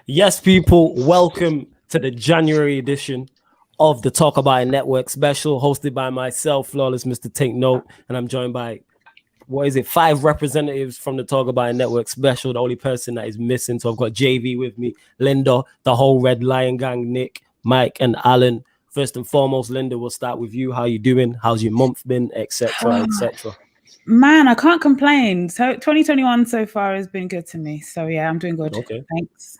Yes, people, welcome to the January edition of the Talk About It Network special, hosted by myself, Flawless Mr. Take Note, and I'm joined by 5 representatives from the Talk About It Network special. The only person that is missing, so I've got JV with me, Linda, the whole Red Lion Gang, Nick, Mike, and Alan. First and foremost, Linda, we'll start with you. How you doing? How's your month been, etc., etc.? Man, I can't complain. So 2021 so far has been good to me. So yeah, I'm doing good. Okay. Thanks.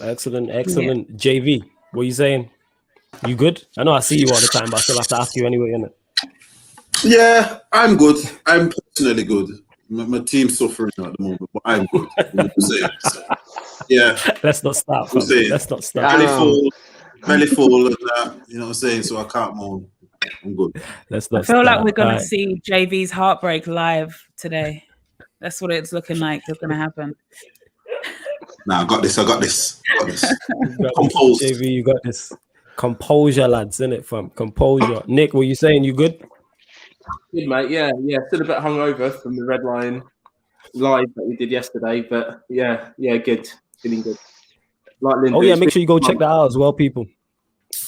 Excellent. Yeah. JV, what are you saying? You good? I know I see you all the time, but I still have to ask you anyway, innit? Yeah, I'm good. I'm personally good. My team's suffering at the moment, but I'm good. So, yeah. Let's not start. Let's not start. Belly full and that, you know what I'm saying? So I can't moan. I'm good. Let's not I feel start. like we're going to see JV's heartbreak live today. That's what it's looking like is going to happen. Nah, I got this. Composure. JV, you got this. Composure, lads, innit, fam? Composure. Nick, what you saying? You good? Good, mate. Yeah. Still a bit hungover from the Red Lion live that we did yesterday, but yeah, good. Feeling good. Like Linda, make sure you go check that out as well, people.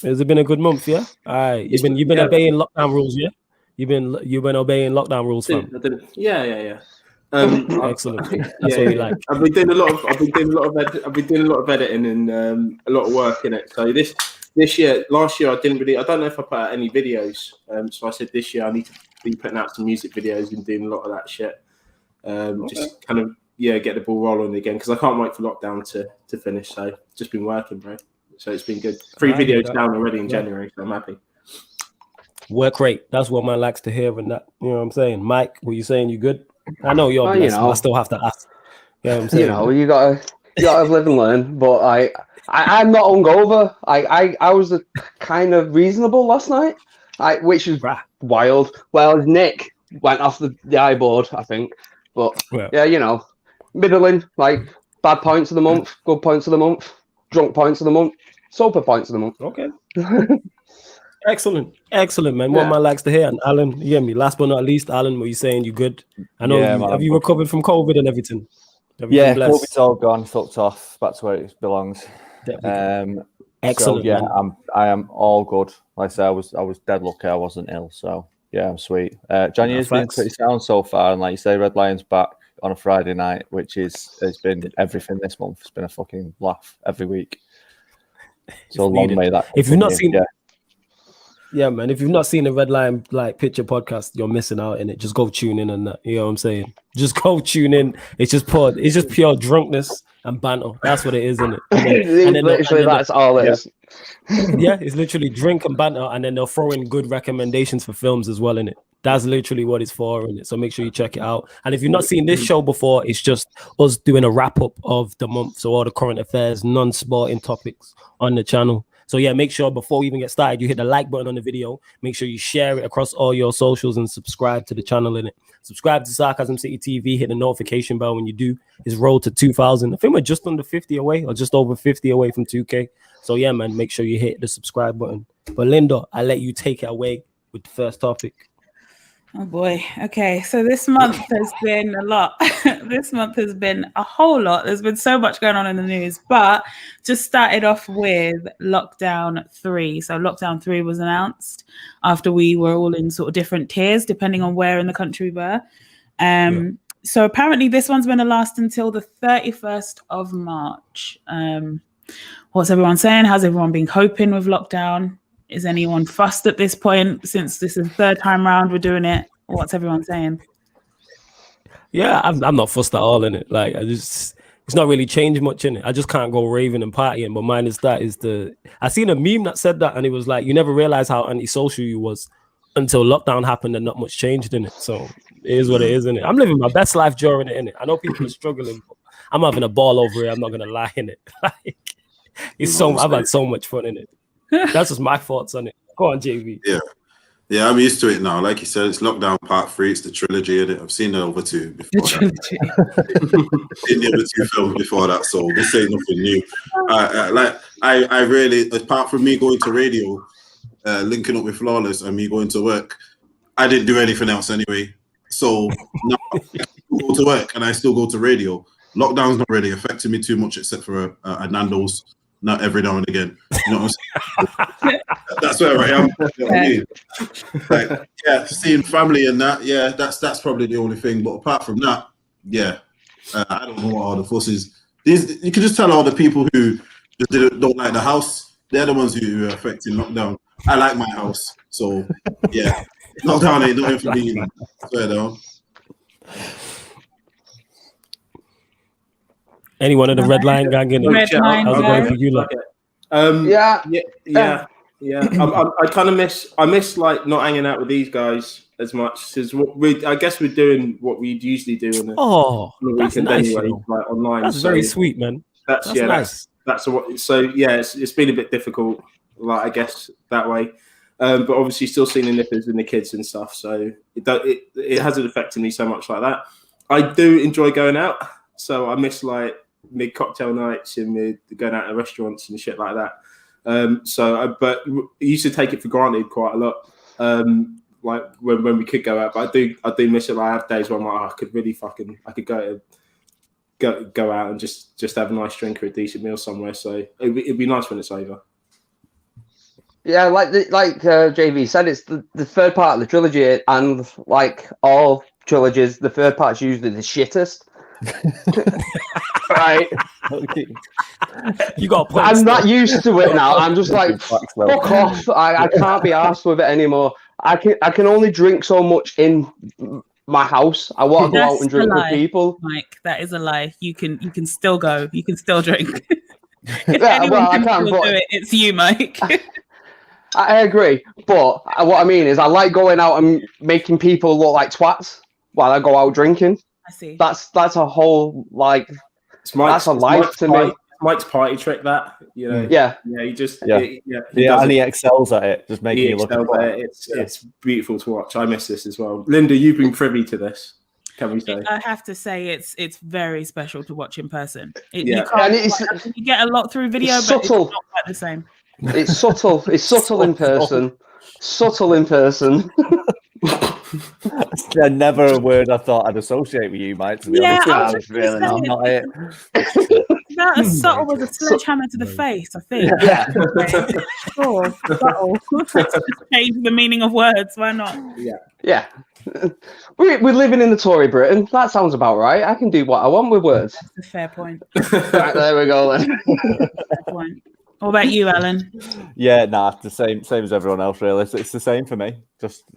Has it been a good month? Yeah. All right. You've been obeying lockdown rules, yeah. You've been obeying lockdown rules, fam. Yeah. Excellent. That's what we like. I've been doing a lot of editing and a lot of work in it. So this year, last year I don't know if I put out any videos. So I said this year I need to be putting out some music videos and doing a lot of that shit. Just kind of get the ball rolling again because I can't wait for lockdown to finish. So just been working, bro. So it's been good. 3 videos down already in January, so I'm happy. Work rate. That's what man likes to hear, and that, you know what I'm saying. Mike, what you saying? You good? I know you're blessed, but I still have to ask. You know what I'm saying? You gotta live and learn. But I'm not hungover. I was kind of reasonable last night, which is wild. Well, Nick went off the iBoard, I think. But middling, like bad points of the month, good points of the month, drunk points of the month, sober points of the month. Okay. Excellent, man. What man likes to hear. And Alan, you hear me? Last but not least, Alan, what you saying? You good? I know. Have you recovered from COVID and everything? COVID's all gone, fucked off, back to where it belongs. Excellent. So, I am all good. Like I said, I was dead lucky I wasn't ill. So yeah, I'm sweet. January's been pretty sound so far, and like you say, Red Lion's back on a Friday night, it's been everything this month. It's been a fucking laugh every week. So long may that. If you've not seen, man, if you've not seen the Red Lion picture podcast, you're missing out in it. Just go tune in on that. You know what I'm saying? Just go tune in. It's just pure drunkenness and banter. That's what it is, isn't it? That's all it is. Yeah, it's literally drink and banter, and then they'll throw in good recommendations for films as well in it. That's literally what it's for in it. So make sure you check it out. And if you've not seen this show before, it's just us doing a wrap up of the month. So all the current affairs, non-sporting topics on the channel. So yeah, make sure before we even get started, you hit the like button on the video. Make sure you share it across all your socials and subscribe to the channel in it. Subscribe to Sarcasm City TV. Hit the notification bell when you do. It's rolled to 2,000. I think we're just under 50 away, or just over 50 away from 2K. So yeah, man, make sure you hit the subscribe button. But Linda, I let you take it away with the first topic. Oh boy. Okay. So this month has been a lot. This month has been a whole lot. There's been so much going on in the news, but just started off with lockdown 3. So lockdown 3 was announced after we were all in sort of different tiers, depending on where in the country we were. So apparently this one's going to last until the 31st of March. What's everyone saying? How's everyone been coping with lockdown? Is anyone fussed at this point since this is the 3rd time round we're doing it? What's everyone saying? Yeah, I'm not fussed at all in it. Like it's not really changed much in it. I just can't go raving and partying. But mine is I seen a meme that said that, and it was like, you never realize how antisocial you was until lockdown happened and not much changed in it. So it is what it is in it. I'm living my best life during it in it. I know people are struggling, but I'm having a ball over it. I'm not gonna lie in it. Like I've had so much fun in it. That's just my thoughts on it. Go on, JV. Yeah, I'm used to it now. Like you said, it's Lockdown Part 3. It's the trilogy in it. I've seen the other 2 before. Seen the other 2 films before that, so this ain't nothing new. I really, apart from me going to radio, linking up with Flawless, and me going to work, I didn't do anything else anyway. So now I go to work and I still go to radio. Lockdown's not really affecting me too much, except for a Nando's, not every now and again. You know what I'm saying? That's where I am. You know what I mean? Like, yeah, seeing family and that, yeah, that's probably the only thing. But apart from that, yeah, I don't know what all the fuss is. You can just tell all the people who just don't like the house. They're the ones who are affecting lockdown. I like my house, so yeah, lockdown ain't nothing for me. Swear down. Any one of the red line gang in Red line how's it going gang. for you, lot? Yeah. I kind of miss like not hanging out with these guys as much because I guess we're doing what we'd usually do on Oh, the that's weekend nice, anyway, you know. like online. That's very sweet, man. That's nice. That's what. So yeah, it's been a bit difficult, like I guess that way. But obviously, still seeing the nippers and the kids and stuff. So it hasn't affected me so much like that. I do enjoy going out, so I miss like mid cocktail nights and mid going out to restaurants and shit like that. But I used to take it for granted quite a lot. Like when we could go out, but I do miss it. Like I have days where I'm like, I could go out and just have a nice drink or a decent meal somewhere. So it'd be nice when it's over. Yeah, like JV said, it's the third part of the trilogy, and like all trilogies, the third part's usually the shittest. Right. You got. I'm not used to it now. I'm just like, fuck off. I can't be arsed with it anymore. I can only drink so much in my house. I want to go out and drink with people. Mike, that is a lie. You can still go. You can still drink. Yeah, well, I can't. But do it, it's you, Mike. I agree, but what I mean is I like going out and making people look like twats while I go out drinking. I see. That's a whole like that's a life to me. Mike's party trick, that you know. Yeah. He just and he excels at it, just making you look. It's beautiful to watch. I miss this as well. Linda, you've been privy to this. Can we say? I have to say it's very special to watch in person. You get a lot through video, but subtle. it's not quite the same. It's subtle. It's subtle in person. Subtle in person. Never a word I thought I'd associate with you, Mike. To be honest, really not it. That as subtle as a sledgehammer to the face, I think. Yeah. Sure, subtle. Just change the meaning of words. Why not? Yeah. We're living in the Tory Britain. That sounds about right. I can do what I want with words. That's a fair point. Right, there we go then. Fair point. What about you, Alan? Yeah, the same as everyone else. Really, it's the same for me.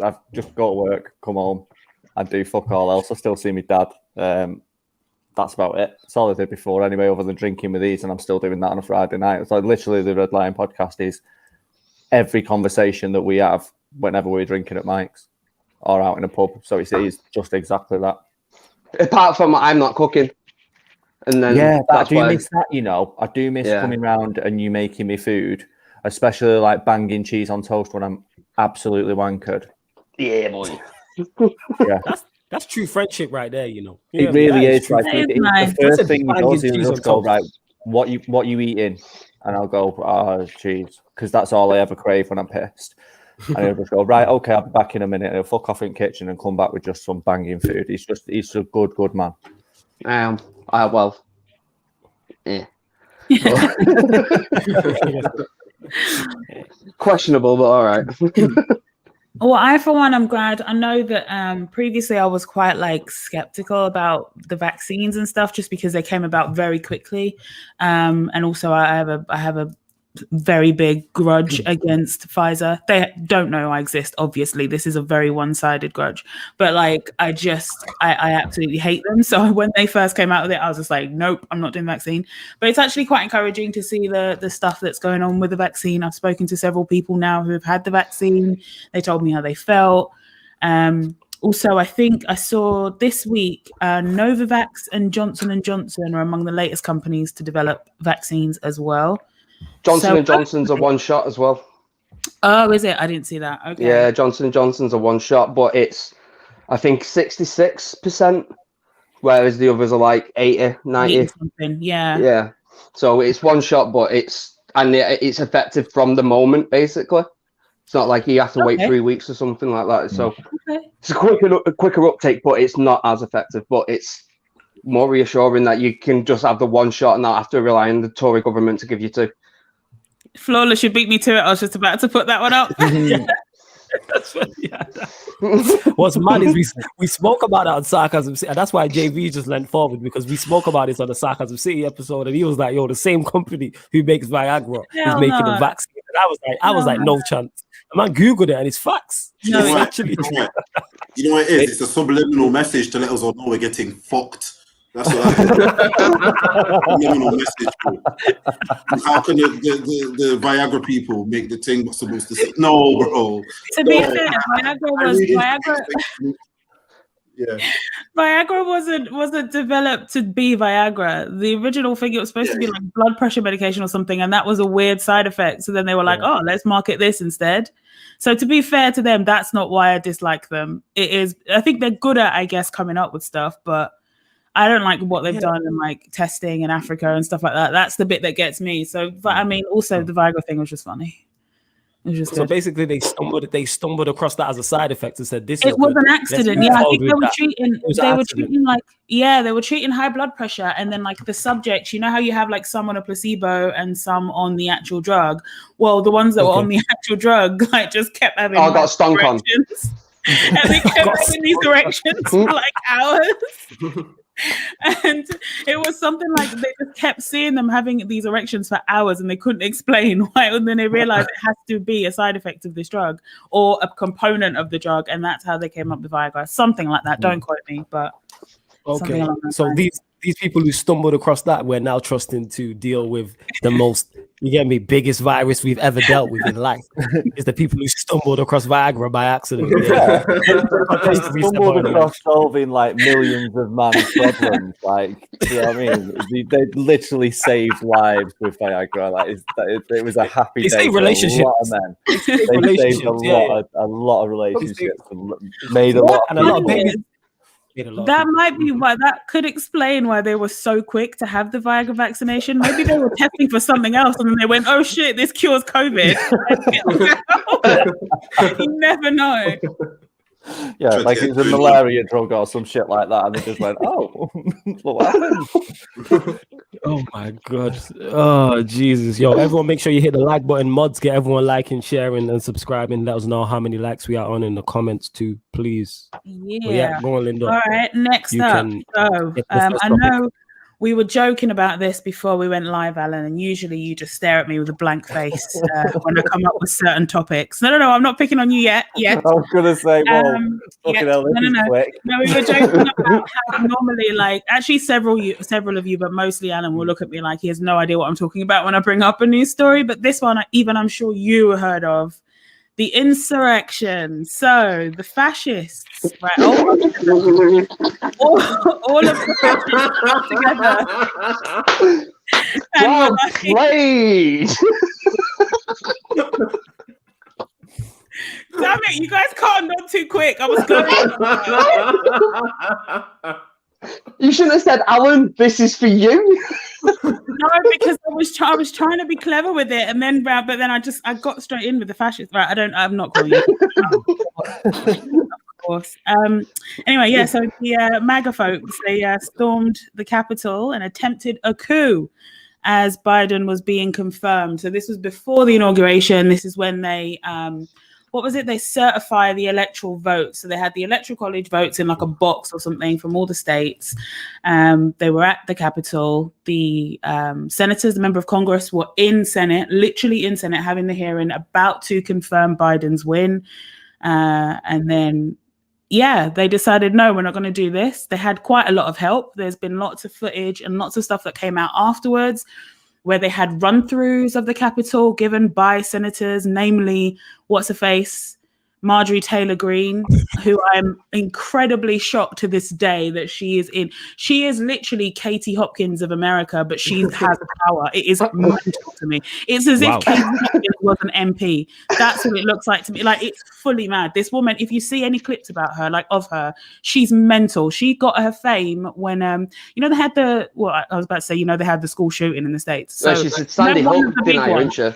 I've just got to work, come home, and do fuck all else. I still see my dad. That's about it. That's all I did before anyway, other than drinking with these, and I'm still doing that on a Friday night. It's like literally the Red Lion podcast is every conversation that we have whenever we're drinking at Mike's or out in a pub. So it's just exactly that. Apart from I'm not cooking. And then I do miss that, you know. I do miss coming round and you making me food, especially like banging cheese on toast when I'm absolutely wankered. Yeah, boy. Yeah. That's true friendship right there, you know. It really is. Like, nice. The first thing he does is just go, right, what you eating? And I'll go, cheese. Because that's all I ever crave when I'm pissed. And he'll just go, right, okay, I'll be back in a minute. And he'll fuck off in the kitchen and come back with just some banging food. He's a good man. Well, yeah. Questionable, but all right. Well, I, for one, I'm glad. I know that previously I was quite like skeptical about the vaccines and stuff, just because they came about very quickly, and also I have a very big grudge against Pfizer. They don't know I exist. Obviously, this is a very one-sided grudge, but like I absolutely hate them. So when they first came out with it, I was just like, nope, I'm not doing vaccine. But it's actually quite encouraging to see the stuff that's going on with the vaccine. I've spoken to several people now who have had the vaccine. They told me how they felt. Also, I think I saw this week Novavax and Johnson & Johnson are among the latest companies to develop vaccines as well. Johnson & Johnson's a one shot as well. Oh, is it? I didn't see that. Okay. Yeah, Johnson & Johnson's a one shot, but it's, I think, 66%, whereas the others are like 80, 90. Something. Yeah. Yeah. So it's one shot, but it's effective from the moment, basically. It's not like you have to wait 3 weeks or something like that. So it's a quicker uptake, but it's not as effective. But it's more reassuring that you can just have the one shot and not have to rely on the Tory government to give you 2. Flawless, you beat me to it. I was just about to put that one up. That's what, what's mad is we spoke about it on Sarcasm City, and that's why JV just leant forward, because we spoke about this on the Sarcasm City episode, and he was like, "Yo, the same company who makes Viagra is making the vaccine." And I was like, no chance. The man googled it, and it's facts. You know It's what? actually true. You know what it is? It's a subliminal message to let us all know we're getting fucked. That's what subliminal message. Bro. How can the Viagra people make the thing what's supposed to say? No, bro. To be fair, Viagra wasn't developed to be Viagra. The original thing, it was supposed to be like blood pressure medication or something, and that was a weird side effect. So then they were like, "Oh, let's market this instead." So to be fair to them, that's not why I dislike them. It is, I think they're good at, I guess, coming up with stuff, but I don't like what they've done in like testing in Africa and stuff like that. That's the bit that gets me. So, but I mean, also the Viagra thing was just funny. It was just so good. basically, they stumbled across that as a side effect and said, "This it is was good. an accident." Let's Yeah, I move think they forward were treating like they were treating high blood pressure, and then like the subjects. You know how you have like some on a placebo and some on the actual drug. Well, the ones that were on the actual drug like just kept having. I got stunk on. And they kept having these erections for like hours. And it was something like they just kept seeing them having these erections for hours, and they couldn't explain why. And then they realized it has to be a side effect of this drug or a component of the drug, and that's how they came up with Viagra. Something like that. Don't quote me, but okay. So these people who stumbled across that, we're now trusting to deal with the most, you get me, biggest virus we've ever dealt with in life. Is the people who stumbled across Viagra by accident. Yeah. They stumbled across solving like millions of man's problems. Like, you know what I mean? They literally saved lives with Viagra. Like, it was a happy day. Saved relationships. A lot of men. They saved a lot of relationships and made a lot of babies. That might be why, that could explain why they were so quick to have the Viagra vaccination. Maybe they were testing for something else and then they went, "Oh shit, this cures COVID." You never know. Yeah, like it's a malaria drug or some shit like that, and they just went, "Oh, what happened?" Oh my god! Oh Jesus! Yo, everyone, make sure you hit the like button. Mods, get everyone liking, sharing, and subscribing. Let us know how many likes we are on in the comments too, please. Yeah. Go on, Linda. All right. Next up, I know we were joking about this before we went live, Alan, and usually you just stare at me with a blank face when I come up with certain topics. No, I'm not picking on you yet. I was gonna say, well, quick. No, we were joking about how normally, like, actually several of you, but mostly Alan will look at me like he has no idea what I'm talking about when I bring up a news story. But this one, I'm sure you heard of. The insurrection. So the fascists, right? All of the fascists together. Well played. Damn it! You guys can't nod too quick. I was going. You shouldn't have said, "Alan, this is for you." No, because I was trying to be clever with it, and then but then I got straight in with the fascists. Right? I'm not calling you. Of course. Anyway, yeah. So the MAGA folks, they stormed the Capitol and attempted a coup as Biden was being confirmed. So this was before the inauguration. This is when they what was it? They certify the electoral votes. So they had the electoral college votes in like a box or something from all the states. They were at the Capitol. The senators, the member of Congress, were literally in Senate, having the hearing, about to confirm Biden's win. And then, they decided, no, we're not going to do this. They had quite a lot of help. There's been lots of footage and lots of stuff that came out afterwards, where they had run-throughs of the Capitol given by senators, namely, what's-her-face, Marjorie Taylor Greene, who I'm incredibly shocked to this day that she is in. She is literally Katie Hopkins of America, but she has power. It is mental to me. It's as if Katie Hopkins was an MP. That's what it looks like to me. Like, it's fully mad. This woman, if you see any clips about her, like of her, she's mental. She got her fame when, they had they had the school shooting in the States. So she said Sandy Hook, didn't she?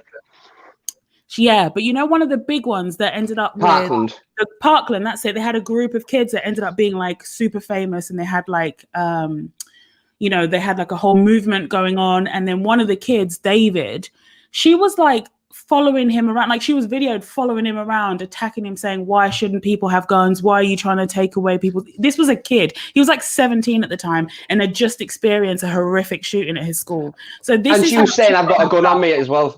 Yeah, but you know, one of the big ones that ended up Parkland. with the Parkland, that's it. They had a group of kids that ended up being like super famous, and they had like you know, they had like a whole movement going on. And then one of the kids, David, she was like following him around, like she was videoed following him around, attacking him, saying, why shouldn't people have guns? Why are you trying to take away people? This was a kid. He was like 17 at the time and had just experienced a horrific shooting at his school. So this and is she was saying, I've got a gun on me as well.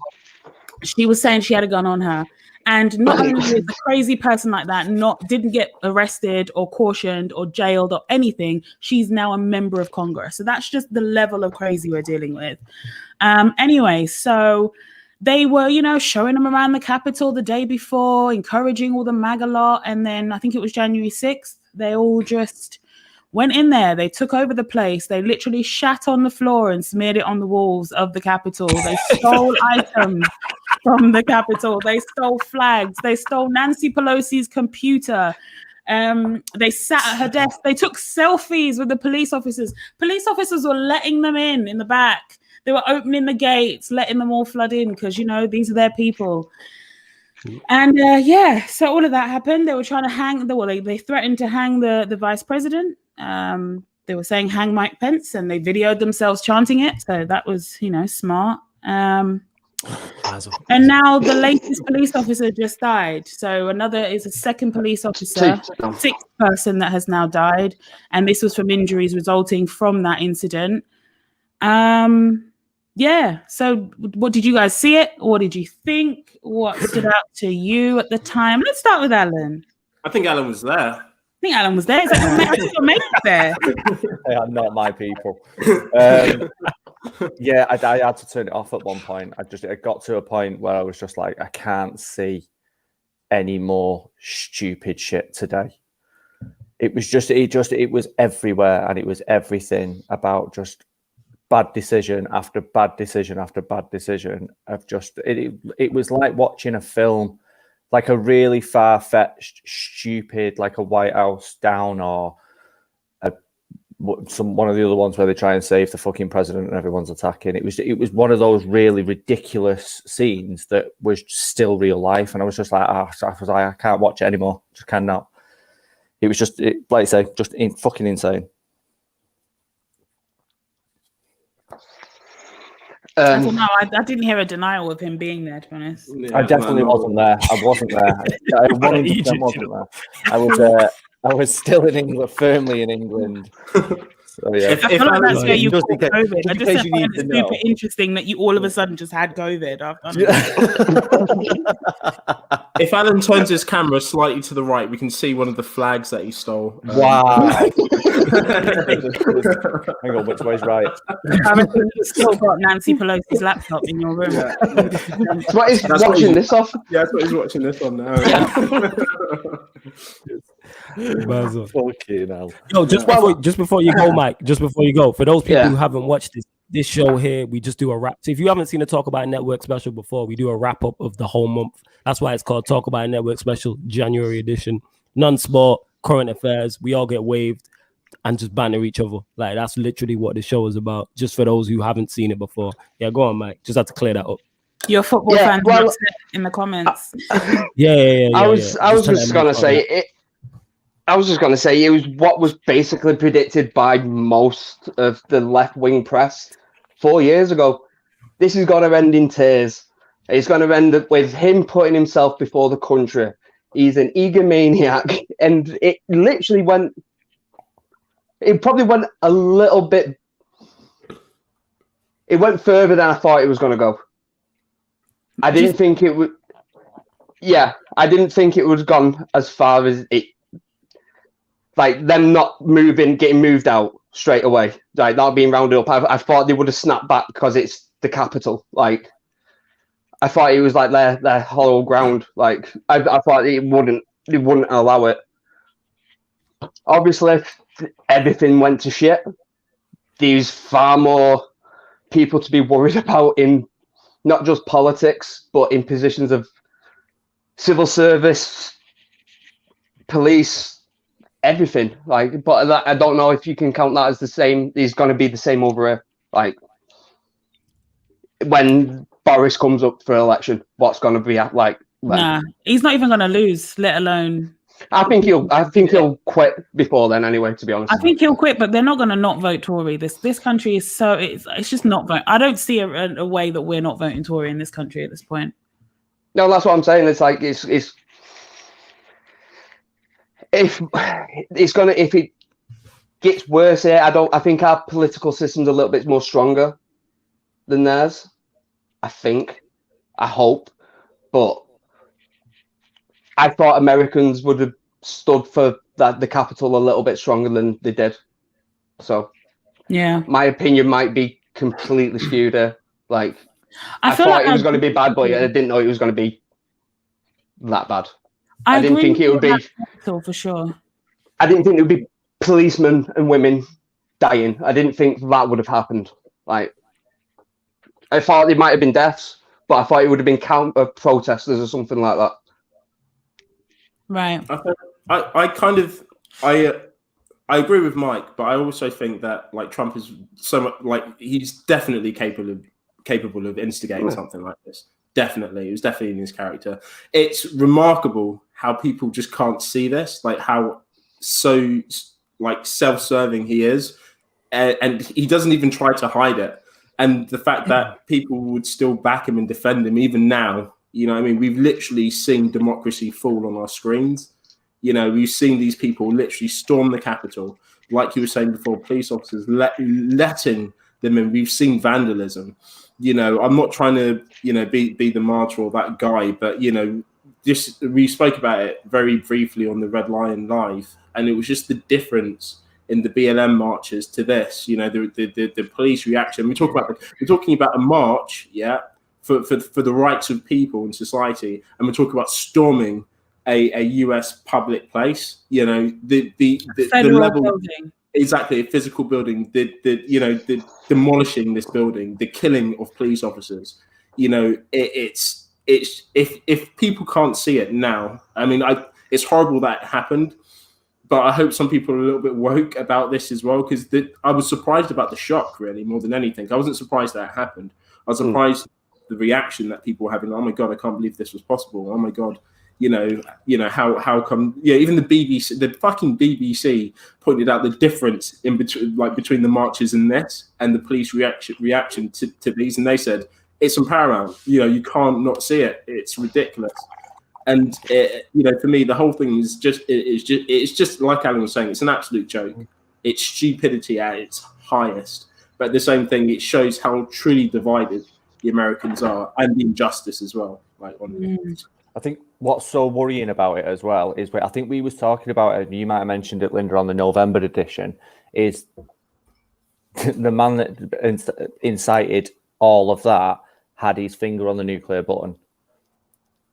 She was saying she had a gun on her. And not only is a crazy person like that didn't get arrested or cautioned or jailed or anything, she's now a member of Congress. So that's just the level of crazy we're dealing with. Anyway, so they were, you know, showing them around the Capitol the day before, encouraging all the MAGA lot. And then I think it was January 6th, they all just went in there. They took over the place. They literally shat on the floor and smeared it on the walls of the Capitol. They stole items from the Capitol. They stole flags. They stole Nancy Pelosi's computer. They sat at her desk. They took selfies with the police officers. Police officers were letting them in the back. They were opening the gates, letting them all flood in because, you know, these are their people. And yeah, so all of that happened. They were trying to they threatened to hang the vice president. They were saying hang Mike Pence, and they videoed themselves chanting it. So that was, you know, smart. And now the latest police officer just died. So a second police officer, sixth person that has now died. And this was from injuries resulting from that incident. Yeah. So what did you guys see it? What did you think? What stood out to you at the time? Let's start with Alan. I think Alan was there. Is that your mate there? They are not my people. Yeah, I had to turn it off at one point. It got to a point where I was just like, I can't see any more stupid shit today. It was everywhere, and it was everything about just bad decision after bad decision after bad decision. It was like watching a film, like a really far-fetched, stupid, like a White House Down or one of the other ones where they try and save the fucking president and everyone's attacking. It was one of those really ridiculous scenes that was still real life, and I was just like, I can't watch it anymore. Just cannot. It was just, like I say, just fucking insane. I don't know. I didn't hear a denial of him being there, to be honest. Yeah, I definitely wasn't there. I wasn't there. I 100% wasn't there. I was still in England, firmly in England. So, yeah. I feel like that's where you caught COVID. I just find it super interesting that you all of a sudden just had COVID. If Alan turns his camera slightly to the right, we can see one of the flags that he stole. Wow. Hang on, which way's right? I reckon you still got Nancy Pelosi's laptop in your room. That's what he's watching this off. Yeah, that's what he's watching this on now. Yeah. Fucking hell. Yo, just before you go, Mike, for those people who haven't watched this show here, we just do a wrap. So if you haven't seen a Talk About It Network special before, we do a wrap up of the whole month. That's why it's called Talk About It Network Special, January edition. Non-sport, current affairs, we all get waved and just banter each other. Like, that's literally what the show is about, just for those who haven't seen it before. Yeah, go on, Mike. Just have to clear that up. Your football fan in the comments. Yeah. I was just gonna say it was what was basically predicted by most of the left-wing press 4 years ago. This is going to end in tears. It's going to end up with him putting himself before the country. He's an egomaniac, and it literally went. It probably went a little bit. It went further than I thought it was going to go. I didn't think it would. Yeah, I didn't think it would gone as far as it. Like them not getting moved out straight away, like not being rounded up. I thought they would have snapped back because it's the capital. Like I thought it was like their hollow ground. Like I thought they wouldn't allow it. Obviously, everything went to shit. There's far more people to be worried about in not just politics, but in positions of civil service, police. Everything, like, but I don't know if you can count that as the same. It's going to be the same over here. Like when Boris comes up for election, what's going to be like? Then? Nah, he's not even going to lose, let alone. I think he'll quit before then. Anyway, to be honest, I think he'll quit, but they're not going to not vote Tory. This country is so it's just not vote. I don't see a way that we're not voting Tory in this country at this point. No, that's what I'm saying. It's like if it gets worse here, I think our political system's a little bit more stronger than theirs. I hope, but I thought Americans would have stood for the capital a little bit stronger than they did. So, yeah, my opinion might be completely skewed here. Like, I thought like it was going to be bad, but I didn't know it was going to be that bad. I didn't think it would be for sure. I didn't think it would be policemen and women dying. I didn't think that would have happened. Like, I thought it might have been deaths, but I thought it would have been counter protesters or something like that. Right. I agree with Mike, but I also think that like Trump is so much like he's definitely capable of instigating something like this. Definitely, it was definitely in his character. It's remarkable how people just can't see this, like how so like self-serving he is, and he doesn't even try to hide it. And the fact that people would still back him and defend him even now. You know, I mean, we've literally seen democracy fall on our screens. You know, we've seen these people literally storm the Capitol, like you were saying before, police officers letting them in. We've seen vandalism. You know, I'm not trying to, you know, be the martyr or that guy, but, you know, we spoke about it very briefly on the Red Lion Live, and it was just the difference in the BLM marches to this. You know, the police reaction. We're talking about a march, yeah, for the rights of people in society, and we're talking about storming a US public place. You know, the level building. Exactly, a physical building. The demolishing this building, the killing of police officers. You know, it's if people can't see it now. I mean, it's horrible that it happened, but I hope some people are a little bit woke about this as well, because I was surprised about the shock, really, more than anything. I wasn't surprised that it happened. I was surprised the reaction that people were having. Oh my God, I can't believe this was possible. Oh my God, you know how come? Yeah, even the fucking BBC pointed out the difference in between the marches and this and the police reaction to these, and they said it's paramount. You know, you can't not see it. It's ridiculous. And you know, for me, the whole thing is it's just like Alan was saying. It's an absolute joke. It's stupidity at its highest. But the same thing, it shows how truly divided the Americans are, and the injustice as well. Like I think what's so worrying about it as well is, I think we was talking about it, and you might have mentioned it, Linda, on the November edition, is the man that incited all of that had his finger on the nuclear button.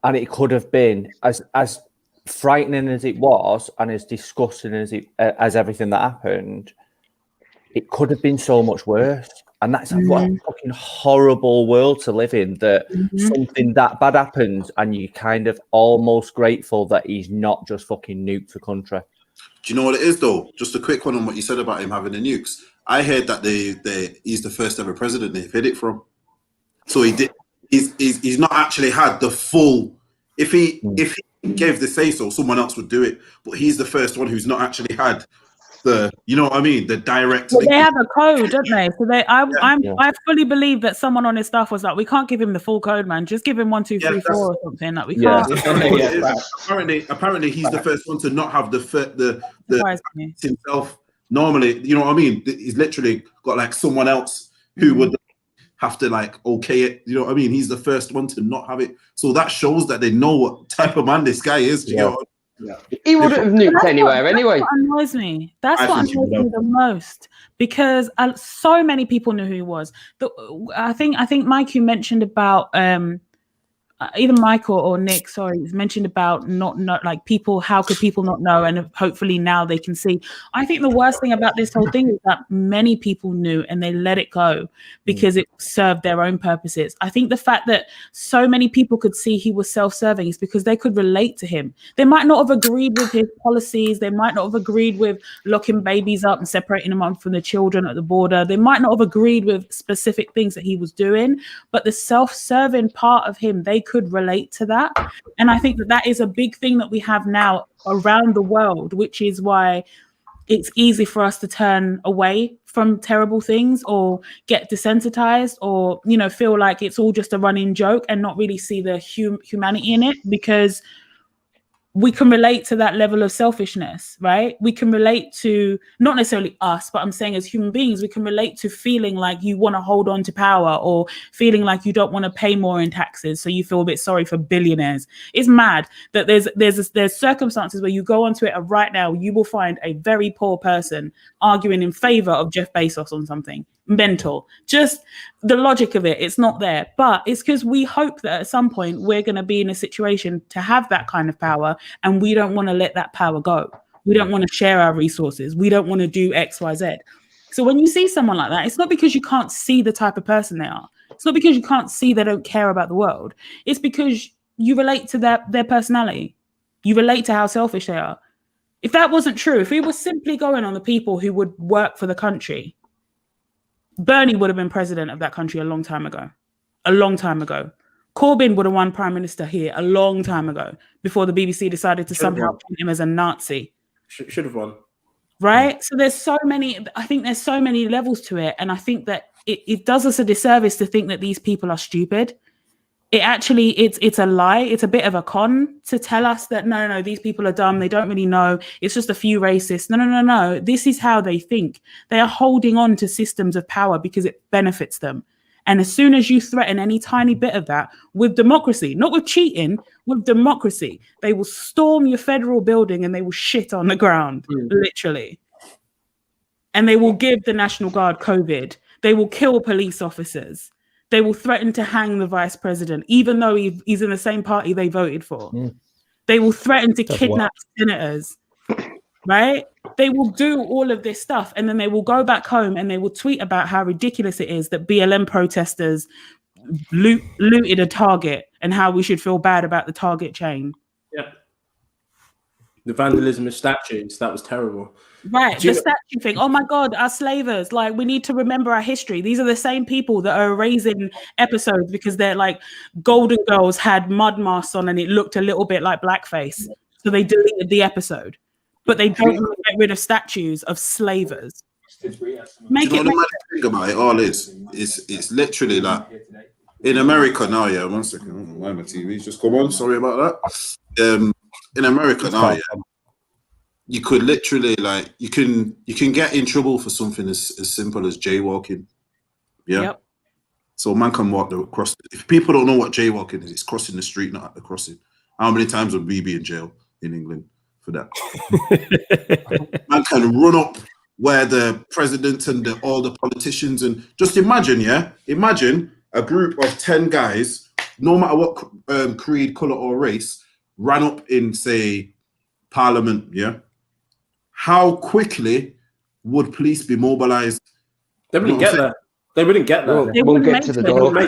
And it could have been as frightening as it was, and as disgusting as everything that happened, it could have been so much worse. And that's what a fucking horrible world to live in, that something that bad happens and you're kind of almost grateful that he's not just fucking nuked the country. Do you know what it is, though? Just a quick one on what you said about him having the nukes. I heard that he's the first ever president they've hid it from. So he's not actually had the full. If he gave the say so, someone else would do it. But he's the first one who's not actually had the, you know what I mean, the direct. Well, they have a code, don't they? So I fully believe that someone on his staff was like, we can't give him the full code, man. Just give him 1, 2, 3, 4 or something. Like we can't. Apparently, he's the first one to not have the himself. Normally, you know what I mean. He's literally got like someone else who would have to like okay it. You know what I mean. He's the first one to not have it. So that shows that they know what type of man this guy is. Do you know what I mean? Yeah. He wouldn't have nuked anywhere anyway. That's what annoys me. That's what annoys me the most, because so many people knew who he was. I think Mike, you mentioned about either Michael or Nick, sorry, mentioned about not like people. How could people not know? And hopefully now they can see. I think the worst thing about this whole thing is that many people knew and they let it go because it served their own purposes. I think the fact that so many people could see he was self-serving is because they could relate to him. They might not have agreed with his policies. They might not have agreed with locking babies up and separating them from the children at the border. They might not have agreed with specific things that he was doing, but the self-serving part of him, they could relate to that. And I think that that is a big thing that we have now around the world, which is why it's easy for us to turn away from terrible things or get desensitized or, you know, feel like it's all just a running joke and not really see the humanity in it, because we can relate to that level of selfishness, right? We can relate to, not necessarily us, but I'm saying as human beings, we can relate to feeling like you want to hold on to power or feeling like you don't want to pay more in taxes, so you feel a bit sorry for billionaires. It's mad that there's circumstances where you go onto it right now, you will find a very poor person arguing in favor of Jeff Bezos on something. Mental. Just the logic of it, it's not there. But it's because we hope that at some point we're going to be in a situation to have that kind of power, and we don't want to let that power go. We don't want to share our resources. We don't want to do X, Y, Z. So when you see someone like that, it's not because you can't see the type of person they are. It's not because you can't see they don't care about the world. It's because you relate to their personality. You relate to how selfish they are. If that wasn't true, if we were simply going on the people who would work for the country, Bernie would have been president of that country a long time ago. A long time ago. Corbyn would have won prime minister here a long time ago before the BBC decided to somehow paint him as a Nazi. Should have won. Right? So there's so many, I think there's so many levels to it. And I think that it does us a disservice to think that these people are stupid. It actually, it's a lie. It's a bit of a con to tell us that, no, these people are dumb. They don't really know. It's just a few racists. No. This is how they think. They are holding on to systems of power because it benefits them. And as soon as you threaten any tiny bit of that with democracy, not with cheating, with democracy, they will storm your federal building and they will shit on the ground, literally. And they will give the National Guard COVID. They will kill police officers. They will threaten to hang the vice president, even though he's in the same party they voted for. They will threaten to kidnap senators, right? They will do all of this stuff. And then they will go back home and they will tweet about how ridiculous it is that BLM protesters looted a Target and how we should feel bad about the Target chain. Yeah. The vandalism of statues, that was terrible. Right, the statue thing. Oh my God, our slavers. Like, we need to remember our history. These are the same people that are erasing episodes because they're like, Golden Girls had mud masks on and it looked a little bit like blackface. So they deleted the episode. But they don't want to get rid of statues of slavers. Make it. The thing about it all is it's literally like in America now. Yeah, 1 second. I don't know why my TV's just come on. Sorry about that. In America now, yeah, you could literally like you can get in trouble for something as simple as jaywalking. Yeah. Yep. So man can walk across. If people don't know what jaywalking is, it's crossing the street, not at the crossing. How many times would we be in jail in England for that? Man can run up where the president and all the politicians and just imagine a group of 10 guys, no matter what creed, color, or race, ran up in, say, Parliament. Yeah, how quickly would police be mobilized? They wouldn't get there. They wouldn't get there. They won't get to the door. Do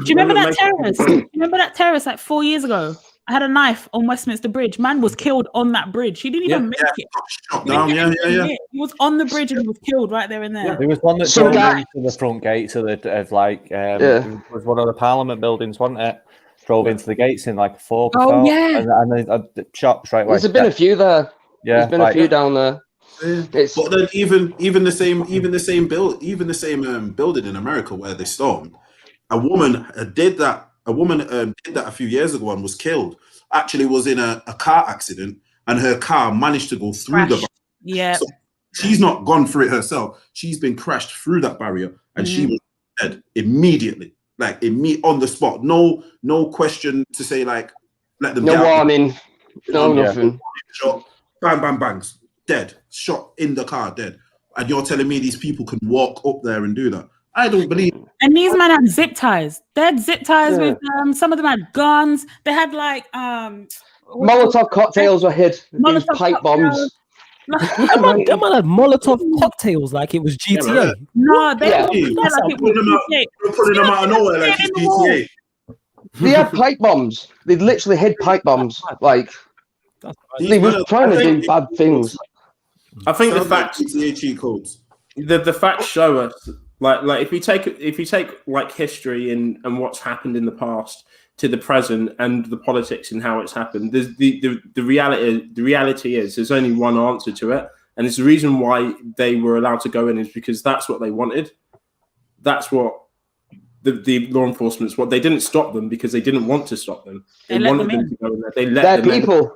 you remember that terrorist? Do you remember that terrorist like 4 years ago? I had a knife on Westminster Bridge. Man was killed on that bridge. He didn't even make it. Shot down. Yeah. He was on the bridge and he was killed right there and there. Yeah. There was one that drove into the front gates of it was one of the Parliament buildings, wasn't it? Drove into the gates in like a fog. Oh yeah, and then shot straight away. There's been a few there. Yeah, there's been a few down there. But then even the same building in America where they stormed, a woman did that. A woman did that a few years ago and was killed. Actually, was in a car accident, and her car managed to go through the barrier. Yeah, so she's not gone through it herself. She's been crashed through that barrier, and she was dead immediately, like on the spot. No question to say like let them. No warning. No nothing. Shot, bang, bangs, dead. Shot in the car, dead. And you're telling me these people can walk up there and do that? I don't believe it. And these men had zip ties. They had zip ties with some of them had guns. They had like Molotov cocktails were hid. These pipe bombs. Them man had Molotov cocktails like it was GTA. No, they were pulling them out of nowhere like it's GTA. They had pipe bombs. They literally hid pipe bombs. Like they were trying to do bad things. I think the facts, GTA cheat codes. The facts show us, like if you take like history and what's happened in the past to the present and the politics and how it's happened, the reality is there's only one answer to it, and it's the reason why they were allowed to go in is because that's what they wanted. That's what the law enforcement's what they didn't stop them because they didn't want to stop them. They wanted them to go in there. They let them people. In.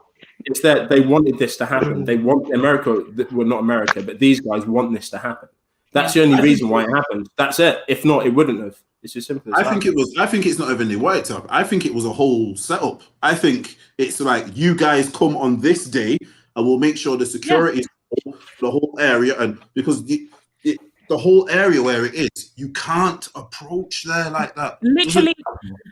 It's that they wanted this to happen. They want America. Well, not America, but these guys want this to happen. That's the only reason why it happened. That's it. If not, it wouldn't have. It's as simple as that. I think it's not even they wanted to. I think it was a whole setup. I think it's like you guys come on this day, and we'll make sure the security is the whole area, and because the whole area where it is, you can't approach there like that. Literally,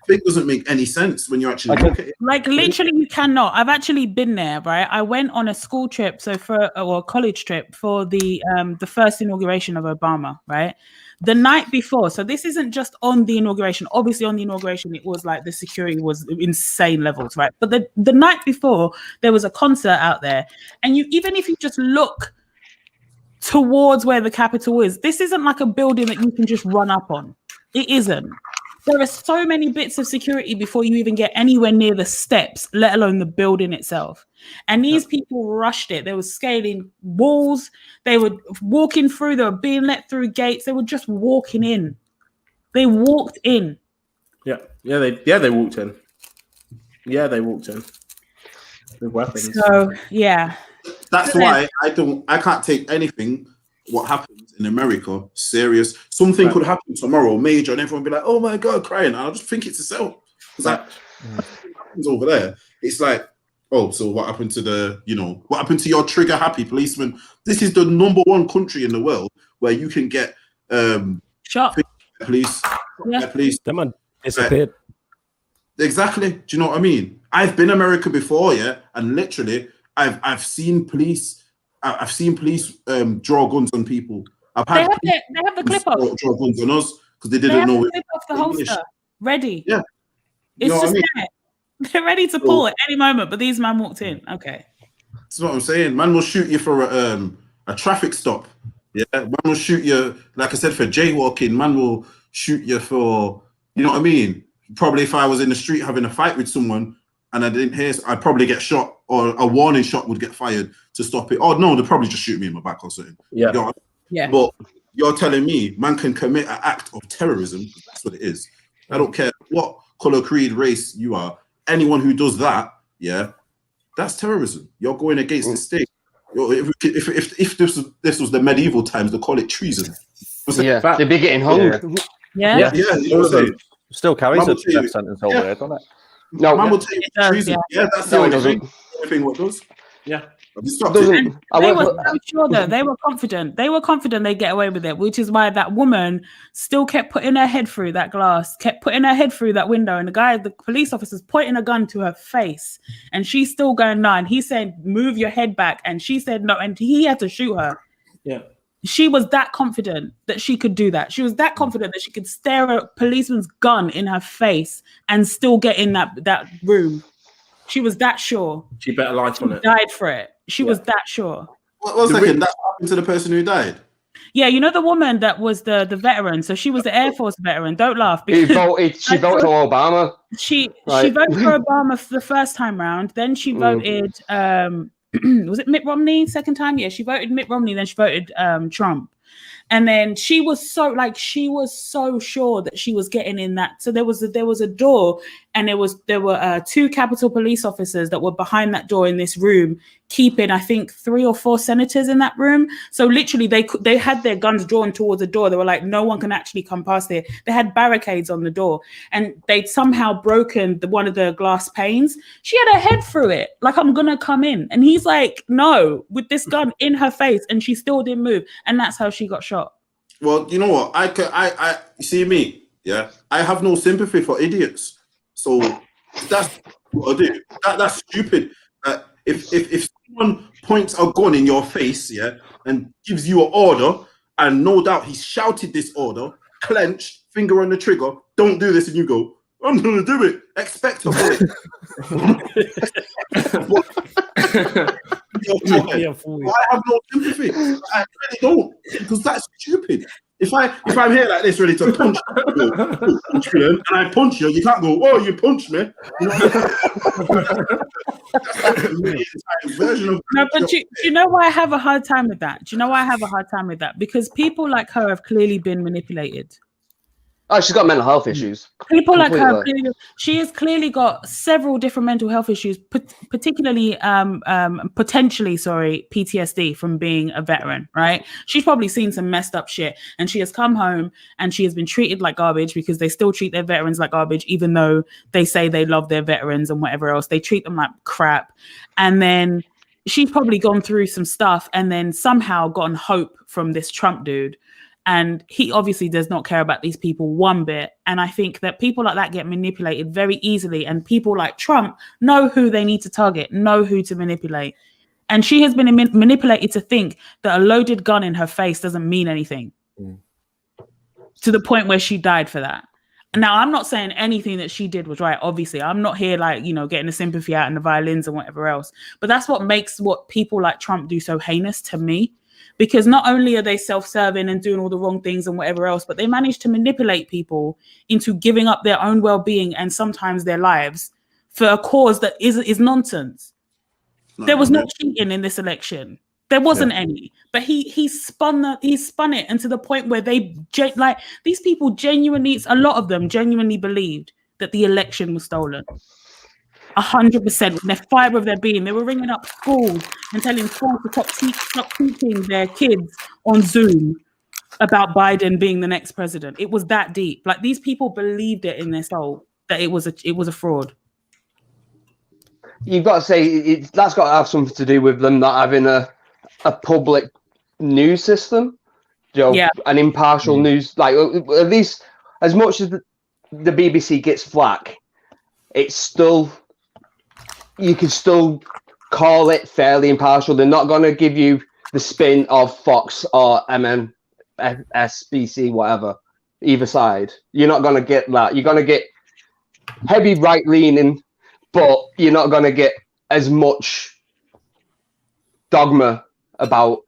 it doesn't make any sense when you actually look at it. Like literally, you cannot. I've actually been there, right? I went on a school trip, a college trip for the first inauguration of Obama, right? The night before, so this isn't just on the inauguration. Obviously, on the inauguration, it was like the security was insane levels, right? But the night before, there was a concert out there, and even if you just look towards where the Capitol is, this isn't like a building that you can just run up on. It isn't. There are so many bits of security before you even get anywhere near the steps, let alone the building itself. And these people rushed it. They were scaling walls. They were walking through. They were being let through gates. They were just walking in. They walked in. They walked in. Yeah, they walked in with weapons. So yeah. That's why I can't take anything what happens in America serious. Something could happen tomorrow, major, and everyone be like, "Oh my god," crying. And I just think it's itself. It's like what happens over there. It's like, oh, so what happened to what happened to your trigger happy policeman? This is the #1 country in the world where you can get shot. Police. That man disappeared. Exactly. Do you know what I mean? I've been America before, and literally. I've seen police. I've seen police draw guns on people. They have the clip off. Draw guns on us because they didn't know. Clip off the holster, ready. Yeah, it's just there. They're ready to pull at any moment. But these man walked in. Okay, that's what I'm saying. Man will shoot you for a traffic stop. Yeah, man will shoot you. Like I said, for jaywalking. Man will shoot you for. You know what I mean? Probably if I was in the street having a fight with someone. And I didn't hear, I'd probably get shot or a warning shot would get fired to stop it. Oh, no, they'd probably just shoot me in my back or something. Yeah. You know, but you're telling me man can commit an act of terrorism. That's what it is. I don't care what color, creed, race you are. Anyone who does that, that's terrorism. You're going against the state. If this was the medieval times, they call it treason. They'd be getting hung. Yeah. Still carries a death sentence over there, doesn't it? No, man will tell you treason. Yeah, that's the only thing what does. Yeah. They were so sure though. They were confident. They'd get away with it, which is why that woman still kept putting her head through that glass, kept putting her head through that window, and the police officer's pointing a gun to her face, and she's still going no. And he said, "Move your head back," and she said no, and he had to shoot her. Yeah. She was that confident that she could do that. She was that confident that she could stare at a policeman's gun in her face and still get in that room. She was that sure. She bet her life on it. Died for it. She was that sure. One second, that happened to the person who died? Yeah, you know the woman that was the veteran. So she was the Air Force veteran. Don't laugh. She voted for Obama. She voted for Obama for the first time round. Then she voted... was it Mitt Romney second time? Yeah, she voted Mitt Romney, then she voted Trump. And then she was so sure that she was getting in that. So there was a door, and there were 2 Capitol police officers that were behind that door in this room, keeping I think 3 or 4 senators in that room. So literally they had their guns drawn towards the door. They were like, no one can actually come past here. They had barricades on the door, and they'd somehow broken one of the glass panes. She had her head through it, like, I'm gonna come in, and he's like, no, with this gun in her face, and she still didn't move, and that's how she got shot. Well, you know what? I see me. Yeah, I have no sympathy for idiots. So that's what I do. That's stupid. If someone points a gun in your face, yeah, and gives you an order, and no doubt he's shouted this order, clenched, finger on the trigger, don't do this, and you go, I'm gonna do it. Expect a bullet. I have no sympathy. I really don't, because that's stupid. If I'm here like this, ready to punch you, punch me, and I punch you, you can't go, oh, you punched me. You know, that's like a really version of. No, but do you know why I have a hard time with that? Do you know why I have a hard time with that? Because people like her have clearly been manipulated. Oh, she's got mental health issues. People like her, she has clearly got several different mental health issues, particularly, potentially, PTSD from being a veteran, right? She's probably seen some messed up shit, and she has come home and she has been treated like garbage, because they still treat their veterans like garbage, even though they say they love their veterans and whatever else. They treat them like crap. And then she's probably gone through some stuff and then somehow gotten hope from this Trump dude. And he obviously does not care about these people one bit. And I think that people like that get manipulated very easily. And people like Trump know who they need to target, know who to manipulate. And she has been manipulated to think that a loaded gun in her face doesn't mean anything. To the point where she died for that. Now, I'm not saying anything that she did was right. Obviously, I'm not here like, getting the sympathy out and the violins and whatever else. But that's what makes what people like Trump do so heinous to me. Because not only are they self-serving and doing all the wrong things and whatever else, but they manage to manipulate people into giving up their own well-being and sometimes their lives for a cause that is nonsense. There was no cheating in this election. There wasn't any. But he spun it, and to the point where these people genuinely, a lot of them genuinely believed that the election was stolen. 100% with their fibre of their being. They were ringing up schools and telling schools to stop teaching their kids on Zoom about Biden being the next president. It was that deep. Like, these people believed it in their soul that it was a fraud. You've got to say that's got to have something to do with them not having a public news system, an impartial news. Like, at least as much as the BBC gets flack, it's still. You can still call it fairly impartial. They're not going to give you the spin of Fox or MSNBC, whatever, either side. You're not going to get that. You're going to get heavy right-leaning, but you're not going to get as much dogma about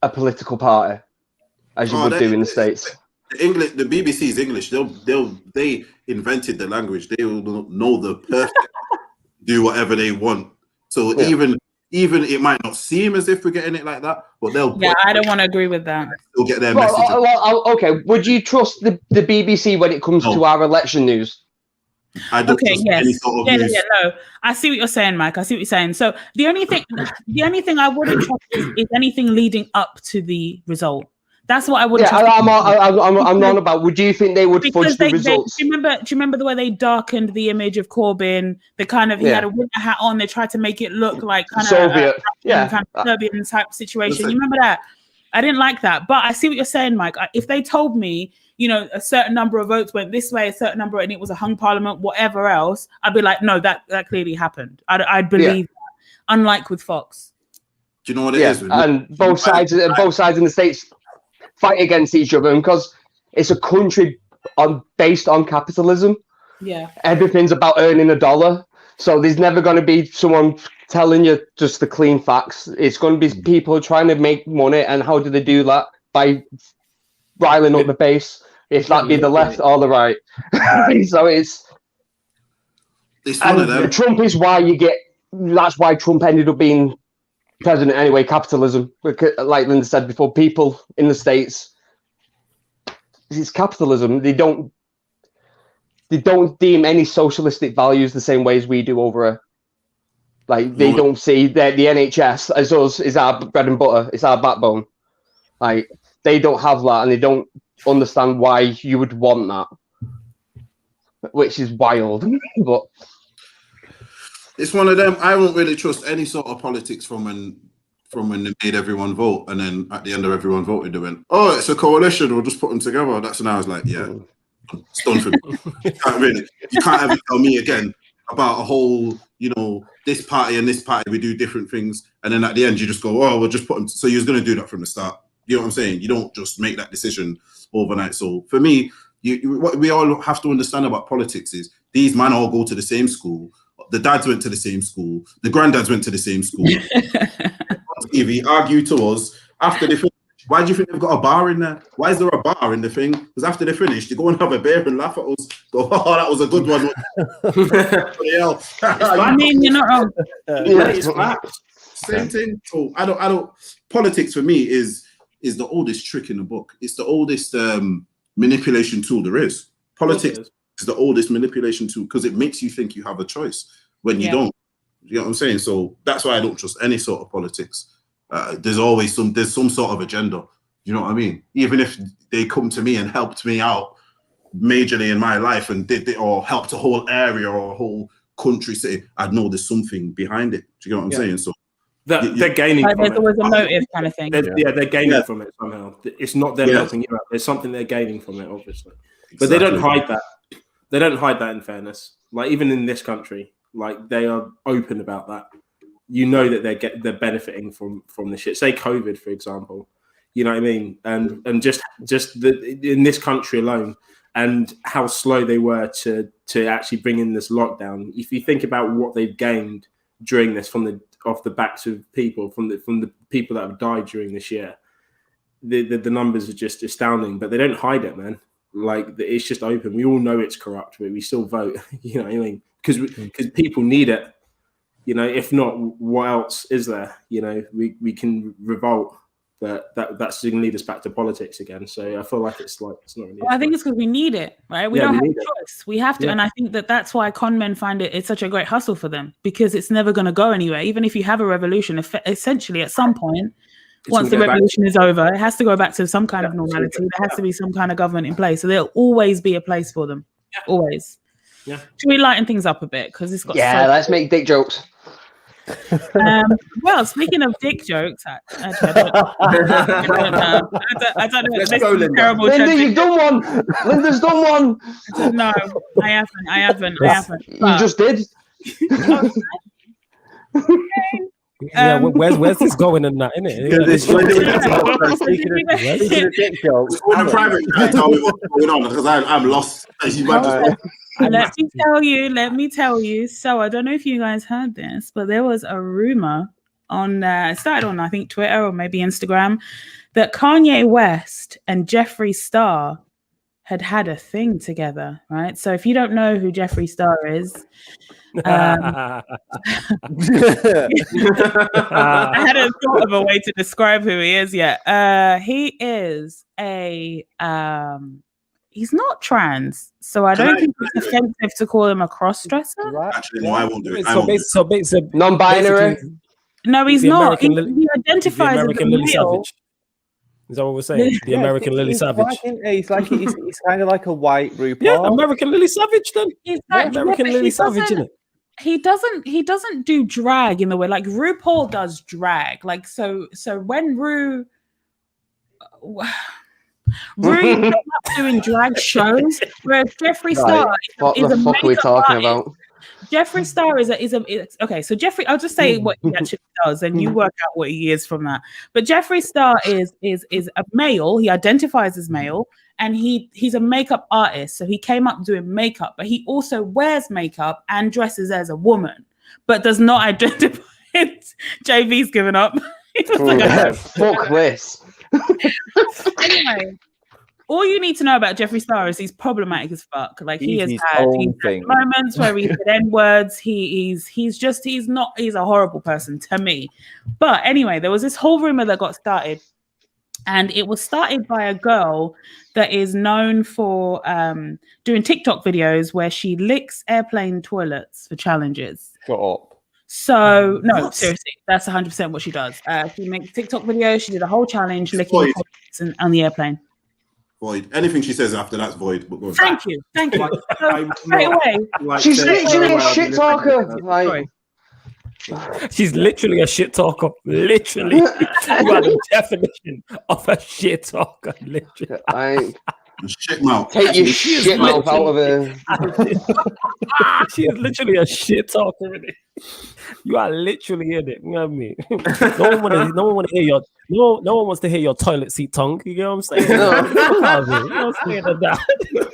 a political party as you would do in the States. The BBC is English. They invented the language. They will know the perfect. Do whatever they want. So even it might not seem as if we're getting it like that, but they'll. Yeah, I don't want to agree with that. They'll get their message. Okay. Would you trust the BBC when it comes to our election news? I don't trust any sort of news. No. I see what you're saying, Mike. I see what you're saying. So the only thing I wouldn't trust is anything leading up to the result. That's what I would. Yeah, I'm on about. Would you think they would fudge the results? Do you remember the way they darkened the image of Corbyn? He had a winter hat on. They tried to make it look like kind Soviet, of kind of Serbian type situation. You remember that? I didn't like that, but I see what you're saying, Mike. If they told me, a certain number of votes went this way, a certain number, and it was a hung parliament, whatever else, I'd be like, no, that clearly happened. I'd believe that. Unlike with Fox. Do you know what it is? And both sides in the States fight against each other, because it's a country based on capitalism. Yeah, everything's about earning a dollar, so there's never going to be someone telling you just the clean facts. It's going to be people trying to make money, and how do they do that? By riling up the base, if that be the left or the right. So it's one of them. Trump is why that's why Trump ended up being president anyway. Capitalism, like Linda said before, people in the States, it's capitalism. They don't deem any socialistic values the same way as we do over here. Like, they don't see that the NHS as us is our bread and butter, it's our backbone. Like, they don't have that, and they don't understand why you would want that, which is wild. But it's one of them. I won't really trust any sort of politics from when they made everyone vote, and then at the end of everyone voted, they went, "Oh, it's a coalition. We'll just put them together." That's when I was like, "Yeah, It's done for me. You can't ever tell me again about a whole, this party and this party, we do different things. And then at the end, you just go, oh, we'll just put them. So you was going to do that from the start. You know what I'm saying? You don't just make that decision overnight. So for me, what we all have to understand about politics is these men all go to the same school. The dads went to the same school. The granddads went to the same school. TV argue to us after they finish. Why do you think they've got a bar in there? Why is there a bar in the thing? Because after they finish, they go and have a beer and laugh at us. Go, oh, that was a good one. I mean, you're not wrong. Same thing. So I don't. Politics for me is the oldest trick in the book. It's the oldest manipulation tool there is. Politics is the oldest manipulation tool because it makes you think you have a choice when you don't. You know what I'm saying? So that's why I don't trust any sort of politics. There's always some sort of agenda. You know what I mean? Even if they come to me and helped me out majorly in my life and or helped a whole area or a whole country, say, I'd know there's something behind it. Do you know what I'm saying? So they're gaining from it. There's always a motive kind of thing. They're gaining from it somehow. It's not them helping you out. There's something they're gaining from it, obviously. But they don't hide that. They don't hide that, in fairness. Like, even in this country, like, they are open about that. You know that they're benefiting from the shit. Say COVID, for example. You know what I mean? And just in this country alone, and how slow they were to actually bring in this lockdown. If you think about what they've gained during this off the backs of people, from the people that have died during this year, the numbers are just astounding. But they don't hide it, man. Like, it's just open. We all know it's corrupt, but we still vote. You know what I mean? Because people need it. You know, if not, what else is there? You know, we can revolt, but that's going to lead us back to politics again. So I feel like it's not really. Well, I think it's because we need it, right? We don't have a choice. We have to, and I think that's why con men find it's such a great hustle for them, because it's never going to go anywhere. Even if you have a revolution, essentially at some point, once the revolution is over, it has to go back to some kind of normality. There has to be some kind of government in place. So there'll always be a place for them. Yeah. Always. Yeah. Should we lighten things up a bit? Because it's got. Yeah, let's make dick jokes. Well, speaking of dick jokes, I don't know. Let's go, Linda. Terrible. Linda, you've done one. Linda's done one. No, I haven't. You just did. Yeah, where's this going in that, innit? On a private chat, tell me what's going on, because I'm lost. Let me tell you. So I don't know if you guys heard this, but there was a rumor it started on, I think, Twitter or maybe Instagram, that Kanye West and Jeffree Star had a thing together, right? So if you don't know who Jeffree Star is, I hadn't thought of a way to describe who he is yet. He is he's not trans, so I don't think it's offensive to call him a cross-dresser. Actually, no, I won't do it. So basically, non-binary. No, he's not. He identifies as a Lily male. Savage. Is that what we're saying? The American Lily Savage. He's kind of like a white RuPaul. Yeah, American Lily Savage then. American Lily Savage, isn't it? He doesn't do drag in the way like RuPaul does drag. Like so when Ru is not doing drag shows, whereas Jeffree Star is a makeup artist. Jeffree Star is a okay. So Jeffree, I'll just say what he actually does, and you work out what he is from that. But Jeffree Star is a male. He identifies as male, and he's a makeup artist. So he came up doing makeup, but he also wears makeup and dresses as a woman, but does not identify. JV's given up. Fuck this. Anyway. All you need to know about Jeffree Star is he's problematic as fuck. Like he's had moments where he said N-words. He's a horrible person to me. But anyway, there was this whole rumor that got started, and it was started by a girl that is known for doing TikTok videos where she licks airplane toilets for challenges. Shut up. So no, seriously, that's 100% what she does. She makes TikTok videos. She did a whole challenge licking toilets on the airplane. Void. Anything she says after that's void. But Thank you. So, straight away. She's literally a shit talker. She's literally a shit talker. Literally. You are the definition of a shit talker. Literally. Shit mouth. Take your shit mouth out of it. She is literally a shit talker in it. You are literally in it. You know what I mean? No one wants to hear your toilet seat tongue. You know what I'm saying? You know what I'm saying?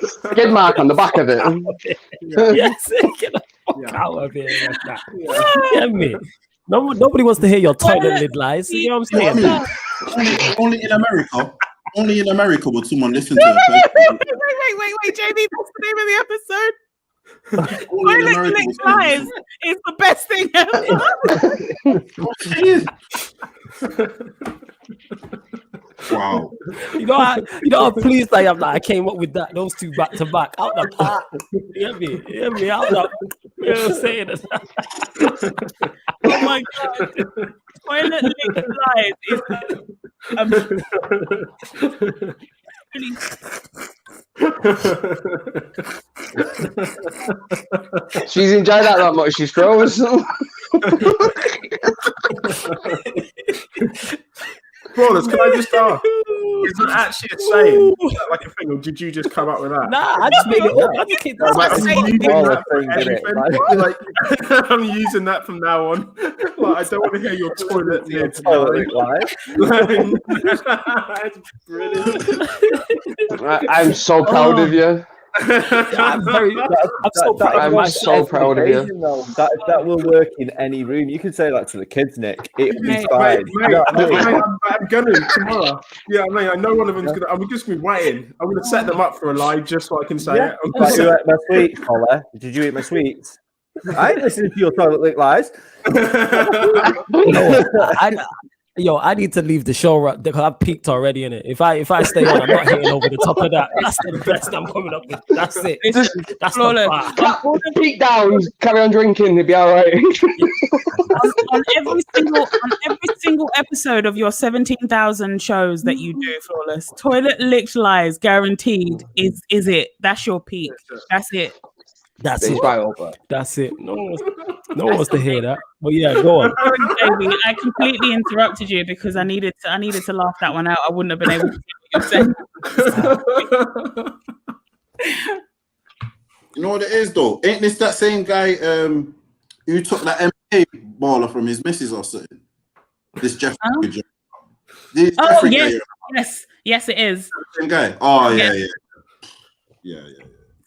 Skid mark on the back of it. Yes, get the fuck out of here like that. You know what I mean? Nobody wants to hear your toilet lid lies. You know what I'm saying? Only in America. Only in America would someone listen to it. Wait, JB, that's the name of the episode. Toilet lick lies is the best thing ever. Wow. You know how pleased I am that I came up with those two back to back out the park. You hear me? Out the, you know what I'm saying? Oh my god. Toilet lick lies is She's enjoyed that much. She's frozen. Flawless, can I just ask? Is it actually a saying? Is that like a thing, or did you just come up with that? Nah, I just made it up. I just keep I'm using that from now on. Like, I don't want to hear your toilet lid live. That's brilliant. I'm so proud of you. I'm so proud of you. That will work in any room. You can say that to the kids, Nick. It'll be fine. I'm gonna tomorrow. Yeah, I know one of them's gonna. I'm just gonna be waiting. I'm gonna set them up for a live just so I can say it. Did you eat my sweets, Paula? Did you eat my sweets? I ain't listening to your toilet lick lies. I need to leave the show because I've peaked already in it. If I stay on, I'm not hitting over the top of that. That's the best I'm coming up with. That's it. That's the bar. Peak down, carry on drinking, it'll be all right. on every single episode of your 17,000 shows that you do, Flawless, toilet licked lies guaranteed is it. That's your peak. That's it. That's it. That's it. No one wants to hear that. But yeah, go on. Sorry, baby. I completely interrupted you because I needed to laugh that one out. I wouldn't have been able to hear what you're saying. You know what it is though? Ain't this that same guy who took that MMA baller from his missus or something? This Jeffree. Oh yes, it is. Same guy. Oh yeah.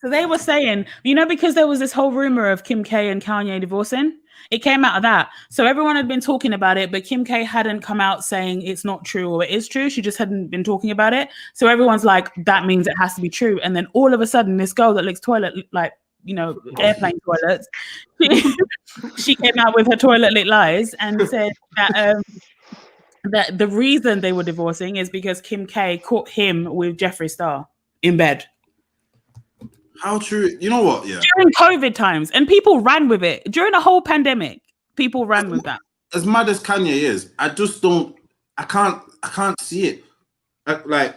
So they were saying, because there was this whole rumor of Kim K and Kanye divorcing. It came out of that. So everyone had been talking about it, but Kim K hadn't come out saying it's not true or it is true. She just hadn't been talking about it. So everyone's like, that means it has to be true. And then all of a sudden, this girl that licks toilet, airplane toilets, she came out with her toilet lick lies and said that the reason they were divorcing is because Kim K caught him with Jeffree Star in bed. How true? You know what? Yeah. During COVID times, and people ran with it during a whole pandemic. People ran with that. As mad as Kanye is, I just don't. I can't see it. Like,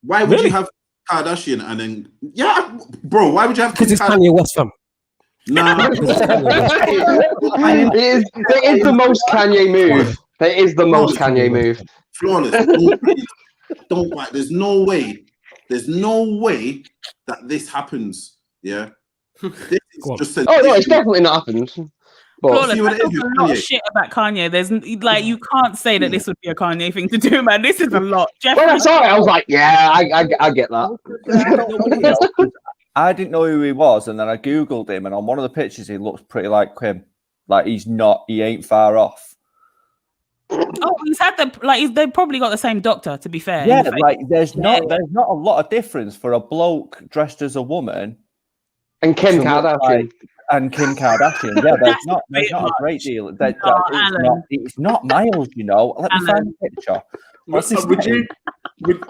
why would you have Kardashian and then bro? Why would you have? Because it's Kanye West, fam. Nah. It is the most Kanye move. It is the most Kanye move. Flawless. Don't. There's no way. There's no way that this happens. Yeah. This is just it's definitely not happened. But see what it is, a lot of shit about Kanye. There's you can't say that this would be a Kanye thing to do, man. This is a lot. When I saw it, I was like, yeah, I get that. I didn't know who he was, and then I googled him, and on one of the pictures, he looks pretty like him. Like he ain't far off. Oh, he's had they've probably got the same doctor, to be fair. Yeah, there's not a lot of difference for a bloke dressed as a woman and Kim Kardashian. Yeah, there's not a great deal. It's not miles, Let me find the picture. What's his name?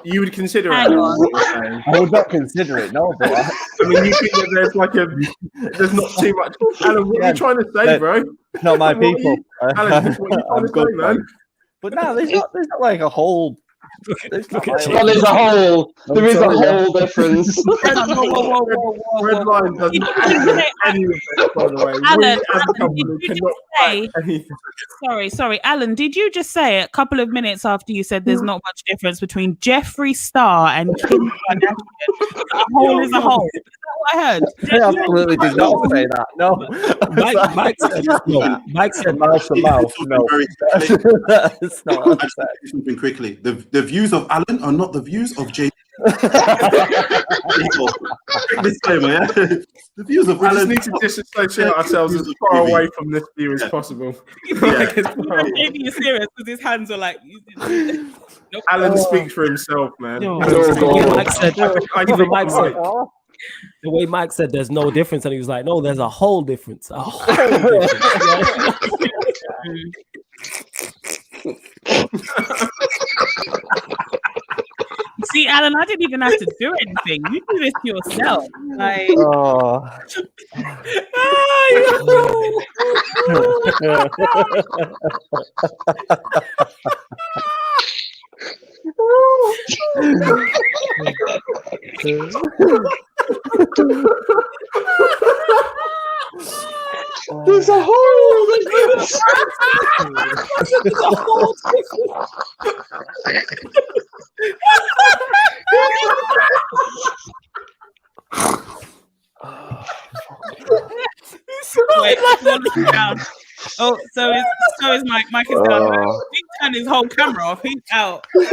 You would consider it? Hang on. I would not consider it, no. But I mean, you think that there's not too much. Alan, what are you trying to say, bro? Not my people. Alan, what are you trying to say, man? But no, there's not like a whole Look at Well, there's a whole. There is a whole difference. Red line doesn't have any of it, by the way. Alan, We as a company did you cannot say- back anything. Sorry, Alan, did you just say a couple of minutes after you said there's not much difference between Jeffree Star and Kim Kardashian? A whole is a whole. Is that what I heard? I absolutely did not say that. No. Mike said Mouth to mouth. No. That's not what I said. Something quickly. The views of Alan are not the views of Jay. Disclaimer, yeah. The views of We just Alan need to disassociate ourselves as far away from this view as possible. Like, it's far away. Maybe you're serious because his hands are like. Nope. Alan speaks for himself, man. Yo, Alan speaks for himself. Mike said, the way Mike said there's no difference, and he was like, no, there's a whole difference. A whole difference. See, Alan, I didn't even have to do anything. You do this yourself. Like, There's a whole difference. wait, down. Oh, so is Mike. Mike is down. He turned his whole camera off. He's out. You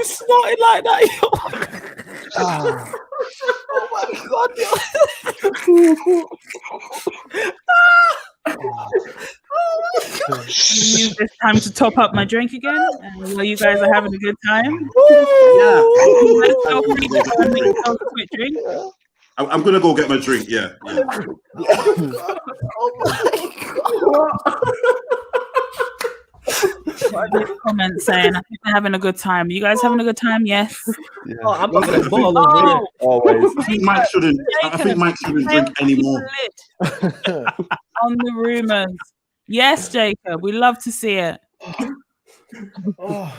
snorted like that, yo. Oh my god, Use this time to top up my drink again. While you guys are having a good time. Yeah. A quick drink. I'm gonna go get my drink. Yeah. Comment saying, I think they're having a good time. You guys having a good time? Yes. Oh, I'm not gonna ball over Oh, Always. I think Mike shouldn't drink anymore. On the rumors. Yes, Jacob. We love to see it. Oh,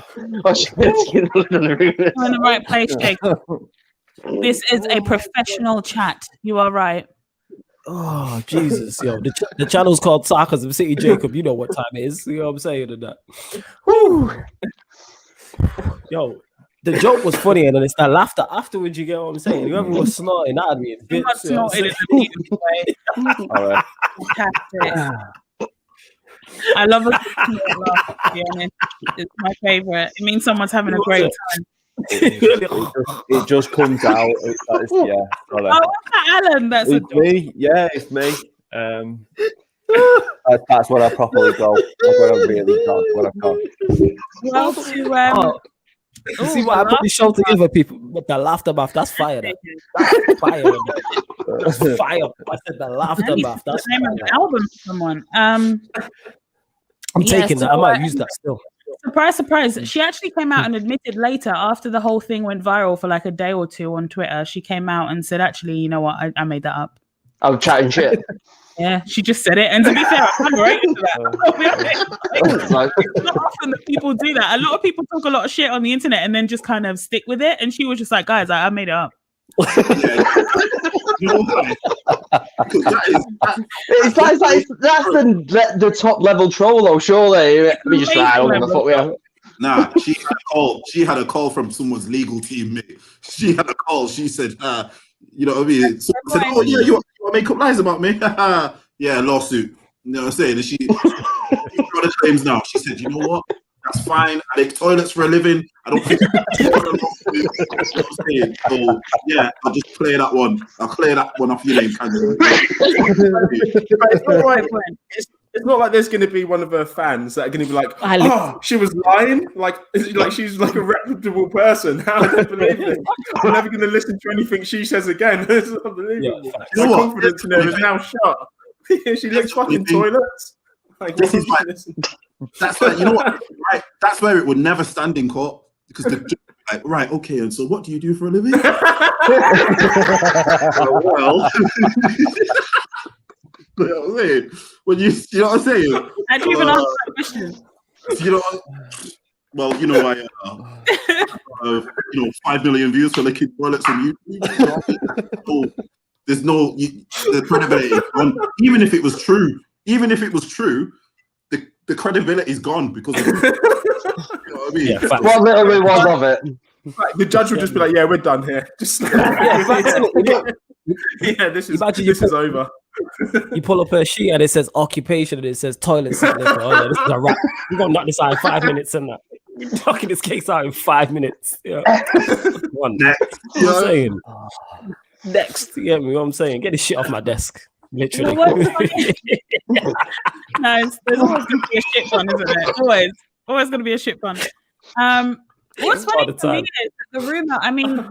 shit, in the You're in the right place, Jacob. This is a professional chat. You are right. Oh Jesus, yo! The channel's called Sarcasm City, Jacob. You know what time it is. You know what I'm saying? And that. Whew. Yo, the joke was funny, and then it's that laughter afterwards. You get what I'm saying? Whoever was snorting, that had me in bits. Not snorted in a beautiful way. All right. Fantastic. I love it. To be honest. It's my favorite. It means someone's having a great time. It just comes out. Oh, what's that, Alan? That's It's me. Yeah, it's me. That's what I properly go. That's what I really got. What I've got. well to You see what I put the show together, people? But the laughter bath, that's fire. That's fire. That's fire. I said the laughter bath. That's the name of fire. an album for someone. I'm taking that. I might use that still. Surprise, surprise. She actually came out and admitted later, after the whole thing went viral for like a day or two on Twitter, she came out and said, actually, you know what? I made that up. I'm chatting shit. Yeah, she just said it. And to be fair, I'm right into that. It's not often that people do that. A lot of people talk a lot of shit on the internet and then just kind of stick with it. And she was just like, guys, I made it up. It's like that's the top level troll though, surely. We just I don't give a fuck. Yeah. Nah, she had a call from someone's legal team, mate. She had a call. She said, you know what I mean? So I said, oh yeah, you want to make up lies about me? Yeah, lawsuit. You know what I'm saying? And she got the claims now. She said, you know what? That's fine. I make toilets for a living. I don't think so yeah, I'll just play that one. I'll clear that one off your name, Kanye. It's not like there's going to be one of her fans that are going to be like, oh, she was lying? Like she's like a reputable person. How I don't believe it. I'm never going to listen to anything she says again. It's unbelievable. Yeah, my confidence in her is now shot. She looks fucking toilets. Like, this is like, that's like, you know what? Right, that's where it would never stand in court because the like, right, okay, and so what do you do for a living? Well, you know what I'm saying? When you know what I'm saying? I didn't even answer that question. You know, Well, you know, I 5 million views for Liquid Toilets on YouTube. So there's no the credibility is gone. Even if it was true, the credibility is gone because of, you know what I mean? Yeah, facts. What little it was of it. Right, the judge would just be like, "Yeah, we're done here." Just this is over. You pull up a sheet and it says occupation and it says toilet seat. Oh, yeah, this is a wrap. We're gonna knock this out in 5 minutes and that. We're knocking this case out in 5 minutes. Yeah. One next. You know what I'm saying? Next. You get me what I'm saying? Get this shit off my desk. Literally. No, there's always gonna be a shit one, isn't it? Always gonna be a shit one. What's funny to me is the rumor. I mean,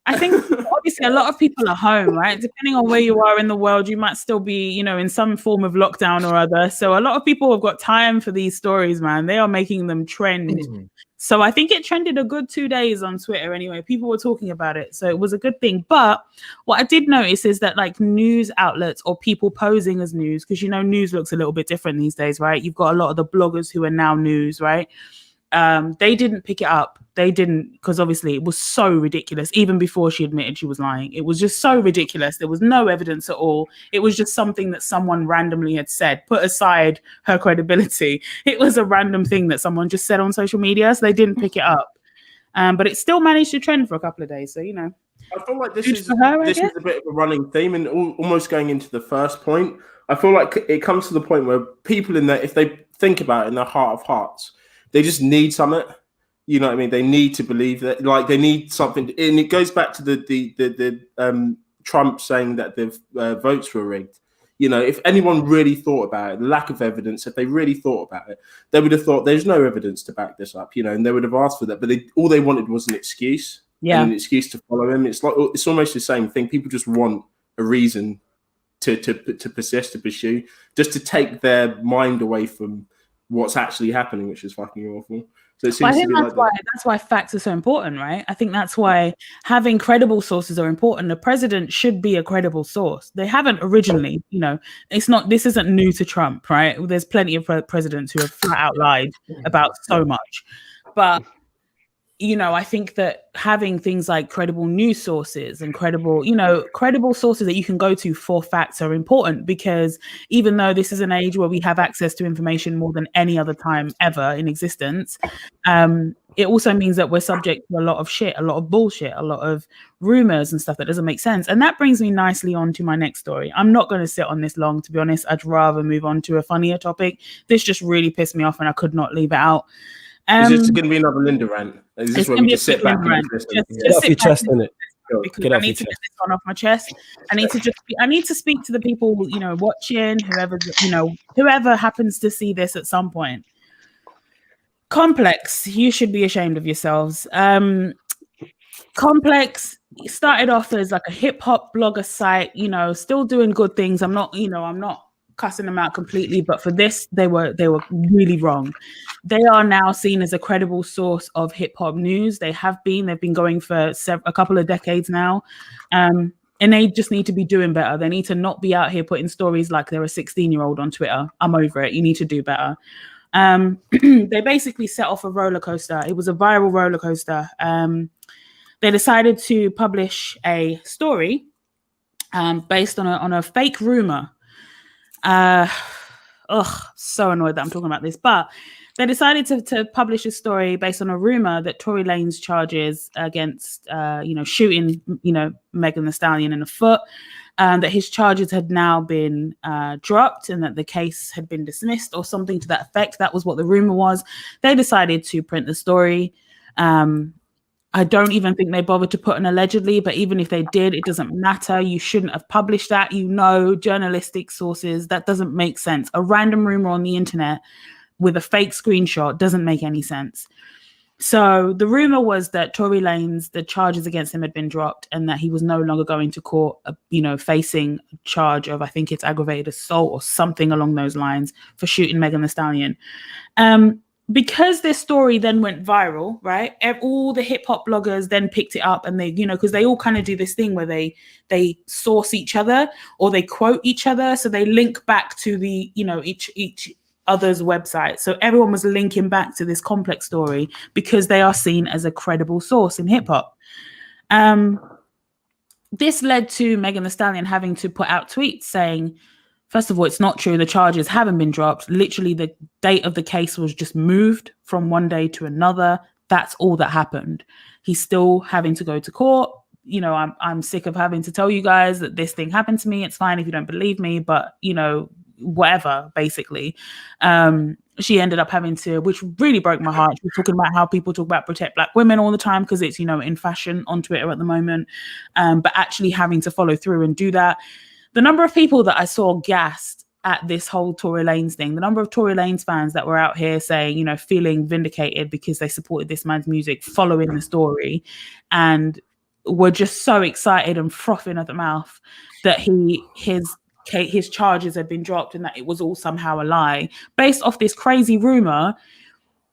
I think obviously a lot of people are home, right? Depending on where you are in the world, you might still be, in some form of lockdown or other. So a lot of people have got time for these stories, man. They are making them trend. So I think it trended a good 2 days on Twitter anyway. People were talking about it. So it was a good thing. But what I did notice is that like news outlets or people posing as news, because, news looks a little bit different these days, right? You've got a lot of the bloggers who are now news, right? They didn't pick it up. They didn't, because obviously it was so ridiculous. Even before she admitted she was lying, it was just so ridiculous. There was no evidence at all. It was just something that someone randomly had said. Put aside her credibility, it was a random thing that someone just said on social media. So they didn't pick it up, but it still managed to trend for a couple of days. So I feel like this is a bit of a running theme, and almost going into the first point. I feel like it comes to the point where people if they think about it in their heart of hearts, they just need something. You know what I mean? They need to believe that, like, they need something, and it goes back to the Trump saying that the votes were rigged. If anyone really thought about it, the lack of evidence, if they really thought about it, they would have thought there's no evidence to back this up, and they would have asked for that. But all they wanted was an excuse, and an excuse to follow him. It's almost the same thing. People just want a reason to persist, to pursue, just to take their mind away from what's actually happening, which is fucking awful. So it seems to be that's why facts are so important, right? I think that's why having credible sources are important. The president should be a credible source. They haven't originally, this isn't new to Trump, right? There's plenty of presidents who have flat out lied about so much. But I think that having things like credible news sources and credible sources that you can go to for facts are important, because even though this is an age where we have access to information more than any other time ever in existence, it also means that we're subject to a lot of shit, a lot of bullshit, a lot of rumors and stuff that doesn't make sense. And that brings me nicely on to my next story. I'm not going to sit on this long, to be honest. I'd rather move on to a funnier topic. This just really pissed me off and I could not leave it out. Is this going to be another Linda rant? Is this where we just sit back and listen? Get off your chest, innit? Because I need to get this one off my chest. I need to speak to the people, watching, whoever happens to see this at some point. Complex, you should be ashamed of yourselves. Complex started off as like a hip hop blogger site, still doing good things. I'm not cussing them out completely, but for this, they were really wrong. They are now seen as a credible source of hip hop news. They've been going for a couple of decades now, and they just need to be doing better. They need to not be out here putting stories like they're a 16-year-old on Twitter. I'm over it. You need to do better. They basically set off a roller coaster. It was a viral roller coaster. They decided to publish a story based on a fake rumor. So annoyed that I'm talking about this, but they decided to publish a story based on a rumor that Tory Lanez charges against, shooting, Megan Thee Stallion in the foot, that his charges had now been dropped and that the case had been dismissed or something to that effect. That was what the rumor was. They decided to print the story. I don't even think they bothered to put an allegedly, but even if they did, it doesn't matter. You shouldn't have published that. Journalistic sources, that doesn't make sense. A random rumor on the internet with a fake screenshot doesn't make any sense. So the rumor was that Tory Lanez, the charges against him had been dropped and that he was no longer going to court, facing a charge of, I think it's aggravated assault or something along those lines for shooting Megan Thee Stallion. Because this story then went viral, right? All the hip hop bloggers then picked it up and they, because they all kind of do this thing where they source each other or they quote each other. So they link back to the, each others' websites. So everyone was linking back to this Complex story because they are seen as a credible source in hip hop. This led to Megan Thee Stallion having to put out tweets saying, first of all, it's not true. The charges haven't been dropped. Literally, the date of the case was just moved from one day to another. That's all that happened. He's still having to go to court. You know, I'm sick of having to tell you guys that this thing happened to me. It's fine if you don't believe me, but, you know, whatever, basically. She ended up having to, which really broke my heart. She was talking about how people talk about protect Black women all the time because it's, you know, in fashion on Twitter at the moment. But actually having to follow through and do that. The number of people that I saw gassed at this whole Tory Lanez thing, the number of Tory Lanez fans that were out here saying, you know, feeling vindicated because they supported this man's music, following the story, and were just so excited and frothing at the mouth that his charges had been dropped and that it was all somehow a lie based off this crazy rumor.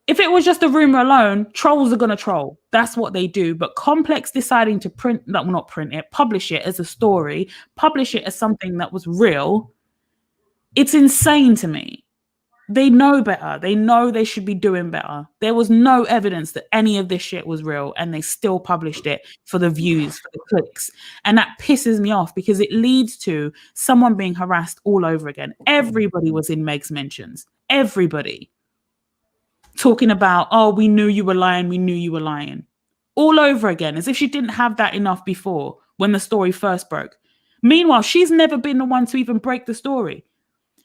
If it was just a rumor alone, trolls are going to troll. That's what they do. But Complex deciding to publish it as a story, publish it as something that was real, it's insane to me. They know better. They know they should be doing better. There was no evidence that any of this shit was real, and they still published it for the views, for the clicks. And that pisses me off because it leads to someone being harassed all over again. Everybody was in Meg's mentions. Everybody. Talking about, oh, we knew you were lying. We knew you were lying. All over again, as if she didn't have that enough before when the story first broke. Meanwhile, she's never been the one to even break the story.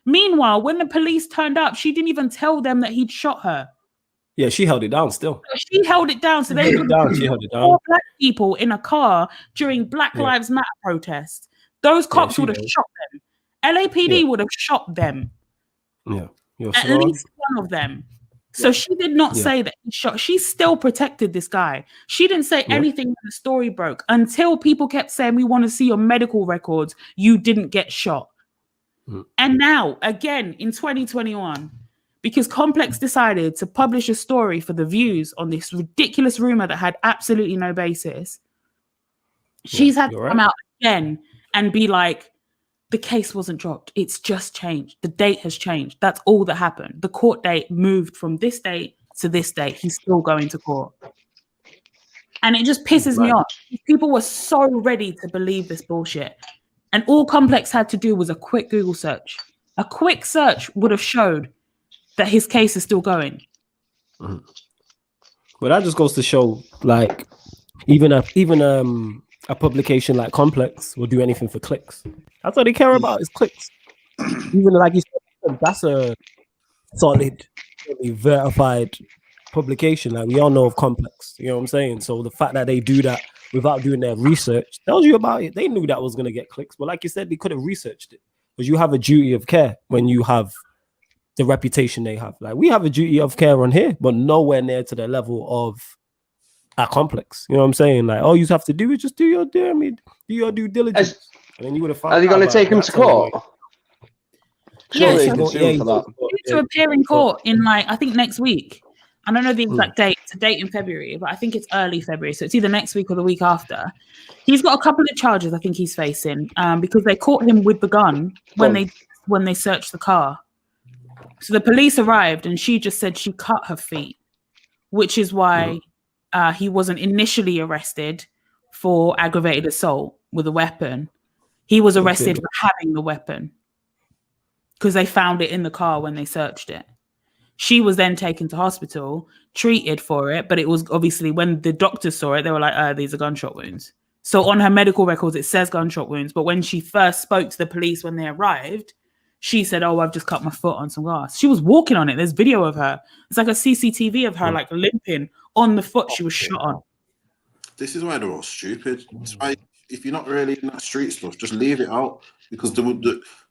Meanwhile, when the police turned up, she didn't even tell them that he'd shot her. Yeah, she held it down still. She held it down. So they She held it down. 4 Black people in a car during Black Lives Matter protests. Those cops would have shot them. LAPD would have shot them. Yeah. At least one of them. So she did not say that he shot. She still protected this guy. She didn't say anything when the story broke until people kept saying, we want to see your medical records. You didn't get shot. And now, again, in 2021, because Complex decided to publish a story for the views on this ridiculous rumor that had absolutely no basis, she's had to come out again and be like, the case wasn't dropped. It's just changed. The date has changed. That's all that happened. The court date moved from this date to this date. He's still going to court. And it just pisses me off. People were so ready to believe this bullshit. And all Complex had to do was a quick Google search. A quick search would have showed that his case is still going. But that just goes to show, like, even a publication like Complex will do anything for clicks. That's all they care about is clicks. Even like you said, that's a solid, verified publication. Like we all know of Complex. You know what I'm saying? So the fact that they do that without doing their research tells you about it. They knew that was going to get clicks, but like you said, they could have researched it because you have a duty of care when you have the reputation they have. Like we have a duty of care on here, but nowhere near to the level of a Complex. You know what I'm saying? Like all you have to do is just do your due diligence, and then you would have found. Are they going to take him to court? Yes, for that. To appear in court in I think next week. I don't know the exact date. It's a date in February, but I think it's early February. So it's either next week or the week after. He's got a couple of charges I think he's facing because they caught him with the gun when they searched the car. So the police arrived and she just said she cut her feet, which is why he wasn't initially arrested for aggravated assault with a weapon. He was arrested for having the weapon because they found it in the car when they searched it. She was then taken to hospital, treated for it, but it was obviously when the doctors saw it, they were like, these are gunshot wounds. So on her medical records, it says gunshot wounds. But when she first spoke to the police when they arrived, she said, I've just cut my foot on some glass. She was walking on it. There's video of her. It's like a CCTV of her like limping on the foot she was shot on. This is why they're all stupid. It's why if you're not really in that street stuff, just leave it out. Because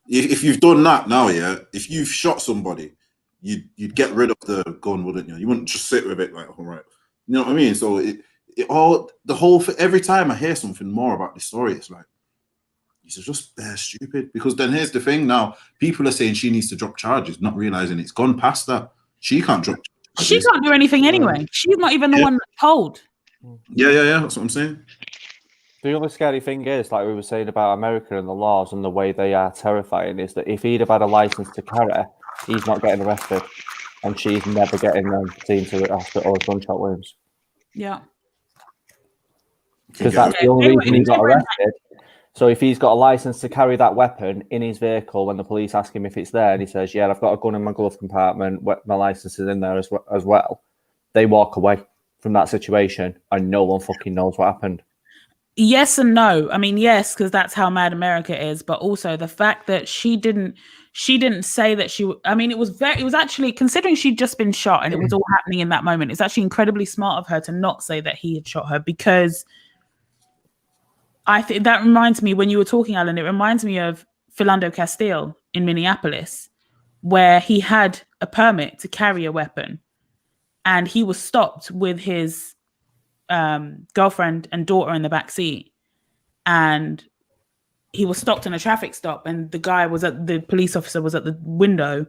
if you've done that now, if you've shot somebody, you'd get rid of the gun, wouldn't you? You wouldn't just sit with it like, all right. You know what I mean? So every time I hear something more about this story, it's like, it's just stupid. Because then here's the thing now, people are saying she needs to drop charges, not realizing it's gone past that. She can't drop charges. She can't do anything anyway. She's not even the one that told. Yeah, that's what I'm saying. The other scary thing is, like we were saying about America and the laws and the way they are terrifying, is that if he'd have had a license to carry, he's not getting arrested, and she's never getting seen to the hospital with gunshot wounds. Yeah. Because that's the only reason he got arrested. So if he's got a license to carry that weapon in his vehicle, when the police ask him if it's there, and he says, "Yeah, I've got a gun in my glove compartment. My license is in there as well," they walk away from that situation, and no one fucking knows what happened. Yes and no. I mean, yes, because that's how mad America is, but also the fact that she didn't say that she. I mean, it was actually, considering she'd just been shot and it was all happening in that moment. It's actually incredibly smart of her to not say that he had shot her, because I think that reminds me, when you were talking, Alan, it reminds me of Philando Castile in Minneapolis, where he had a permit to carry a weapon, and he was stopped with his girlfriend and daughter in the back seat, and he was stopped in a traffic stop, and the police officer was at the window,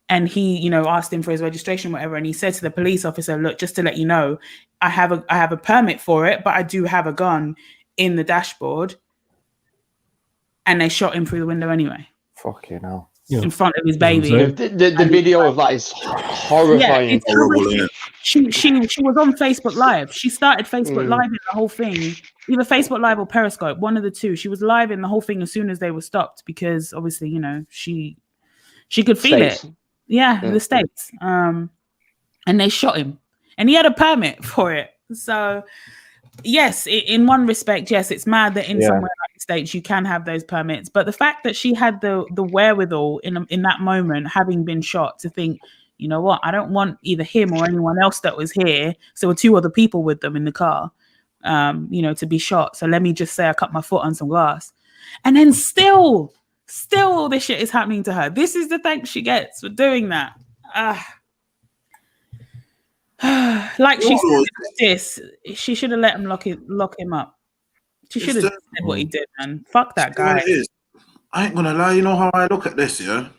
and he, asked him for his registration, whatever, and he said to the police officer, "Look, just to let you know, I have a permit for it, but I do have a gun in the dashboard," and they shot him through the window anyway. Fucking hell. In front of his baby. The video of that is horrifying. Yeah, it's horrible. She was on Facebook Live. She started Facebook Live in the whole thing, either Facebook Live or Periscope, one of the two. She was live in the whole thing as soon as they were stopped, because obviously, she could feel it. Yeah, the States. And they shot him, and he had a permit for it. So yes, in one respect, yes, it's mad that in somewhere like the States you can have those permits, but the fact that she had the wherewithal in that moment, having been shot, to think, you know what, I don't want either him or anyone else that was here, so there were 2 other people with them in the car, to be shot. So let me just say I cut my foot on some glass, and then still all this shit is happening to her. This is the thanks she gets for doing that. Like she said, she should have let him lock him up. She should have said what he did, man. Fuck that guy. I ain't gonna lie, you know how I look at this, yeah?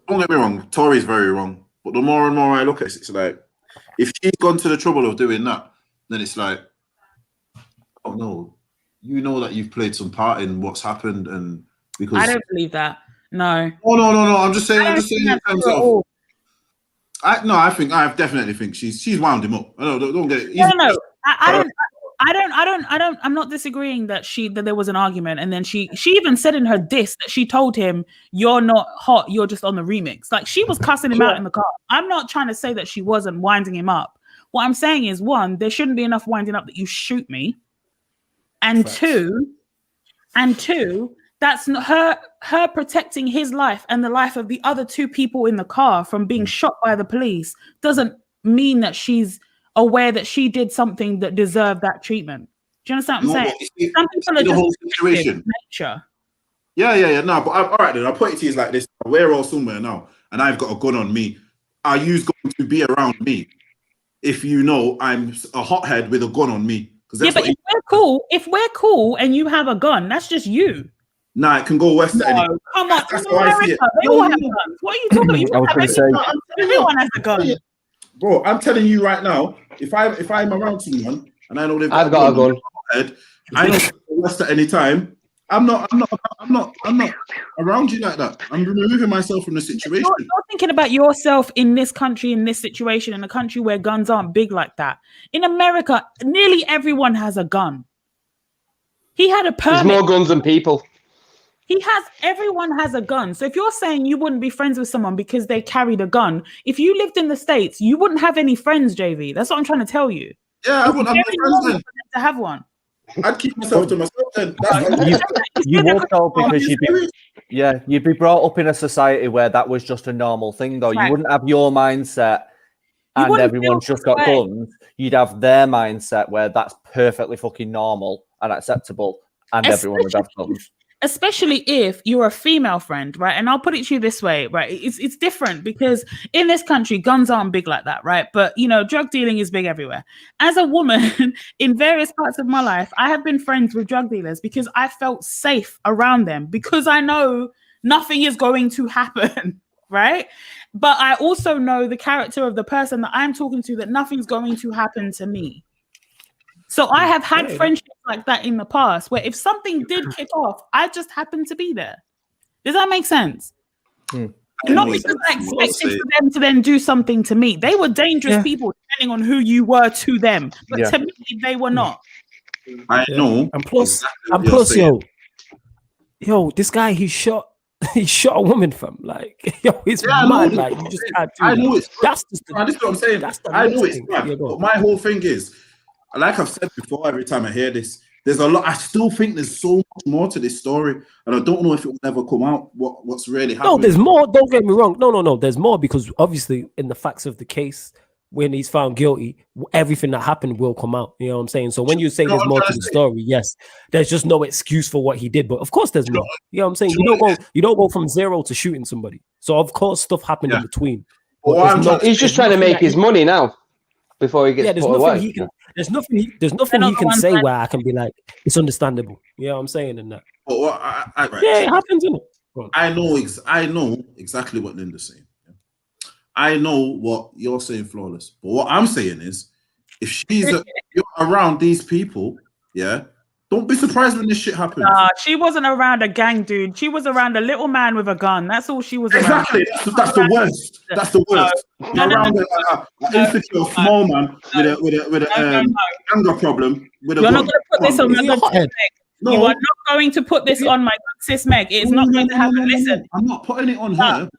Don't get me wrong, Tory's very wrong. But the more and more I look at this, it's like, if she's gone to the trouble of doing that, then it's like, oh no, you know that you've played some part in what's happened, and because I don't believe that. No. Oh no. I'm just saying in terms of I definitely think she's wound him up. I don't get it. No. I'm not disagreeing that there was an argument, and then she even said in her diss that she told him, "You're not hot, you're just on the remix." Like, she was cussing him out in the car. I'm not trying to say that she wasn't winding him up. What I'm saying is, one, there shouldn't be enough winding up that you shoot me, and two, that's not her protecting his life and the life of the other 2 people in the car from being shot by the police doesn't mean that she's aware that she did something that deserved that treatment. Do you understand what I'm saying? Some people are the just whole situation. Nature. Yeah. No, but all right then. I'll put it to you like this: we're all somewhere now, and I've got a gun on me. Are you going to be around me if you know I'm a hothead with a gun on me? Yeah, but if we're cool and you have a gun, that's just you. Nah, it can go west. No, come on. That's how I see it. They all have guns. What are you talking about? Everyone has a gun. Bro, I'm telling you right now, if I'm around someone and I know I've got a gun, I know west at any time. I'm not around you like that. I'm removing myself from the situation. You're thinking about yourself in this country, in this situation, in a country where guns aren't big like that. In America, nearly everyone has a gun. He had a permit. There's more guns than people. Everyone has a gun. So if you're saying you wouldn't be friends with someone because they carried a gun, if you lived in the States, you wouldn't have any friends, JV. That's what I'm trying to tell you. Yeah, I wouldn't have any friends then. To have one. I'd keep myself to myself then. You would though, because you'd be brought up in a society where that was just a normal thing though. Right. You wouldn't have your mindset and everyone's just got guns. You'd have their mindset where that's perfectly fucking normal and acceptable, and everyone would have guns. Especially if you're a female friend, right? And I'll put it to you this way, right? It's different because in this country, guns aren't big like that, right? But, drug dealing is big everywhere. As a woman, in various parts of my life, I have been friends with drug dealers because I felt safe around them because I know nothing is going to happen, right? But I also know the character of the person that I'm talking to, that nothing's going to happen to me. So I have had friendships like that in the past where if something did kick off, I just happened to be there. Does that make sense? Not because I expected for them to then do something to me. They were dangerous people depending on who you were to them. But to me, they were not. I know. And plus, yo, this guy, he shot a woman from it's mad. Like, you just can't do that. Know it's that's just this is what I'm saying. I know it's bad. But my whole thing is, like I've said before, every time I hear this, there's a lot. I still think there's so much more to this story, and I don't know if it will ever come out. What's really happening? No, there's more. Don't get me wrong. No. There's more, because obviously, in the facts of the case, when he's found guilty, everything that happened will come out. You know what I'm saying? So when you say there's more to the story, yes, there's just no excuse for what he did. But of course, there's more. You know what I'm saying? You don't go from zero to shooting somebody. So of course, stuff happened in between. He's just trying to make his money now before he gets put away. There's nothing he can say where I can be like, it's understandable. You know what I'm saying? And that. But it happens, isn't it? I know exactly what Linda's saying. I know what you're saying, Flawless. But what I'm saying is, if you're around these people, don't be surprised when this shit happens. She wasn't around a gang, dude. She was around a little man with a gun. That's all she was around. Exactly. That's the worst. That's the worst. Around an insecure small man with an anger problem. You're not going to put this on my head. No. You are not going to put this on my good sis Meg. It's not going to happen. Listen, I'm not putting it on her.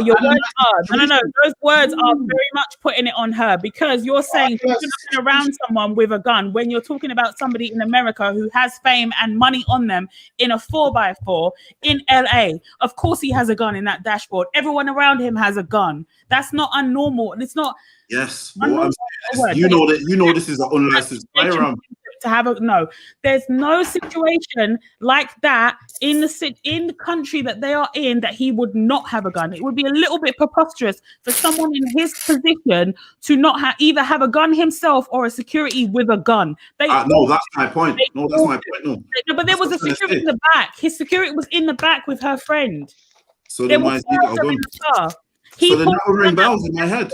Your words are. No. Those words are very much putting it on her, because you're saying you're not around someone with a gun when you're talking about somebody in America who has fame and money on them in a 4x4 in LA. Of course, he has a gun in that dashboard. Everyone around him has a gun. That's not unnormal. It's not. Yes, but what I'm saying is, you know this is an unlicensed firearm. To have there's no situation like that in the country that they are in that he would not have a gun. It would be a little bit preposterous for someone in his position to not either have a gun himself or a security with a gun. No, that's my point. No, but there was a security in the back. His security was in the back with her friend. So then why is he got a gun? So they're not ringing bells in my head.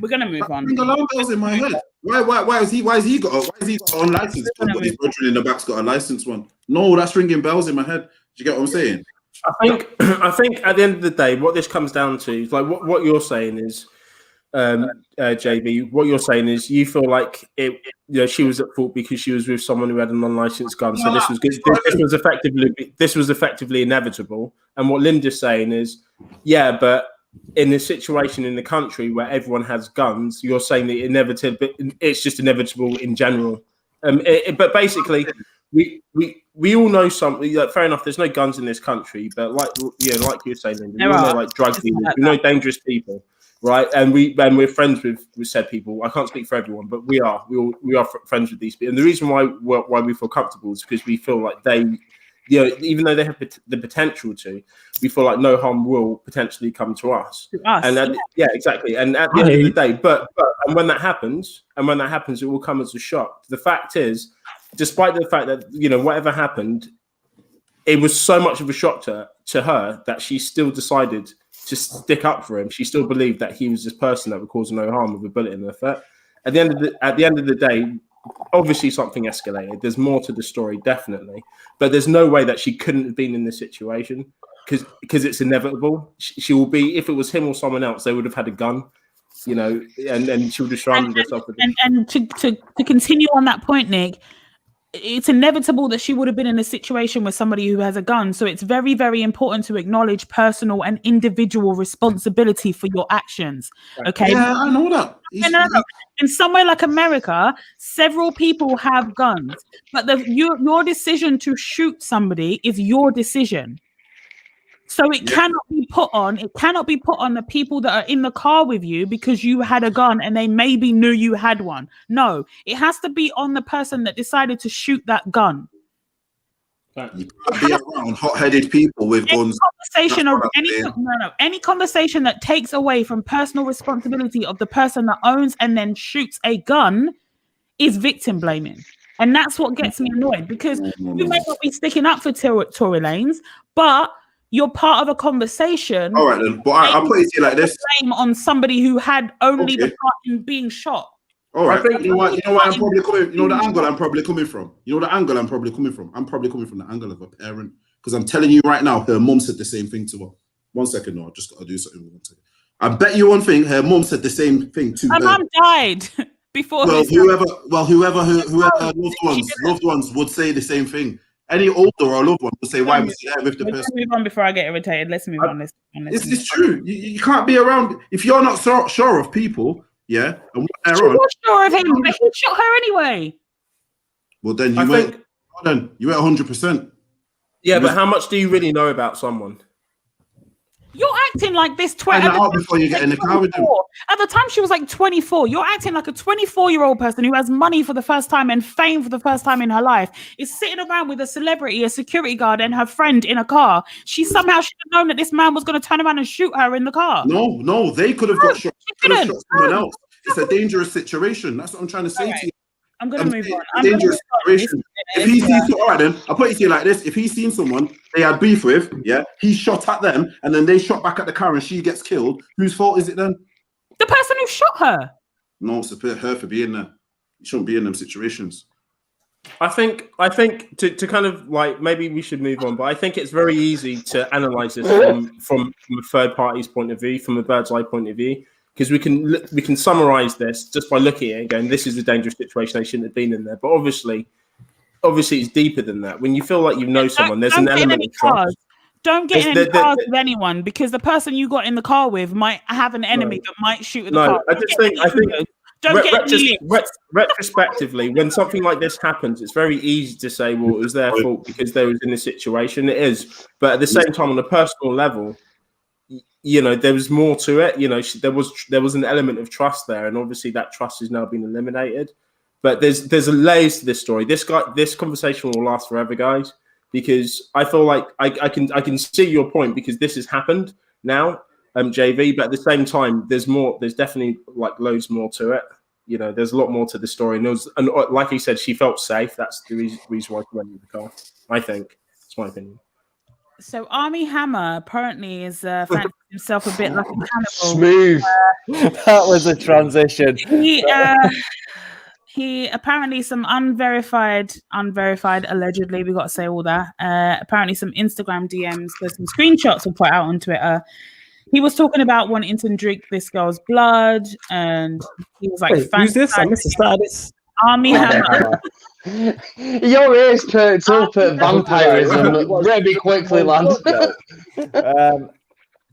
We're gonna move on. Ring alarm bells in my head. Why is he got unlicensed? Somebody's brother in the back's got a licensed one. No, that's ringing bells in my head. Do you get what I'm saying? I think at the end of the day, what this comes down to is like what you're saying is, JB. What you're saying is you feel like she was at fault because she was with someone who had an unlicensed gun. So this was good. This was effectively inevitable. And what Linda's saying is, but in a situation in the country where everyone has guns, you're saying that it's just inevitable in general. But basically, we all know something. Fair enough, there's no guns in this country, but like you're saying, Linda, we all know like drug dealers, we know dangerous people, right? And we're friends with said people. I can't speak for everyone, but we are friends with these people. And the reason why we feel comfortable is because we feel like they. Even though they have the potential to, we feel like no harm will potentially come to us. And exactly. And at the end of the day, but when that happens, it will come as a shock. The fact is, despite the fact that whatever happened, it was so much of a shock to her that she still decided to stick up for him. She still believed that he was this person that would cause no harm with a bullet in the foot. At the end of the day. Obviously, something escalated. There's more to the story, definitely, but there's no way that she couldn't have been in this situation because it's inevitable. She will be. If it was him or someone else, they would have had a gun, and she would have surrounded herself with it. And to continue on that point, Nick, it's inevitable that she would have been in a situation with somebody who has a gun. So it's very, very important to acknowledge personal and individual responsibility for your actions. Okay. Yeah, I know that. No. In somewhere like America, several people have guns, but your decision to shoot somebody is your decision. So it cannot be put on the people that are in the car with you because you had a gun and they maybe knew you had one. No, it has to be on the person that decided to shoot that gun. You can't be around hot-headed people with guns. Any conversation that takes away from personal responsibility of the person that owns and then shoots a gun is victim blaming. And that's what gets me annoyed, because you may not be sticking up for Tory Lanez, but you're part of a conversation. All right, then. But I'll put it to you like this: blame on somebody who had only the part in being shot. All right. You know why I'm probably coming. You know the angle I'm probably coming from. I'm probably coming from the angle of a parent, because I'm telling you right now, her mum said the same thing to her. 1 second, no, I just got to do something. 1 second. I bet you one thing. Her mum said the same thing too. My mum died before. Well, whoever loved ones would say the same thing. Any older or loved one would say, "Why was she there with the person?" Let's move on before I get irritated. Let's move on. It's true. You can't be around if you're not sure of people. Yeah, and what they're she on. was sure of him, but he shot her anyway. Well, then you went 100%. Yeah, but how much do you really know about someone? You're acting like this. Before you get in the car with them. At the time, she was like 24. You're acting like a 24-year-old person who has money for the first time and fame for the first time in her life. Is sitting around with a celebrity, a security guard, and her friend in a car. She somehow should have known that this man was going to turn around and shoot her in the car. No, they could have got shot. Could have shot someone else. It's a dangerous situation. That's what I'm trying to say to you. I'm going to move on. A dangerous situation. If he sees, all right then, I'll put it to you like this. If he's seen someone they had beef with, yeah, he shot at them and then they shot back at the car and she gets killed, whose fault is it then? The person who shot her. No, it's her for being there. You shouldn't be in them situations. I think to kind of like, maybe we should move on, but I think it's very easy to analyze this from a third party's point of view, from a bird's eye point of view. Because we can summarize this just by looking at it and going, this is a dangerous situation. They shouldn't have been in there. But obviously it's deeper than that. When you feel like you know someone, there's an element of trust. Don't get in any cars with anyone, because the person you got in the car with might have an enemy that might shoot in the car. Retrospectively, when something like this happens, it's very easy to say, well, it was their fault because they was in this situation. It is. But at the same time, on a personal level, you know, there was more to it. You know, there was an element of trust there, and obviously that trust has now been eliminated. But there's a layers to this story. This conversation will last forever, guys, because I feel like I can see your point, because this has happened now, JV. But at the same time, there's more. There's definitely like loads more to it. You know, there's a lot more to the story. And like he said, she felt safe. That's the reason why she went in the car. I think that's my opinion. So Armie Hammer apparently is fancying himself a bit like a cannibal. Smooth. That was a transition. He apparently some unverified, allegedly, we got to say all that. Apparently some Instagram DMs, there's some screenshots were put out on Twitter. He was talking about wanting to drink this girl's blood, and he was like, who's this? I missed the start of this. Armie Hammer. Your ears perked up at vampirism very quickly, lad.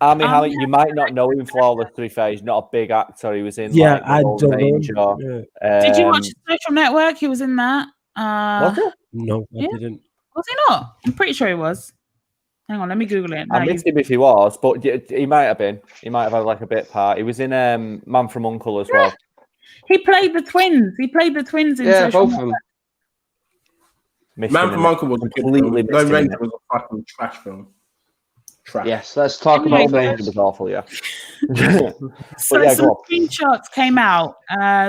Armie Hammer, you might not know him, Flawless, to be fair. He's not a big actor. He was in I don't know. Did you watch Social Network? He was in that. Was it? No, I didn't. Was he not? I'm pretty sure he was. Hang on, let me Google it. I missed him if he was, but he might have been. He might have had like a bit part. He was in Man from U.N.C.L.E. as well. He played the twins. In Social both of them. Man from U.N.C.L.E. was completely No Ranger was a fucking trash film. Trash. Yes, let's talk about that. It was awful, yeah. So yeah, some screenshots came out.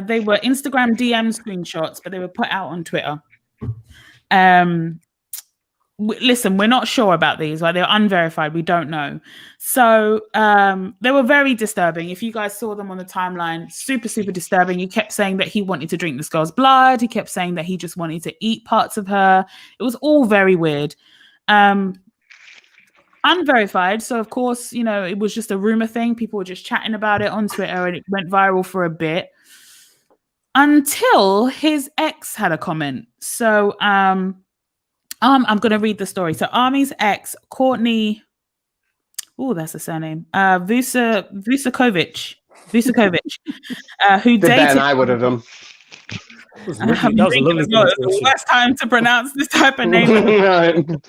They were Instagram DM screenshots, but they were put out on Twitter. Listen, we're not sure about these, right? They're unverified. We don't know. So they were very disturbing. If you guys saw them on the timeline, super, super disturbing. He kept saying that he wanted to drink this girl's blood. He kept saying that he just wanted to eat parts of her. It was all very weird. Unverified. So, of course, you know, it was just a rumor thing. People were just chatting about it on Twitter, and it went viral for a bit until his ex had a comment. So, I'm going to read the story. So Armie's ex, Courtney, that's a surname, Vucekovic, who dated... I would have done. That was the worst time to pronounce this type of name.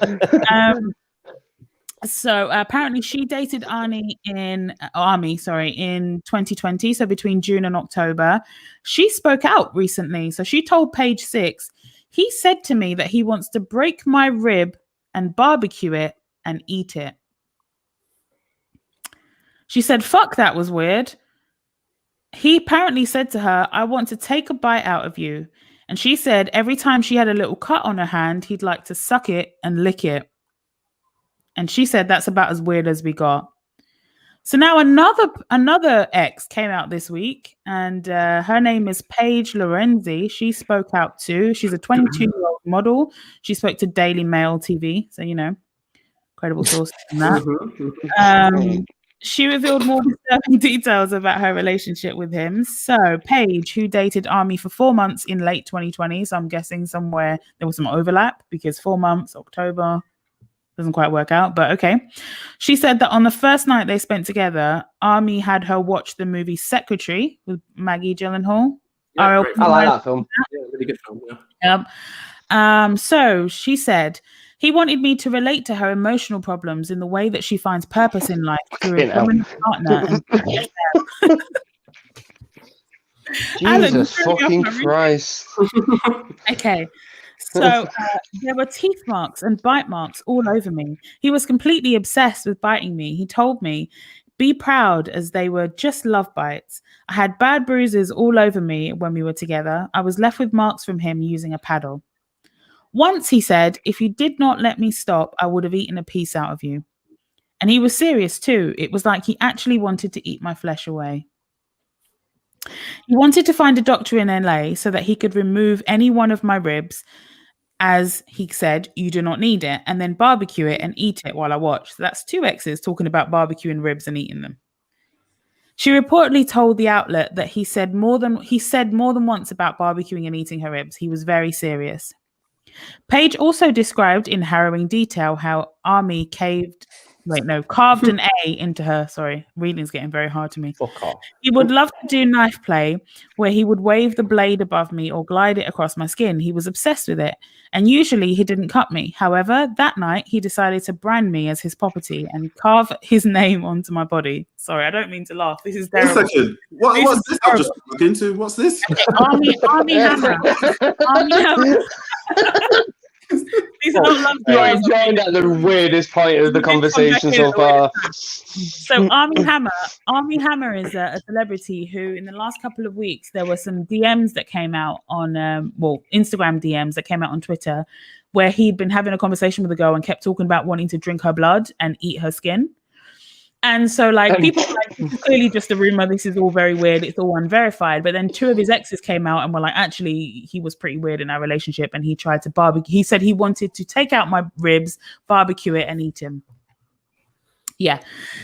So apparently she dated Armie in 2020, so between June and October. She spoke out recently. So she told Page Six, he said to me that he wants to break my rib and barbecue it and eat it. She said, fuck, that was weird. He apparently said to her, I want to take a bite out of you. And she said every time she had a little cut on her hand, he'd like to suck it and lick it. And she said that's about as weird as we got. So now another ex came out this week, and her name is Paige Lorenzi. She spoke out too. She's a 22-year-old model. She spoke to Daily Mail TV, so you know. credible source on that. She revealed more disturbing details about her relationship with him. So, Paige, who dated Armie for 4 months in late 2020, so I'm guessing somewhere there was some overlap because 4 months, October, doesn't quite work out, but okay. She said that on the first night they spent together, Armie had her watch the movie Secretary with Maggie Gyllenhaal. Yeah, I like that film. Yeah, really good film. Yeah. Yep. So she said he wanted me to relate to her emotional problems in the way that she finds purpose in life through a dominant partner. Jesus fucking Christ. Okay. So there were teeth marks and bite marks all over me. He was completely obsessed with biting me. He told me, be proud, as they were just love bites. I had bad bruises all over me when we were together. I was left with marks from him using a paddle. Once he said, if you did not let me stop, I would have eaten a piece out of you. And he was serious too. It was like he actually wanted to eat my flesh away. He wanted to find a doctor in LA so that he could remove any one of my ribs, as he said, you do not need it, and then barbecue it and eat it while I watch. So that's 2 exes talking about barbecuing ribs and eating them. She reportedly told the outlet that he said more than once about barbecuing and eating her ribs. He was very serious. Paige also described in harrowing detail how Armie carved an A into her. Sorry, reading's getting very hard to me. Fuck off. He would love to do knife play where he would wave the blade above me or glide it across my skin. He was obsessed with it. And usually he didn't cut me. However, that night he decided to brand me as his property and carve his name onto my body. Sorry, I don't mean to laugh. This is terrible. 1 second. What's this I've just looked into? What's this? Armie Hammer. Armie Hammer. These are not love stories. You're enjoying at the weirdest point of the conversation so far. So Armie Hammer is a celebrity who, in the last couple of weeks, there were some DMs that came out on, Instagram DMs that came out on Twitter, where he'd been having a conversation with a girl and kept talking about wanting to drink her blood and eat her skin. And so, people were like, this is clearly just a rumor. This is all very weird. It's all unverified. But then 2 of his exes came out and were like, actually, he was pretty weird in our relationship. And he tried to barbecue. He said he wanted to take out my ribs, barbecue it, and eat him. Yeah.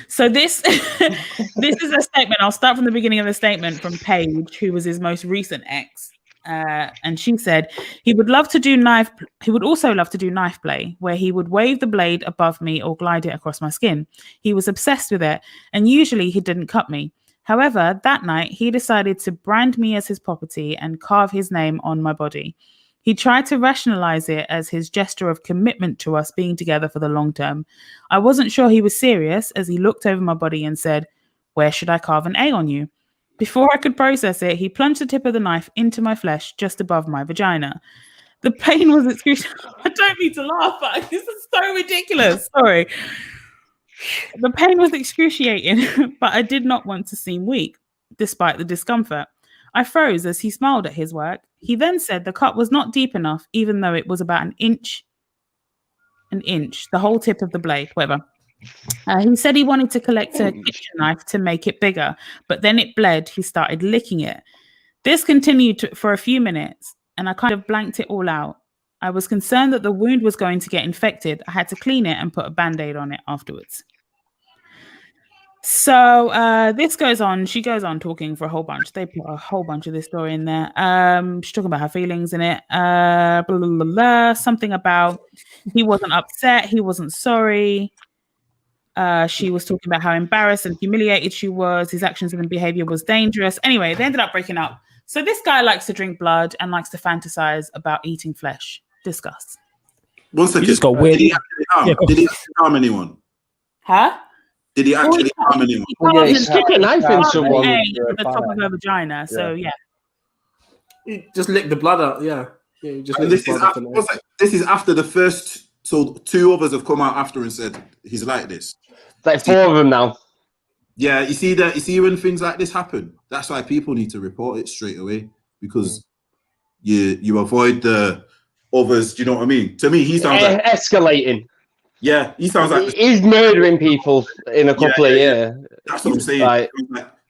So this is a statement. I'll start from the beginning of the statement from Paige, who was his most recent ex. And she said he would also love to do knife play where he would wave the blade above me or glide it across my skin. He was obsessed with it, and usually he didn't cut me. However, that night he decided to brand me as his property and carve his name on my body. He tried to rationalize it as his gesture of commitment to us being together for the long term. I wasn't sure he was serious as he looked over my body and said, "Where should I carve an A on you?" Before I could process it, he plunged the tip of the knife into my flesh just above my vagina. The pain was excruciating. I don't mean to laugh, but this is so ridiculous. Sorry. The pain was excruciating, but I did not want to seem weak, despite the discomfort. I froze as he smiled at his work. He then said the cut was not deep enough, even though it was about an inch, the whole tip of the blade, whatever. He said he wanted to collect a kitchen knife to make it bigger, but then it bled. He started licking it. This continued for a few minutes, and I kind of blanked it all out. I was concerned that the wound was going to get infected. I had to clean it and put a Band-Aid on it afterwards. So this goes on. She goes on talking for a whole bunch. They put a whole bunch of this story in there. She's talking about her feelings in it. Blah, blah, blah, blah. Something about he wasn't upset. He wasn't sorry. She was talking about how embarrassed and humiliated she was. His actions and behavior was dangerous. Anyway, they ended up breaking up. So this guy likes to drink blood and likes to fantasize about eating flesh. Discuss. 1 second. You just got weird. Did he harm anyone? Huh? Did he actually harm anyone? Yeah, he stuck a knife in someone. At the top of her vagina. So yeah. He just licked the blood out. Yeah. Yeah. Just And this is after the first. So 2 others have come out after and said he's like this. Like 4 of them now. Yeah, you see that. You see when things like this happen. That's why people need to report it straight away, because you avoid the others. Do you know what I mean? To me, he sounds like escalating. Yeah, he sounds like he's murdering people in a couple of years. That's what I'm saying. Like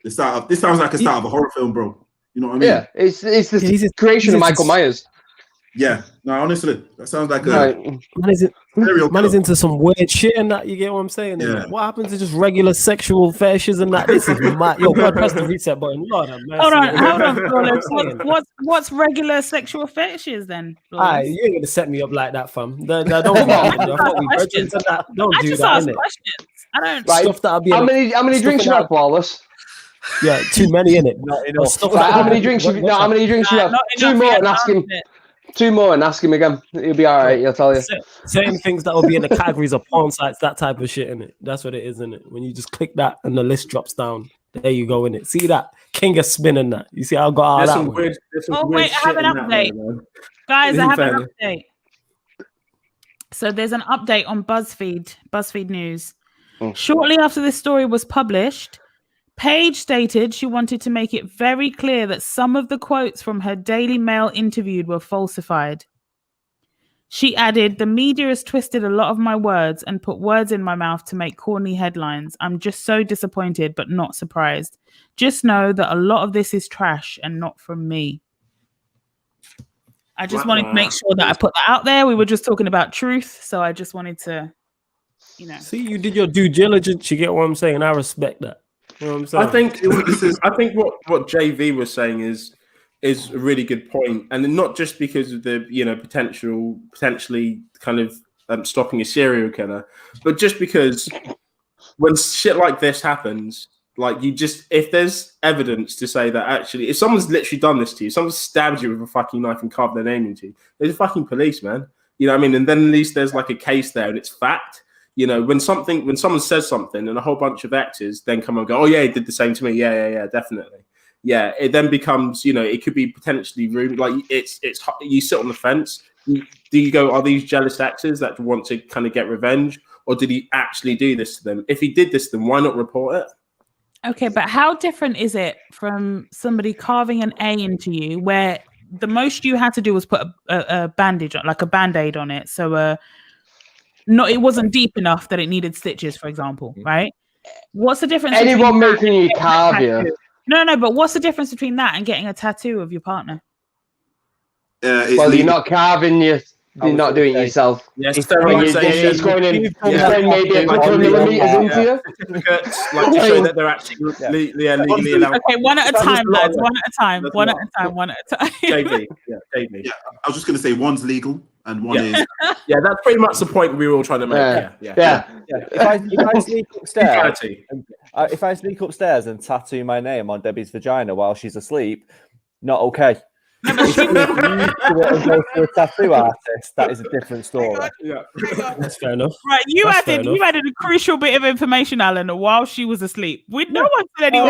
this sounds like a start of a horror film, bro. You know what I mean? Yeah, it's the creation of Michael Myers. Yeah, no, honestly, that sounds like a Right. Man is into some weird shit and that. You get what I'm saying? Yeah. What happens to just regular sexual fetishes and that? This is mad. Yo, God, press the reset button. Lord have mercy. Hold on, Flawless. Flawless. What's regular sexual fetishes then? Flawless? You ain't gonna set me up like that, fam. Don't do that. I thought we brethren to that. Don't I do just that, ask innit? questions. I don't. Right. Stuff that'll be. How many drinks you have, Flawless? Yeah, too many in it. Not enough. Right, how many drinks you? No, how many drinks you have? Not Two enough more yet, and ask him. it. Two more and ask him again. He'll be all right. He'll tell you. Certain things that will be in the categories of porn sites, that type of shit in it. That's what it is in it. When you just click that and the list drops down, there you go in it. See that king of spinning that. You see how I got all that one. Oh wait, I have an update, guys. I have an update. So there's an update on BuzzFeed News. Shortly after this story was published, Paige stated she wanted to make it very clear that some of the quotes from her Daily Mail interview were falsified. She added, "The media has twisted a lot of my words and put words in my mouth to make corny headlines. I'm just so disappointed, but not surprised. Just know that a lot of this is trash and not from me." I just wanted to make sure that I put that out there. We were just talking about truth, so I just wanted to, See, you did your due diligence. You get what I'm saying? I respect that. You know what I'm saying? I think what JV was saying is a really good point, and not just because of the potentially kind of stopping a serial killer, but just because when shit like this happens, like if there's evidence to say that actually if someone's literally done this to you, someone stabbed you with a fucking knife and carved their name into you, there's a fucking police, man. You know what I mean? And then at least there's like a case there and it's fact. You know, when someone says something and a whole bunch of actors then come and go, "Oh yeah, he did the same to me." Yeah, definitely. Yeah, it then becomes, it could be potentially rude. Like it's you sit on the fence. Do you go, are these jealous actors that want to kind of get revenge, or did he actually do this to them? If he did this to them, why not report it? Okay, but how different is it from somebody carving an A into you, where the most you had to do was put a bandage on, like a band-aid on it, so it wasn't deep enough that it needed stitches, for example, right? What's the difference? Anyone making you carve you? No, but what's the difference between that and getting a tattoo of your partner? Well, you're not carving you. You're not doing it yourself. Yes, it's going in. Maybe a couple of millimeters into you. Certificates, like to show that they're actually legally allowed. Okay, one at a time, lads. One at a time. One at a time. JV. Yeah, I was just going to say one's legal and one is. Yeah, that's pretty much the point we were all trying to make. Yeah. If I sneak upstairs and tattoo my name on Debbie's vagina while she's asleep, not okay. No, but she go to a tattoo artist, that is a different story. Yeah, that's fair enough. Right, you added a crucial bit of information, Alan, while she was asleep. No one said anyone.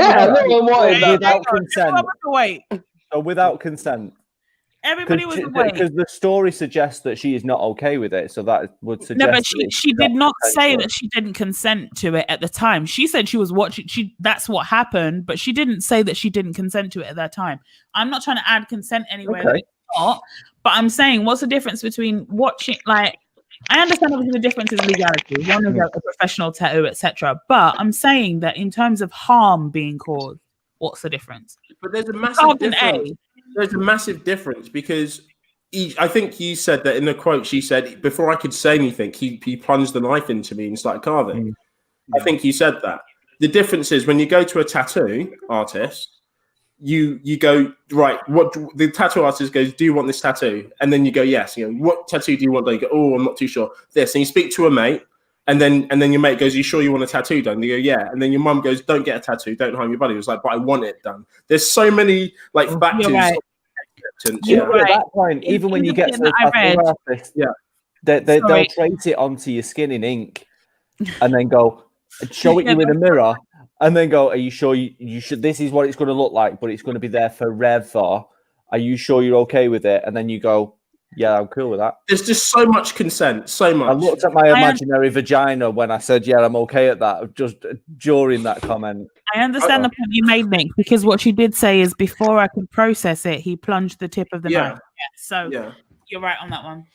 Without consent. So without consent. Everybody was awake. Because the story suggests that she is not okay with it, so that would suggest. No, but she did not say that she didn't consent to it at the time. She said she was watching. That's what happened, but she didn't say that she didn't consent to it at that time. I'm not trying to add consent anywhere. That it's not, but I'm saying, what's the difference between watching? Like, I understand obviously the difference is legality. One is a professional tattoo, etc. But I'm saying that in terms of harm being caused, what's the difference? But there's a massive difference. There's a massive difference because I think you said that in the quote. She said, "Before I could say anything, he plunged the knife into me and started carving." I think you said that. The difference is when you go to a tattoo artist, you go, right, what the tattoo artist goes, "Do you want this tattoo?" And then you go, "Yes." You go, "What tattoo do you want?" They go, "Oh, I'm not too sure." This, and you speak to a mate. And then your mate goes, "Are you sure you want a tattoo done?" And you go, "Yeah." And then your mum goes, "Don't get a tattoo. Don't harm your body." It was like, "But I want it done." There's so many like factors. Right. At that point, even when you get to the tattoo artist, they'll trace it onto your skin in ink, and then go show it you in a mirror, and then go, "Are you sure you should? This is what it's going to look like, but it's going to be there forever. Are you sure you're okay with it?" And then you go, "Yeah, I'm cool with that." There's just so much consent, so much. I looked at my imaginary vagina when I said, "Yeah, I'm okay at that." Just during that comment, I understand the point you made, Nick, because what she did say is before I could process it, he plunged the tip of the knife. So you're right on that one.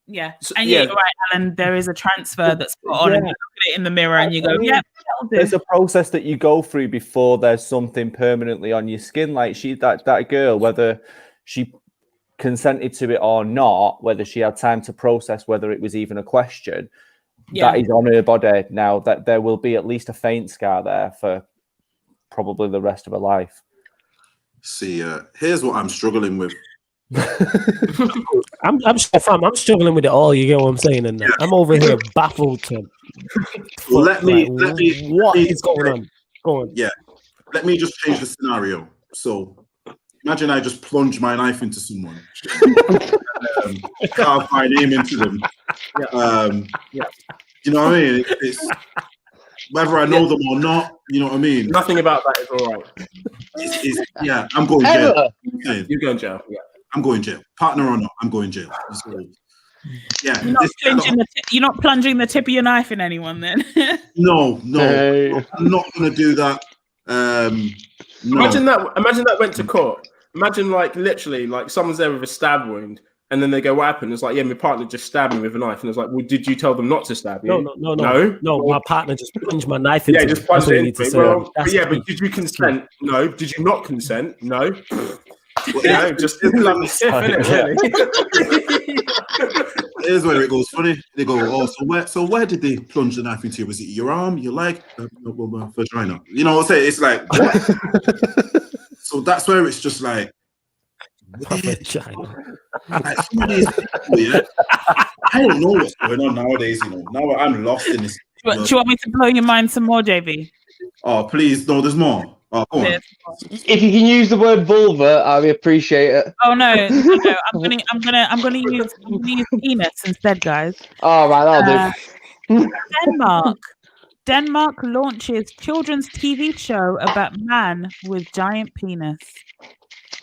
Yeah, and you're right, Alan. There is a transfer that's put on, and you look at it in the mirror, and you go, "Yeah." There's a process that you go through before there's something permanently on your skin. Like that girl, whether she consented to it or not, whether she had time to process whether it was even a question, that is on her body now, that there will be at least a faint scar there for probably the rest of her life. See, here's what I'm struggling with. I'm struggling with it all. You get what I'm saying? And I'm over here baffled. Let me what is going on? Go on. Yeah, let me just change the scenario. So, imagine I just plunge my knife into someone, carve my name into them. You know what I mean? It's whether I know them or not. You know what I mean? Nothing about that is all right. I'm going jail. You're going jail. Yeah. I'm going jail. Partner or not, I'm going jail. So, yeah. You're not plunging the tip of your knife in anyone then? No. I'm not going to do that. No. Imagine that went to court. Imagine literally someone's there with a stab wound and then they go, what happened? It's like, yeah, my partner just stabbed me with a knife. And it's like, well, did you tell them not to stab you? No, my partner just plunged my knife into me. Just plunged it into me. But did you consent? No. Did you not consent? No. Just love the stiff, innit? Here's where it goes funny. They go, oh, so where did they plunge the knife into you? Was it your arm, your leg, vagina? You know what I'm saying? It's like, what? So that's where it's just like, vagina. Like I don't know what's going on nowadays. Now I'm lost in this. Do you want me to blow your mind some more, JV? Oh, please, no, there's more. Oh, go on. If you can use the word vulva, I would appreciate it. Oh no! I'm gonna use penis instead, guys. Oh right, I'll do. Denmark launches children's TV show about man with giant penis.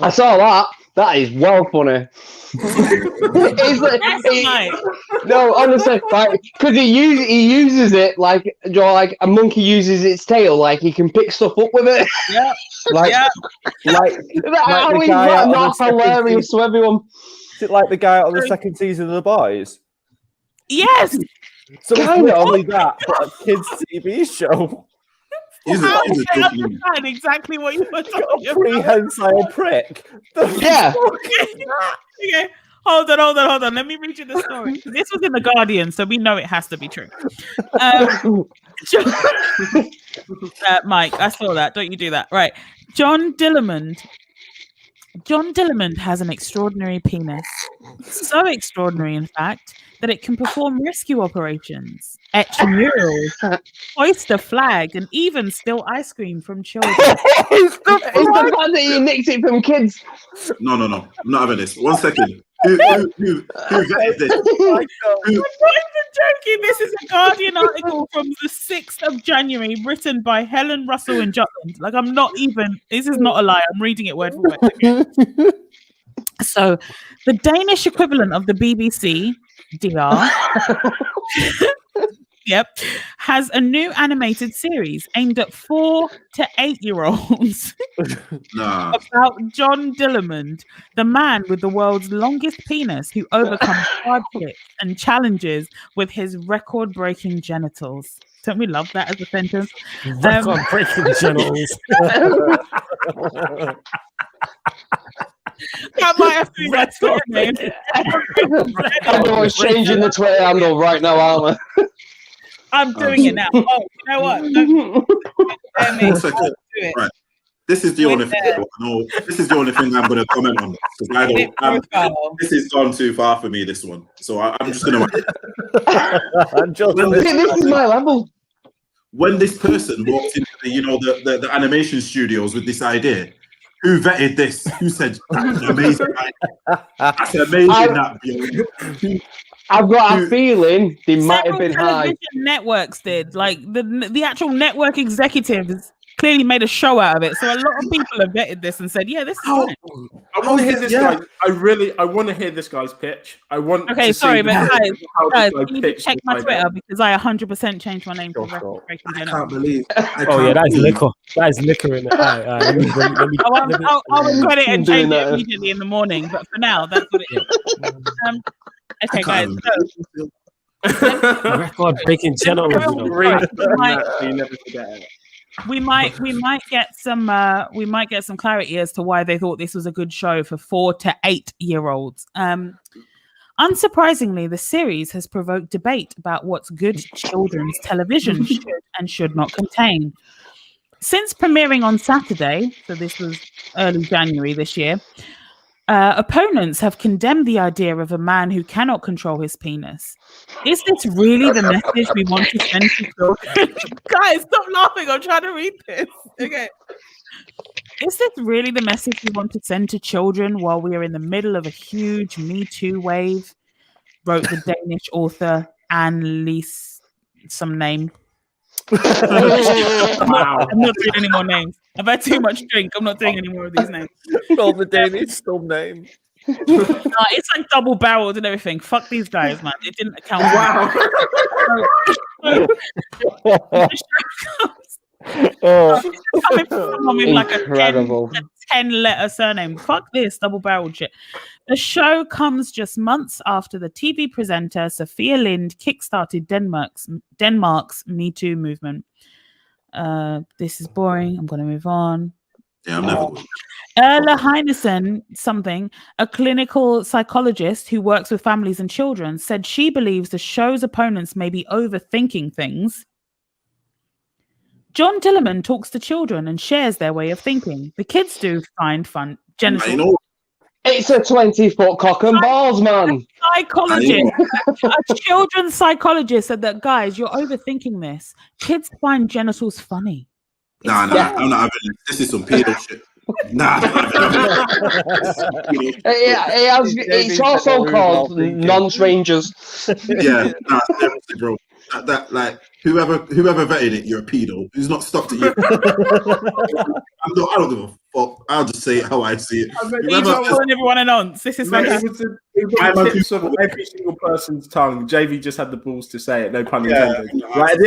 I saw that. That is well funny. No, honestly, because he uses it like a monkey uses its tail, like he can pick stuff up with it. Yeah, How is that not hilarious to everyone? Is it like the guy out of the second season of The Boys? Yes. So it's not only that, but a kids' TV show. I exactly what you were talking about. Prehensile prick. Yeah. Okay. Hold on. Let me read you the story. This was in The Guardian, so we know it has to be true. Mike, I saw that. Don't you do that. Right. John Dillamond has an extraordinary penis. So extraordinary, in fact, that it can perform rescue operations, etch murals, hoist a flag, and even steal ice cream from children. It's the fact that you nicked it from kids. No. I'm not having this. 1 second. Who vetted this? I'm not even joking. This is a Guardian article from the 6th of January, written by Helen Russell in Jutland. This is not a lie. I'm reading it word for word. Okay? So, the Danish equivalent of the BBC, DR, has a new animated series aimed at 4 to 8-year-olds about John Dillamond, the man with the world's longest penis who overcomes hardships and challenges with his record-breaking genitals. Don't we love that as a sentence? Record-breaking genitals. That might have to be my Twitter name. Everyone's changing the Twitter handle right now, aren't they? I'm doing it now. Oh, you know what? Right. This is the only thing I know. This is the only thing I'm going to comment on because this has gone too far for me. This one, so I'm just going to. This is my level. When this person walked into the animation studios with this idea, who vetted this? Who said that's amazing? That's amazing. I've got a feeling they might have been high. Networks did, like the actual network executives clearly made a show out of it. So a lot of people have vetted this and said, "Yeah, this is fine." I want to hear this guy. I want to hear this guy's pitch. Okay, sorry, but guys, you need to check my Twitter because I 100% changed my name to Record-Breaking I can't believe. That is liquor. That is liquor in it. I'll record it and change it immediately in the morning. But for now, that's what it is. Okay, guys. Record-breaking genitals. You never forget it. we might get some clarity as to why they thought this was a good show for 4 to 8 year olds. Unsurprisingly, the series has provoked debate about what's good children's television should and should not contain. Since premiering on Saturday, so this was early January this year, opponents have condemned the idea of a man who cannot control his penis. Is this really the message we want to send to children? Guys, stop laughing. I'm trying to read this. Okay. Is this really the message we want to send to children while we are in the middle of a huge Me Too wave? Wrote the Danish author Anne-Lise, some name. Wow. I'm not doing any more names. I've had too much drink. I'm not doing any more of these names. All the Danish still name. It's like double barreled and everything. Fuck these guys, man. It didn't account. Wow. Coming from someone with like a Incredible. 10-letter surname. Fuck this double barreled shit. The show comes just months after the TV presenter Sophia Lind kickstarted Denmark's Me Too movement. This is boring. I'm going to move on. Yeah, I'm never. Erla Heinesen, a clinical psychologist who works with families and children, said she believes the show's opponents may be overthinking things. John Dillerman talks to children and shares their way of thinking. The kids do find fun. Genital. It's a 20-foot cock and balls, man. A children's psychologist said that, guys, you're overthinking this. Kids find genitals funny. Nah, I'm not having this. This is some pedo shit. Nah. It's also called non-strangers. Yeah, nah, seriously, bro. That like whoever vetted it, you're a pedo. Who's not stopped at you? I don't give a fuck. I'll just say it how I see it. You're calling everyone an once. This is fantastic. It was the tips of every single person's tongue. JV just had the balls to say it. No pun intended. Right at the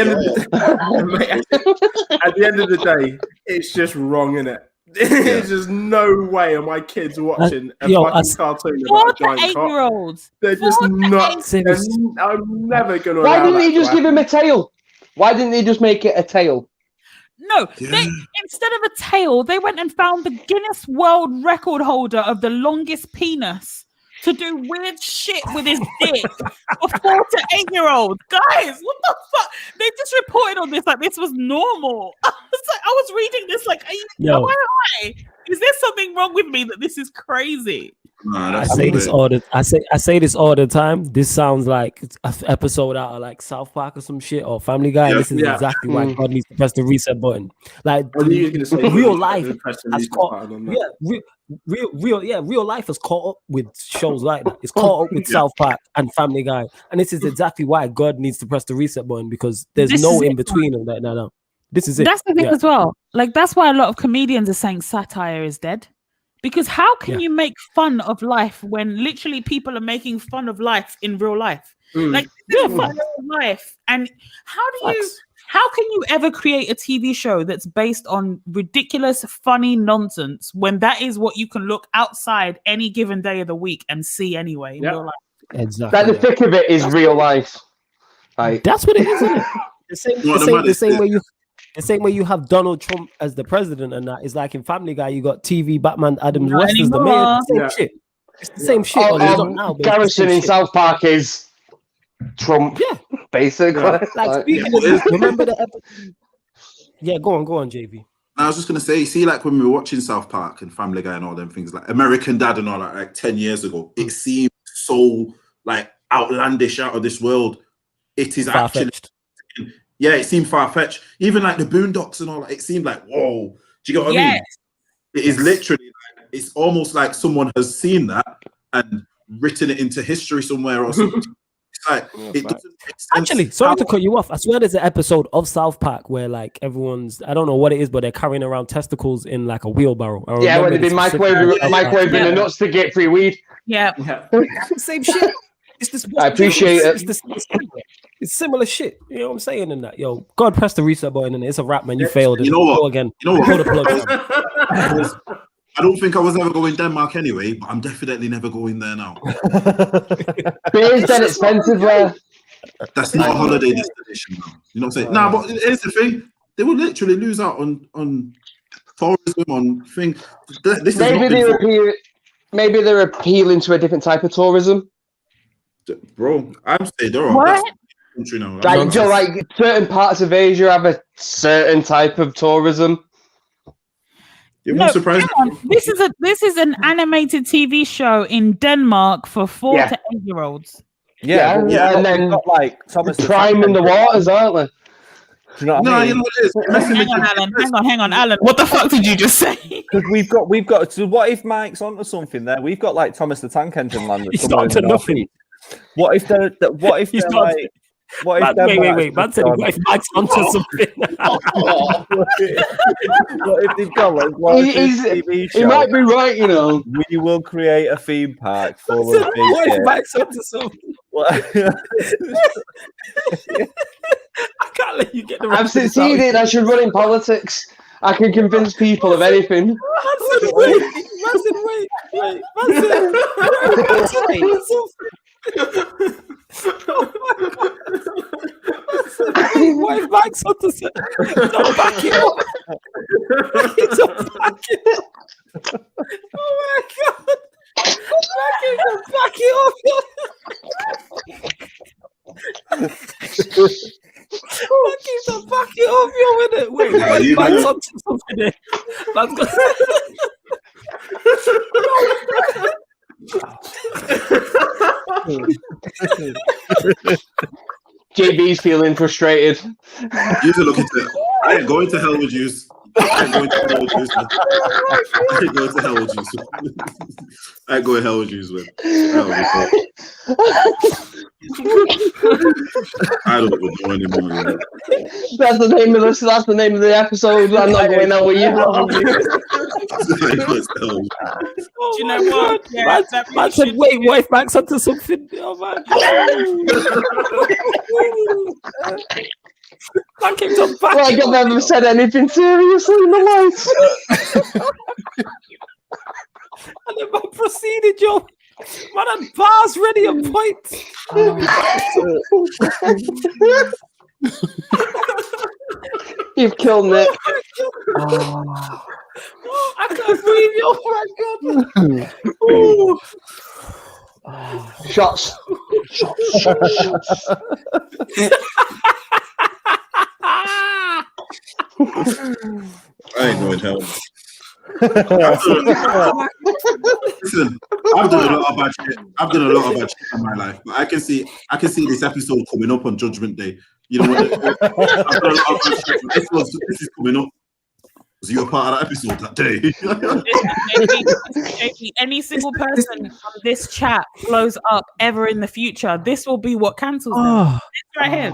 end of the day, it's just wrong, innit? There's just no way are my kids watching a fucking cartoon about a giant 8-year-olds. They're just not. I'm never gonna. Why didn't they just give him a tail? Why didn't they just make it a tail? No, instead of a tail, they went and found the Guinness World Record holder of the longest penis to do weird shit with his dick for 4 to 8-year-olds. Guys, what the fuck? They just reported on this like this was normal. I was reading this like, why am I? Is there something wrong with me that this is crazy? Nah, I say this all the time. This sounds like an episode out of like South Park or some shit or Family Guy. This is exactly why God needs to press the reset button. Like real life has caught, real life has caught up with shows like that. It's caught up with South Park and Family Guy, and this is exactly why God needs to press the reset button because there's no in between of that. No, this is it. That's the thing as well. Like that's why a lot of comedians are saying satire is dead. Because how can you make fun of life when literally people are making fun of life in real life? Like fun of life. And how can you ever create a TV show that's based on ridiculous, funny nonsense when that is what you can look outside any given day of the week and see anyway in real life? Exactly. That the thick of it is real life. That's what it is, isn't it? The same way you have Donald Trump as the president, and that is like in Family Guy, you got TV Batman Adams West as the mayor. Same shit. It's the same shit. Garrison in South Park is Trump. Yeah, basically. Like speaking of, remember the episode? Yeah, go on, JV. I was just gonna say, see, like when we were watching South Park and Family Guy and all them things, like American Dad and all that, like 10 years ago, it seemed so like outlandish, out of this world. It is far-fetched. Actually. Yeah, it seemed far-fetched. Even like the Boondocks and all that, it seemed like, whoa. Do you get what I mean? It is literally, like, it's almost like someone has seen that and written it into history somewhere or something. It's like, it doesn't make sense. Actually, sorry to cut you off. I swear there's an episode of South Park where like everyone's, I don't know what it is, but they're carrying around testicles in like a wheelbarrow. Yeah, when they've been microwaving the nuts to get free weed. Yeah. Same shit. It's this. I appreciate it. It's similar shit. You know what I'm saying in that? Yo, God press the reset button and it's a wrap, man. You failed. You know what? Go again. You know what? Pull the plug. I don't think I was ever going Denmark anyway, but I'm definitely never going there now. Beer's dead expensive there. That's not a holiday destination now. You know what I'm saying? Nah, but here's the thing. they will literally lose out on tourism, on things. This Maybe they're appealing to a different type of tourism. Bro, I'm saying they're What? country now. Like certain parts of Asia have a certain type of tourism. It won't surprise hang on. This is an animated TV show in Denmark for 4 to 8 year olds. Yeah, and then got like Thomas prime in the waters, aren't they? Do you know what I mean? You know what it is. Hang on, Alan. What the fuck did you just say? Because we've got. So what if Mike's onto something there? We've got like Thomas the Tank Engine Land. He's not to nothing. What if they're He's not like? What if wait. Man said, what if Mike's onto something? What if they've got like TV show? He might be right, you know. We will create a theme park full of big What if kids. Mike's onto something? I can't let you get the. I've succeeded. I should run in politics. I can convince people of anything. Wait. What if Mike's onto something? Don't back it up. Don't back it up. Oh my god. Back it up, yo, with it. Wait, Mike's onto something there. That's good. JB's feeling frustrated. You to look into it. I ain't going to hell with you. I ain't going to hell with you. I ain't going to hell with you. I ain't going to hell with you, man. I don't know anymore. You know. That's the name of this. That's the name of the episode. I'm not going out with you. Do you know what? Yeah, Man said, wait, what if Max onto something? Oh man. Man keeps on back. Like I've never said anything seriously in my life. And then man proceeded, yo. Man had bars ready and points. You've killed Nick. I can't breathe, yo. Oh my god. Shots. I ain't going to hell. Listen, I've done a lot of bad shit. I've done a lot of bad shit in my life, but I can see this episode coming up on Judgment Day. You know what? I've done a lot of bad shit. This is coming up. Was you a part of that episode that day? JP, any single person from this chat blows up ever in the future, this will be what cancels them. This right here.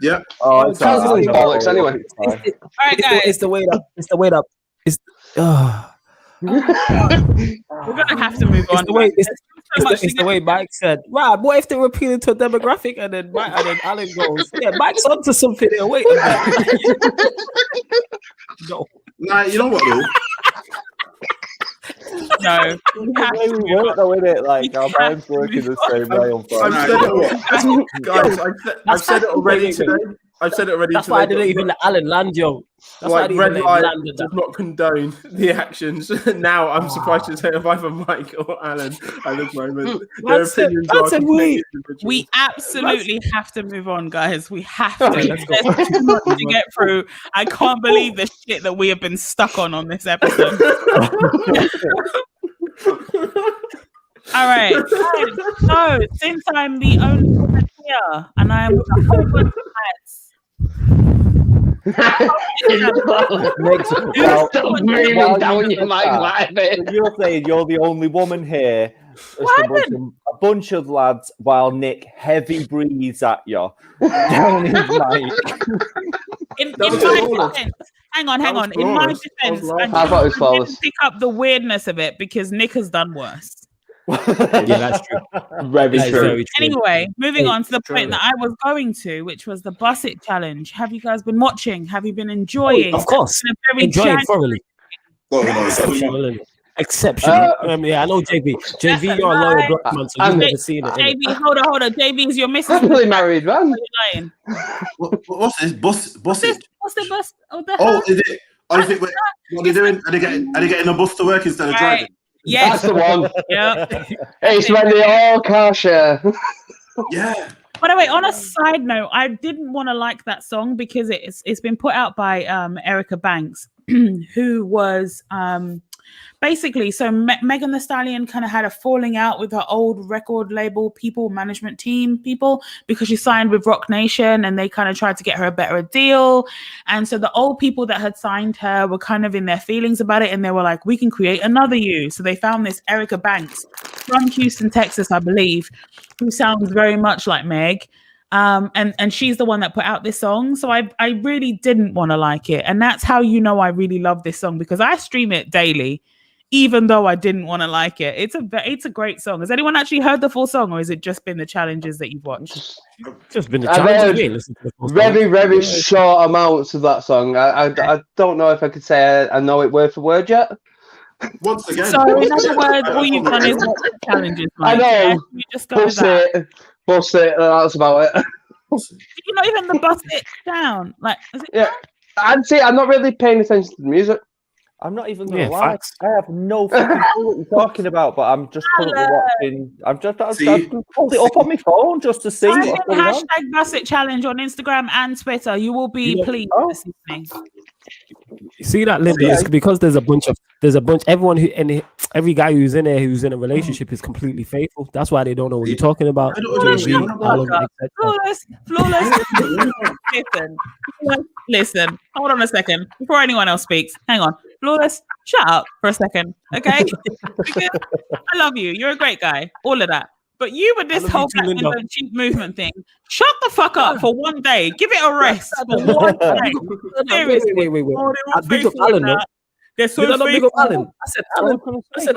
Yeah. Oh, it's bollocks anyway. All right, guys. It's the way up. It's the way up. We're gonna have to move on. It's the way Mike said. Right, what if they were appealing to a demographic and then Alan goes, yeah, Mike's onto something here. Wait a minute. No. Nah, you know what though? No. We work though, innit? Like our minds working the same way on Friday. I've said it already today. I've said it already. That's why I didn't even let Alan land, yo. That's like why I Red didn't Light land does not condone the actions. Now I'm surprised to say if either Mike or Alan at this moment. Their opinions are completely individual. We absolutely have to move on, guys. We have to. There's too much to get through. I can't believe the shit that we have been stuck on this episode. All right. So since I'm the only woman here, and I am with a whole bunch of lads. You're saying you're the only woman here. A bunch of lads, while Nick heavy breathes at you down his mic. In my defense, hang on. In my defense, I didn't pick up the weirdness of it because Nick has done worse. Yeah, that's true. Very true. Anyway, moving on to the point that I was going to, which was the Bus It Challenge. Have you guys been watching? Have you been enjoying? Of course. Enjoying thoroughly. Exceptional. Yeah, I know JB. JB, you're a loyal black man, so you've never seen it. JB, hold on. JB is your missus. Happily married, man. What's this? Bus What's the bus? Is it? Or is it? What are they doing? Are they getting a bus to work instead of driving? Yes. That's the one. Yeah. It's when they all car share. Yeah. By the way, on a side note, I didn't want to like that song because it's been put out by Erica Banks, who was basically, so Megan Thee Stallion kind of had a falling out with her old record label management team people, because she signed with Rock Nation and they kind of tried to get her a better deal. And so the old people that had signed her were kind of in their feelings about it, and they were like, we can create another you. So they found this Erica Banks from Houston, Texas, I believe, who sounds very much like Meg. And she's the one that put out this song. So I really didn't want to like it. And that's how you know I really love this song, because I stream it daily, even though I didn't want to like it. It's a great song. Has anyone actually heard the full song, or has it just been the challenges that you've watched? Just been the challenges. Very short amounts of that song. I don't know if I could say I know it word for word yet. Once again. So in other words, all you've done is watch the challenges. I know. Yeah? You just go with that. Bust it. That's about it. Did you not even bust it down? Like, is it Yeah. I'd say I'm not really paying attention to the music. I'm not even going to lie. Facts. I have no fucking clue what you're talking about, but I'm just currently watching. I've just pulled it up on my phone just to see what's going on. Hashtag Basset Challenge on Instagram and Twitter. You will be pleased this evening. See that, Linda? It's because there's a bunch. Everyone every guy who's in there who's in a relationship is completely faithful. That's why they don't know what you're talking about. Flawless. Listen. Hold on a second before anyone else speaks. Hang on, Flawless. Shut up for a second, okay? Because I love you. You're a great guy. All of that. But you with this whole black men don't cheat movement thing, shut the fuck up for one day. Give it a rest for one day. Seriously. Wait. I big up Alan, though. They're so big up Alan. I said Alan. I understand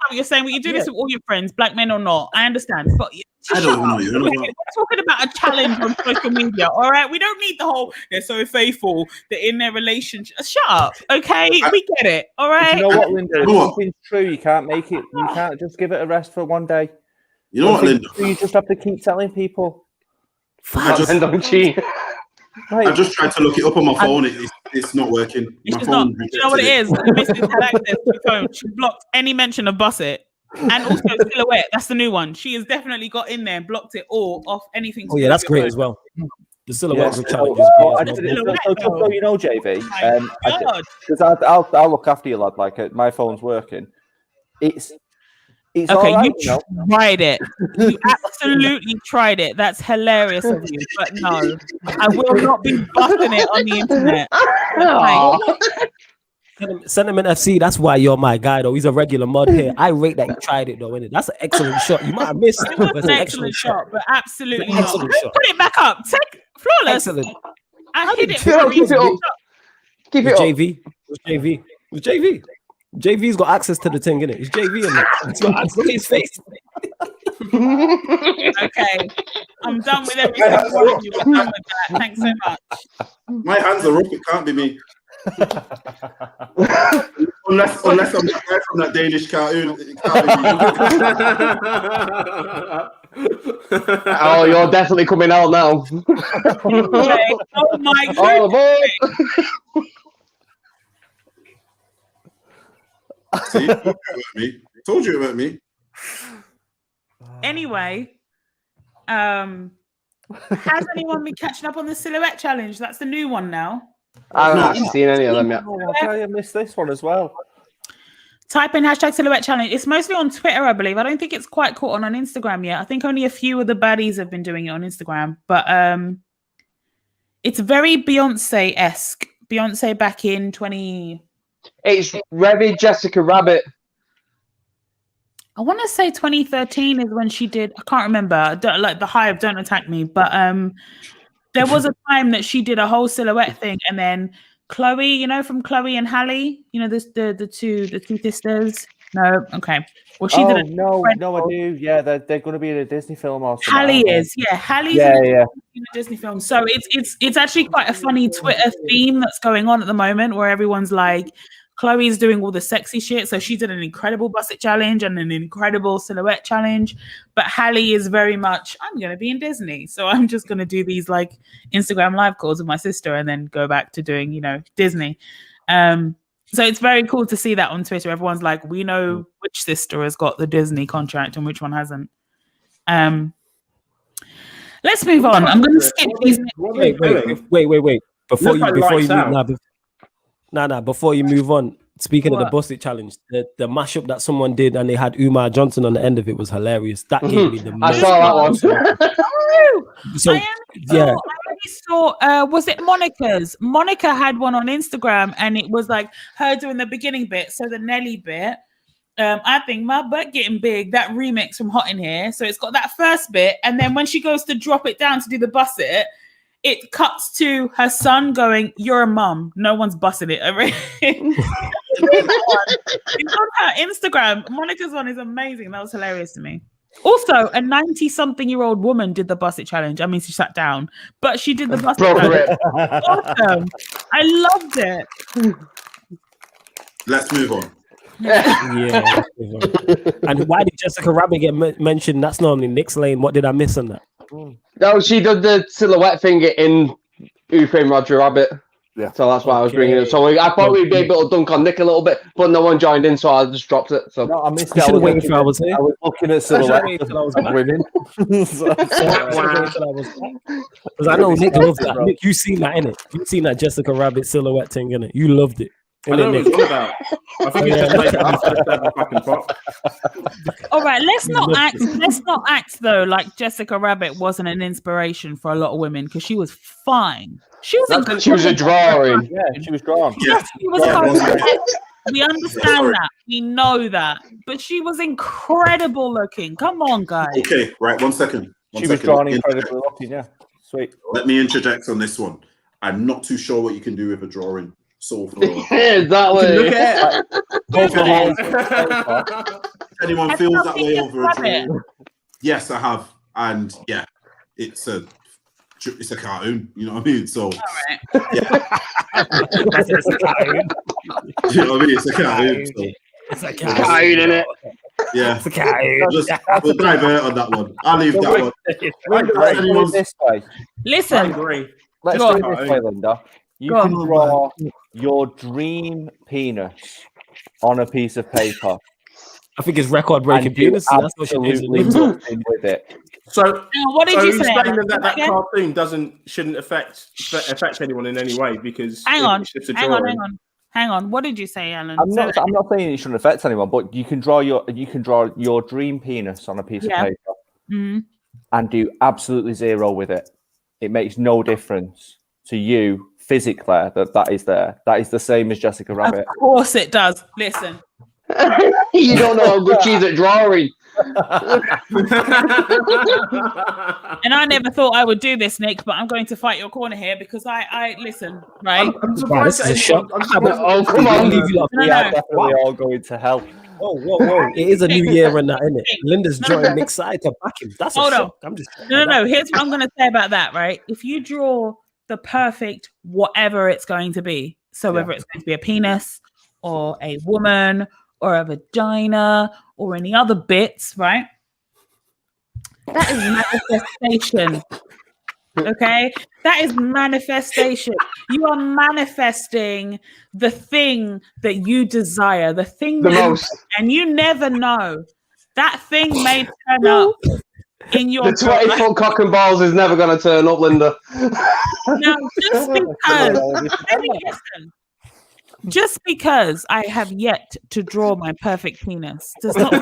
what you're saying. But you do this with all your friends, black men or not. I understand. But I don't know. We're talking about a challenge on social media. All right, we don't need the whole they're so faithful, they're in their relationship. Shut up, okay? We get it. All right. You know what, Linda? If something's true, you can't make it. You can't just give it a rest for one day. You know what, Linda? You just have to keep telling people. And don't cheat. I just tried to look it up on my phone. It's not working. My phone. You know what it is? Mrs. had access to the phone. She blocked any mention of Busset. And also Silhouette. That's the new one. She has definitely got in there and blocked it all off anything. Oh yeah, that's great as well. The Silhouette challenge. So just so you know, JV, because I'll look after you, lad. Like my phone's working. It's okay, right, you tried it. You absolutely tried it. That's hilarious of you. But no, I will not be busting it on the internet. Sentiment FC, that's why you're my guy, though. He's a regular mod here. I rate that you tried it, though, innit? That's an excellent shot. You might have missed it. It was an excellent shot, but absolutely not. Put it back up. Take Flawless. Excellent. I hit it. Keep it up. JV. It was JV. JV's got access to the thing, innit? It's JV in there. He's got access to his face. Okay. I'm done with everything. I'm done with that. Thanks so much. My hands are up. It can't be me. unless I'm that guy from that Danish cartoon. It can't be me. Oh, you're definitely coming out now. Okay. Oh my God. See, told you about me. Anyway, has anyone been catching up on the Silhouette challenge? That's the new one now. I haven't seen any of them yet. I missed this one as well. Type in hashtag Silhouette challenge. It's mostly on Twitter, I believe. I don't think it's quite caught on Instagram yet. I think only a few of the baddies have been doing it on Instagram. But it's very Beyonce-esque. Beyonce back in 20... It's Revy Jessica Rabbit. I want to say 2013 is when she did. I can't remember. Like the Hive, don't attack me. But there was a time that she did a whole Silhouette thing, and then Chloe, you know, from Chloe and Halle, you know, the two sisters. No, okay. Well, she did. No, I do. Yeah, they're going to be in a Disney film or something. Halle is, Halle's in a Disney film. So it's actually quite a funny Twitter theme that's going on at the moment, where everyone's like, Chloe's doing all the sexy shit. So she did an incredible busset challenge and an incredible silhouette challenge. But Hallie is very much, I'm going to be in Disney. So I'm just going to do these like Instagram live calls with my sister and then go back to doing, you know, Disney. So it's very cool to see that on Twitter. Everyone's like, we know which sister has got the Disney contract and which one hasn't. Let's move on. I'm going to skip these. Wait. Before you move on, speaking of the busted challenge, the mashup that someone did and they had Umar Johnson on the end of it was hilarious. That gave me the I saw that one. So yeah, I saw. Was it Monica's? Monica had one on Instagram, and it was like her doing the beginning bit, so the Nelly bit. I think my butt getting big. That remix from Hot in Here. So it's got that first bit, and then when she goes to drop it down to do the busset, it cuts to her son going, "You're a mum. No one's busting it." It's on her Instagram. Monica's one is amazing. That was hilarious to me. Also, a 90-something-year-old woman did the busset challenge. I mean, she sat down, but she did the busset challenge. Awesome. I loved it. Let's move on. Yeah. And why did Jessica Rabbit get mentioned? That's normally Nick's lane. What did I miss on that? No, she did the silhouette finger in Who Framed Roger Rabbit. Yeah. So that's why I was bringing it. So I thought we'd be able to dunk on Nick a little bit, but no one joined in, so I just dropped it. So no, I missed it. I should have waited till I was here. I was looking at silhouette of women. Because I know Nick loves that. Nick, you seen that, innit? You seen that Jessica Rabbit silhouette thing, innit? You loved it. I know what it's all about. I think it's just all right, let's not act though like Jessica Rabbit wasn't an inspiration for a lot of women, because she was fine. She was a drawing. Yeah, she was drawn. Yes, she was we understand that. We know that. But she was incredible looking. Come on, guys. Okay, right, 1 second. She was drawn incredibly looking, yeah. Sweet. Let me interject on this one. I'm not too sure what you can do with a drawing. So exactly. If anyone feels that way over a drawing, yes, I have, and yeah, it's a cartoon. You know what I mean? So, yeah. It's a cartoon. You know what I mean? It's a cartoon. So. It's a cartoon, isn't it? Yeah, it's a cartoon. We'll divert on that one. I'll leave that one. Let's do it this way. Listen, I agree. Let's do it this way, Linda. You can draw your dream penis on a piece of paper. I think it's record-breaking penis. That's what she is with it. So, what did you say? That cartoon shouldn't affect anyone in any way, because hang on. What did you say, Alan? I'm not saying it shouldn't affect anyone, but you can draw your dream penis on a piece of paper and do absolutely zero with it. It makes no difference to you physically that is there. That is the same as Jessica Rabbit. Of course it does. Listen. You don't know how good she's at drawing. And I never thought I would do this, Nick, but I'm going to fight your corner here, because I listen, right? I'm surprised. This is a shock. Oh, come on. We are definitely all going to hell. Whoa. It is a new year and that, isn't it? Linda's drawing Nick's side to back him. That's a shock. I'm just No. Here's what I'm going to say about that, right? If you draw the perfect whatever it's going to be, so whether it's going to be a penis or a woman or a vagina or any other bits, right? That is manifestation. Okay? That is manifestation. You are manifesting the thing that you desire, the thing the most. And you never know. That thing may turn up in your 20-foot cock and balls is never going to turn up, Linda. Now, just because I have yet to draw my perfect penis does not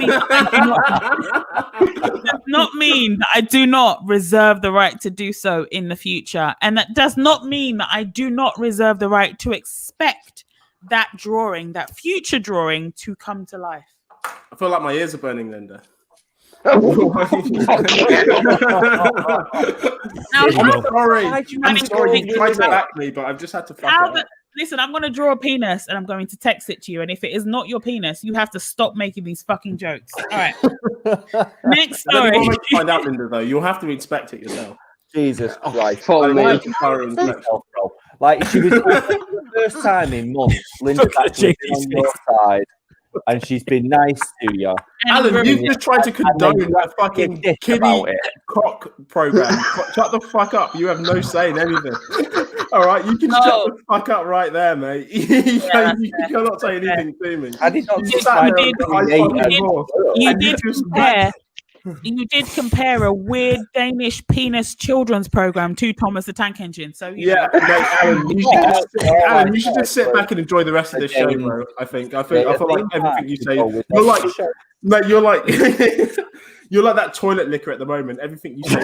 mean that I do not reserve the right to do so in the future. And that does not mean that I do not reserve the right to expect that drawing, that future drawing, to come to life. I feel like my ears are burning, Linda. Now, I'm sorry, you tried to back me, but I've just had to fuck it. Listen, I'm going to draw a penis and I'm going to text it to you. And if it is not your penis, you have to stop making these fucking jokes. All right. Next story. You find out, Linda, though. You'll have to inspect it yourself. Jesus Christ. Like, she was first time in months Linda's actually been on your side and she's been nice to you. Alan, you've just tried to condone that fucking kiddie cock program. Shut the fuck up. You have no say in anything. All right, you can shut the fuck up right there, mate. You cannot say anything to me. I did not You did compare a weird Danish penis children's program to Thomas the Tank Engine. So yeah, mate, Alan, you should just sit back and enjoy the rest of this show, bro. I feel like everything you say, you're like, mate, you're like you're like that toilet liquor at the moment. Everything you say,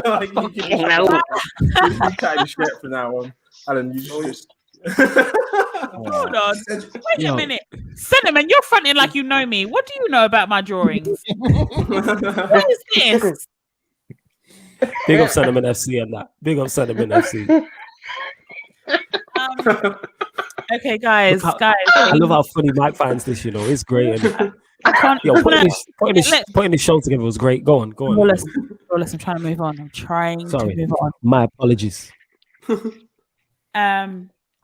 like, you can chatting shit from now on, Alan. You just. Hold on. Wait a minute. Cinnamon, you're fronting like you know me. What do you know about my drawings? What is this? Big up Cinnamon FC and that. Big up Cinnamon FC. Okay, guys. I love how funny Mike finds this, you know. It's great. Putting this show together was great. Go on. Wallace, I'm trying to move on. To move on. My apologies.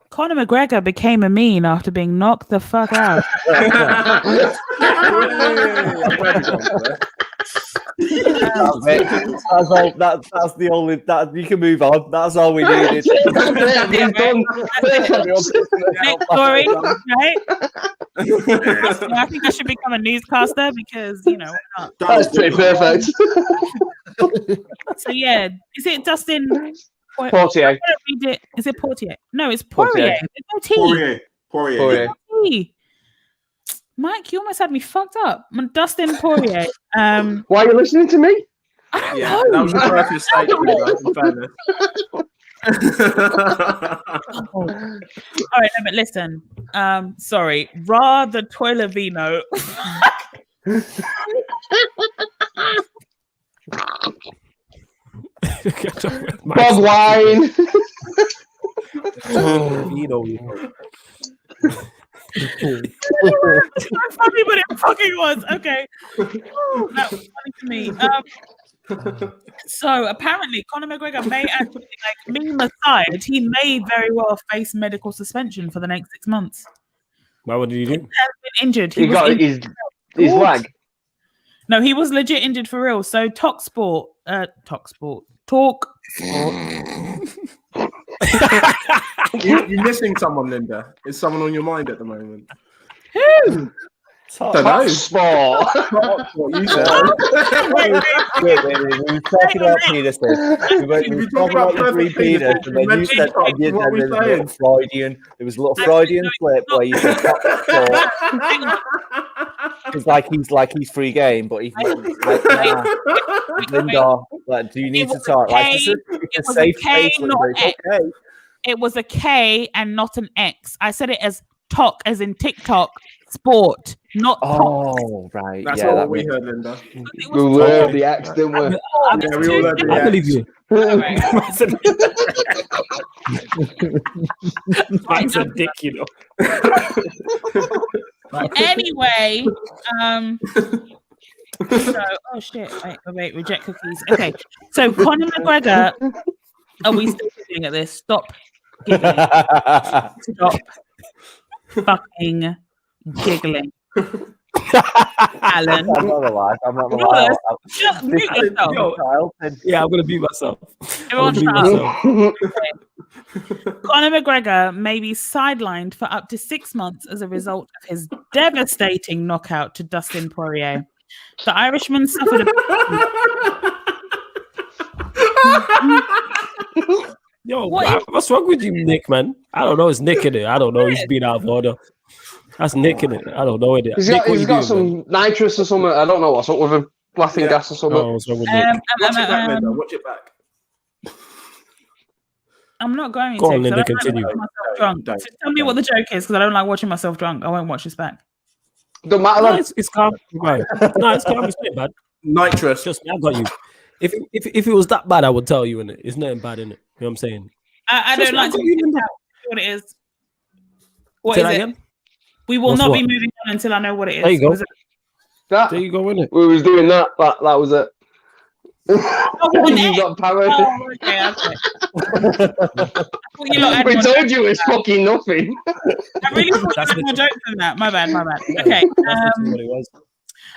Conor McGregor became a meme after being knocked the fuck out. That's the only that you can move on. That's all we needed. Next story, right? I think I should become a newscaster because that's pretty perfect. So yeah, is it Dustin? Portier. Is it Portier? No, it's Poirier. There's no T. Poirier. Mike, you almost had me fucked up. Dustin Poirier. Why are you listening to me? I don't know. That was a perfect statement. All right, no, but listen. Sorry. The toilet vino. Bob wine. So funny, but it fucking was. Okay. That was funny to me. So apparently Conor McGregor may actually, like, meme aside, he may very well face medical suspension for the next 6 months. Why would he do? He has been injured. He got his leg. No, he was legit injured for real. So Talk Sport. You're missing someone, Linda. Is someone on your mind at the moment? Who? Talk Sport. You said. Wait. We were talking about penises. We were talking about the three penis, and then you said there was a little Freudian slip where you said it's like he's free game, but he's like, Linda, like, do you need to talk? Like, it's a safe space. It was a K and not an X. I said it as talk, as in TikTok sport, not talk. Oh, right. That's what we heard, Linda. We were the X, didn't we? Yeah, we all heard the X. I believe you. Mike's a dick, you know. Anyway, so, oh shit! Wait, reject cookies. Okay, so Conor McGregor. Are we still looking at this? Stop giggling. Stop fucking giggling. Alan. I'm not alive. I'm not alive. Mute yourself. Yeah, I'm gonna mute myself. Everyone shut up. Conor McGregor may be sidelined for up to 6 months as a result of his devastating knockout to Dustin Poirier. The Irishman suffered Yo, what's wrong with you, Nick, man? I don't know. It's Nick in it. I don't know. He's been out of order. That's Nick in it. I don't know it. He's got some nitrous or something. I don't know what's up with him. Laughing gas or something. Oh, what's wrong with Nick? Watch it back. I'm not going Go to. on, Linda, continue. Drunk. So tell me what the joke is, because I don't like watching myself drunk. I won't watch this back. Don't matter. No, it's calm. Right. No, it's calm. It's not bad. Nitrous. Just me, I got you. If it was that bad, I would tell you, innit? It's nothing bad, innit? You know what I'm saying? I don't like to know what it is. What is it? Again? We will not be moving on until I know what it is. There you go. There you go, innit? We was doing that. That was it. You got power. Oh, okay. We told you it's fucking nothing. I really thought you had more jokes than that. My bad. Okay. What it was.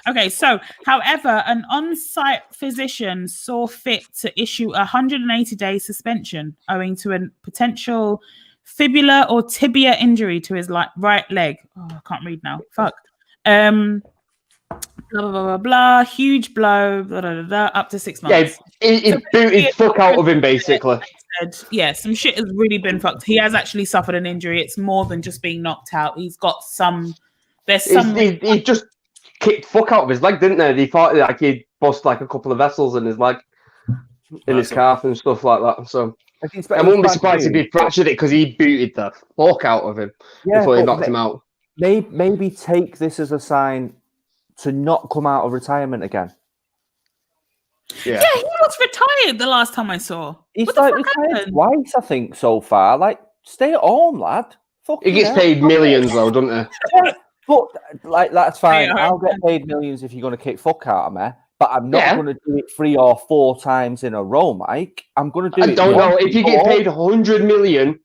Okay, so, however, an on-site physician saw fit to issue a 180-day suspension owing to a potential fibula or tibia injury to his right leg. Oh, I can't read now. Fuck. Blah, blah, blah, blah, blah. Huge blow, blah, blah, blah, blah, up to 6 months. Yeah, it booted fuck out of him, basically. Yeah, some shit has really been fucked. He has actually suffered an injury. It's more than just being knocked out. He's got some... There's some... He just... kicked fuck out of his leg, didn't they? He thought like he'd bust like a couple of vessels in his leg, in his calf and stuff like that. So I wouldn't be surprised if he fractured it because he booted the fuck out of him before he knocked him out. Maybe take this as a sign to not come out of retirement again. Yeah, he was retired the last time I saw. He's like retired twice, I think, so far. Like, stay at home, lad. He gets paid millions, though, doesn't he? But like that's fine. I'll get paid millions if you're going to kick fuck out of me. But I'm not going to do it 3 or 4 times in a row, Mike. I'm going to do it. I don't know if you get paid 100 million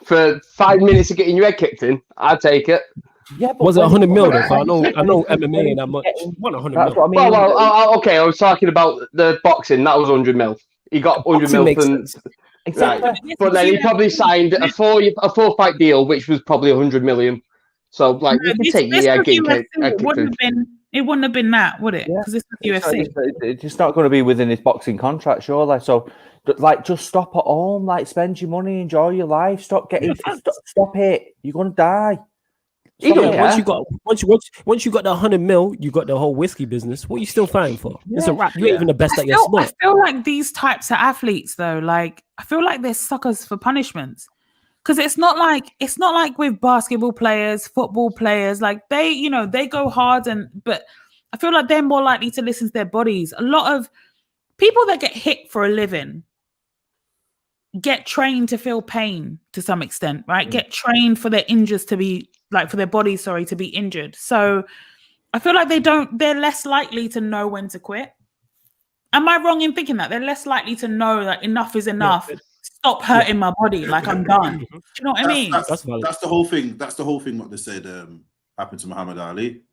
for 5 minutes of getting your head kicked in. I'd take it. Yeah, but was it 100 million? I know MMA ain't that much. What 100 That's what I mean. Well, okay. I was talking about the boxing. That was 100 mil. He got 100 mil from. Exactly. Right. But then he probably signed a 4-fight deal, which was probably 100 million. So, like, you can take your head kicked in. It wouldn't have been that, would it? Because it's UFC. It's not going to be within his boxing contract, surely. So, like, just stop at home. Like, spend your money, enjoy your life. Stop stop it. You're going to die. Once you got the 100 mil, you got the whole whiskey business. What are you still fighting for? Yeah. It's a wrap. You ain't even the best at your sport. I feel like these types of athletes, though, like I feel like they're suckers for punishments. Because it's not like with basketball players, football players, like they go hard but I feel like they're more likely to listen to their bodies. A lot of people that get hit for a living get trained to feel pain to some extent, right? Get trained for their injuries to be for their bodies, to be injured. So I feel like they're less likely to know when to quit. Am I wrong in thinking that? They're less likely to know that enough is enough. Yeah. Stop hurting my body, like I'm done. Do you know what I mean? That's the whole thing. That's the whole thing. What they said happened to Muhammad Ali.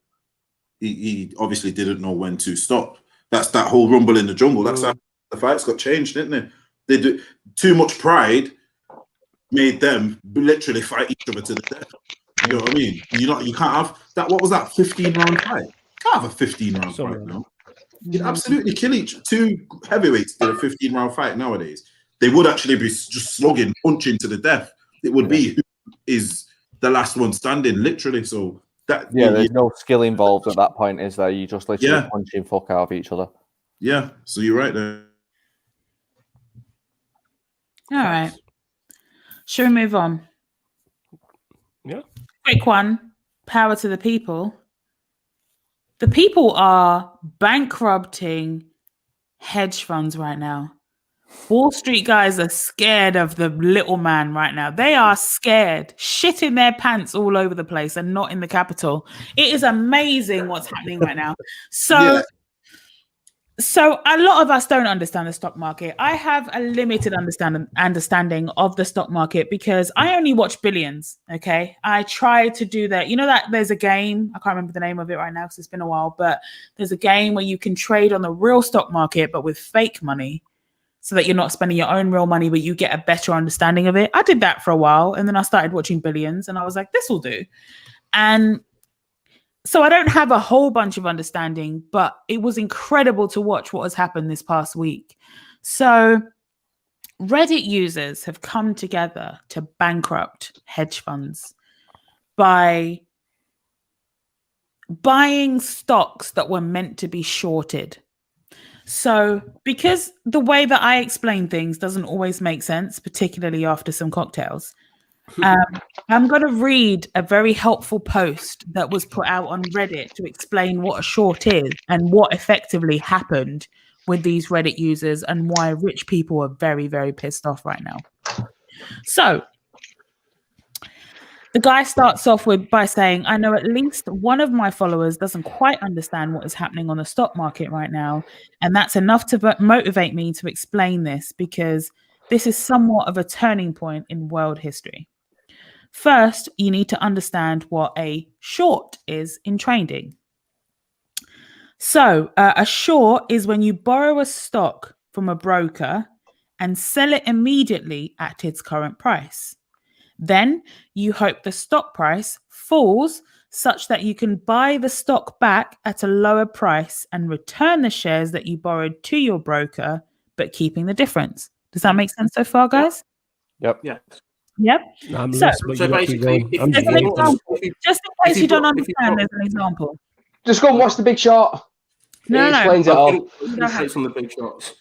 He obviously didn't know when to stop. That's that whole rumble in the jungle. That's how the fights got changed, didn't they? They do too much pride made them literally fight each other to the death. You know what I mean? You can't have that. What was that 15-round fight? You can't have a 15-round fight now. You'd absolutely kill two heavyweights did a 15-round fight nowadays. They would actually be just slugging, punching to the death. It would be who is the last one standing, literally. So that there's no skill involved at that point, is there? You just literally punching fuck out of each other. Yeah, so you're right there. All right. Should we move on? Yeah. Quick one. Power to the people. The people are bankrupting hedge funds right now. Wall Street guys are scared of the little man right now. They are scared, shitting their pants all over the place and not in the capital. It is amazing what's happening right now. So a lot of us don't understand the stock market. I have a limited understanding of the stock market because I only watch Billions, okay? I try to do that. You know that there's a game, I can't remember the name of it right now because it's been a while, but there's a game where you can trade on the real stock market but with fake money, so that you're not spending your own real money, but you get a better understanding of it. I did that for a while, and then I started watching Billions, and I was like, this will do. And so I don't have a whole bunch of understanding, but it was incredible to watch what has happened this past week. So Reddit users have come together to bankrupt hedge funds by buying stocks that were meant to be shorted. So because the way that I explain things doesn't always make sense, particularly after some cocktails, I'm going to read a very helpful post that was put out on Reddit to explain what a short is and what effectively happened with these Reddit users and why rich people are very, very pissed off right now. So The guy starts off by saying, I know at least one of my followers doesn't quite understand what is happening on the stock market right now. And that's enough to motivate me to explain this, because this is somewhat of a turning point in world history. First, you need to understand what a short is in trading. So a short is when you borrow a stock from a broker and sell it immediately at its current price. Then you hope the stock price falls such that you can buy the stock back at a lower price and return the shares that you borrowed to your broker, but keeping the difference. Does that make sense so far, guys? Yep. Yeah. Yep. I'm So- lost, but So you got to basically, go. if I'm you- just There's an waiting. example. Just in case if you don't if understand, there's an example. Just go and watch The Big Short. No, It no. explains it all. Based on the big shots.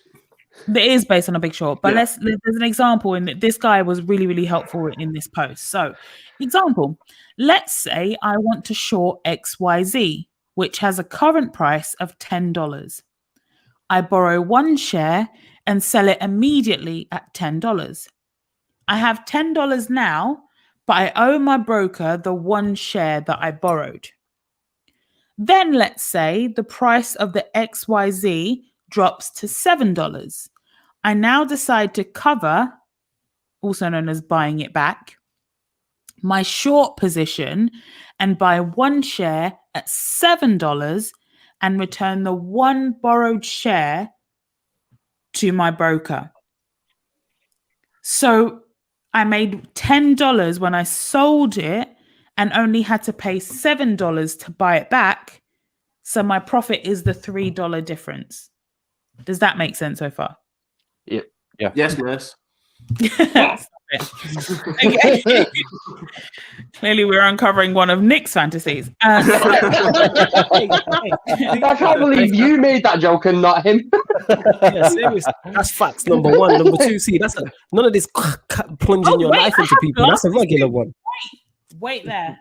It is based on a big short, but Yeah. there's an example in that this guy was really, really helpful in this post. So, example, let's say I want to short XYZ, which has a current price of $10. I borrow one share and sell it immediately at $10. I have $10 now, but I owe my broker the one share that I borrowed. Then let's say the price of the XYZ drops to $7. I now decide to cover, also known as buying it back, my short position and buy one share at $7 and return the one borrowed share to my broker. So I made $10 when I sold it and only had to pay $7 to buy it back. So my profit is the $3 difference. Does that make sense so far? Yes, nurse. Stop it. Okay. Clearly, we're uncovering one of Nick's fantasies. I can't believe you made that joke and not him. Yeah, seriously. That's facts. Number one. Number two. See, that's none of this plunging your knife into people. That's a regular one. Wait there.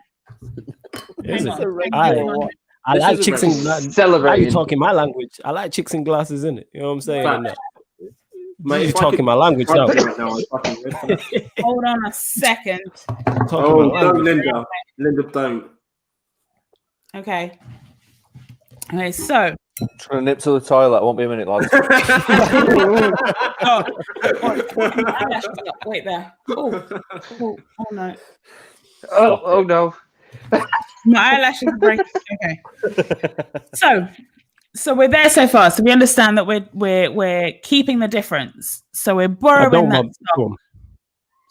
Is Hang it? on. Aye. I This like is a chicks in Now Celebrating. you talking my language. I like chicks in glasses, innit? You know what I'm saying? Fact. And that. Mate, You if I talking could- my language if I now. could right now, I'd fucking go for that. Hold on a second. Talking Oh, my don't, language. Linda. Linda, don't. Okay. Okay, so. Trying to nip to the toilet. Won't be a minute, lads. Oh, eyelashes up. Wait there. Oh no. Oh no. My eyelashes are breaking. Okay. So we're there so far. So we understand that we're keeping the difference. So we're I borrowing don't that want. stock.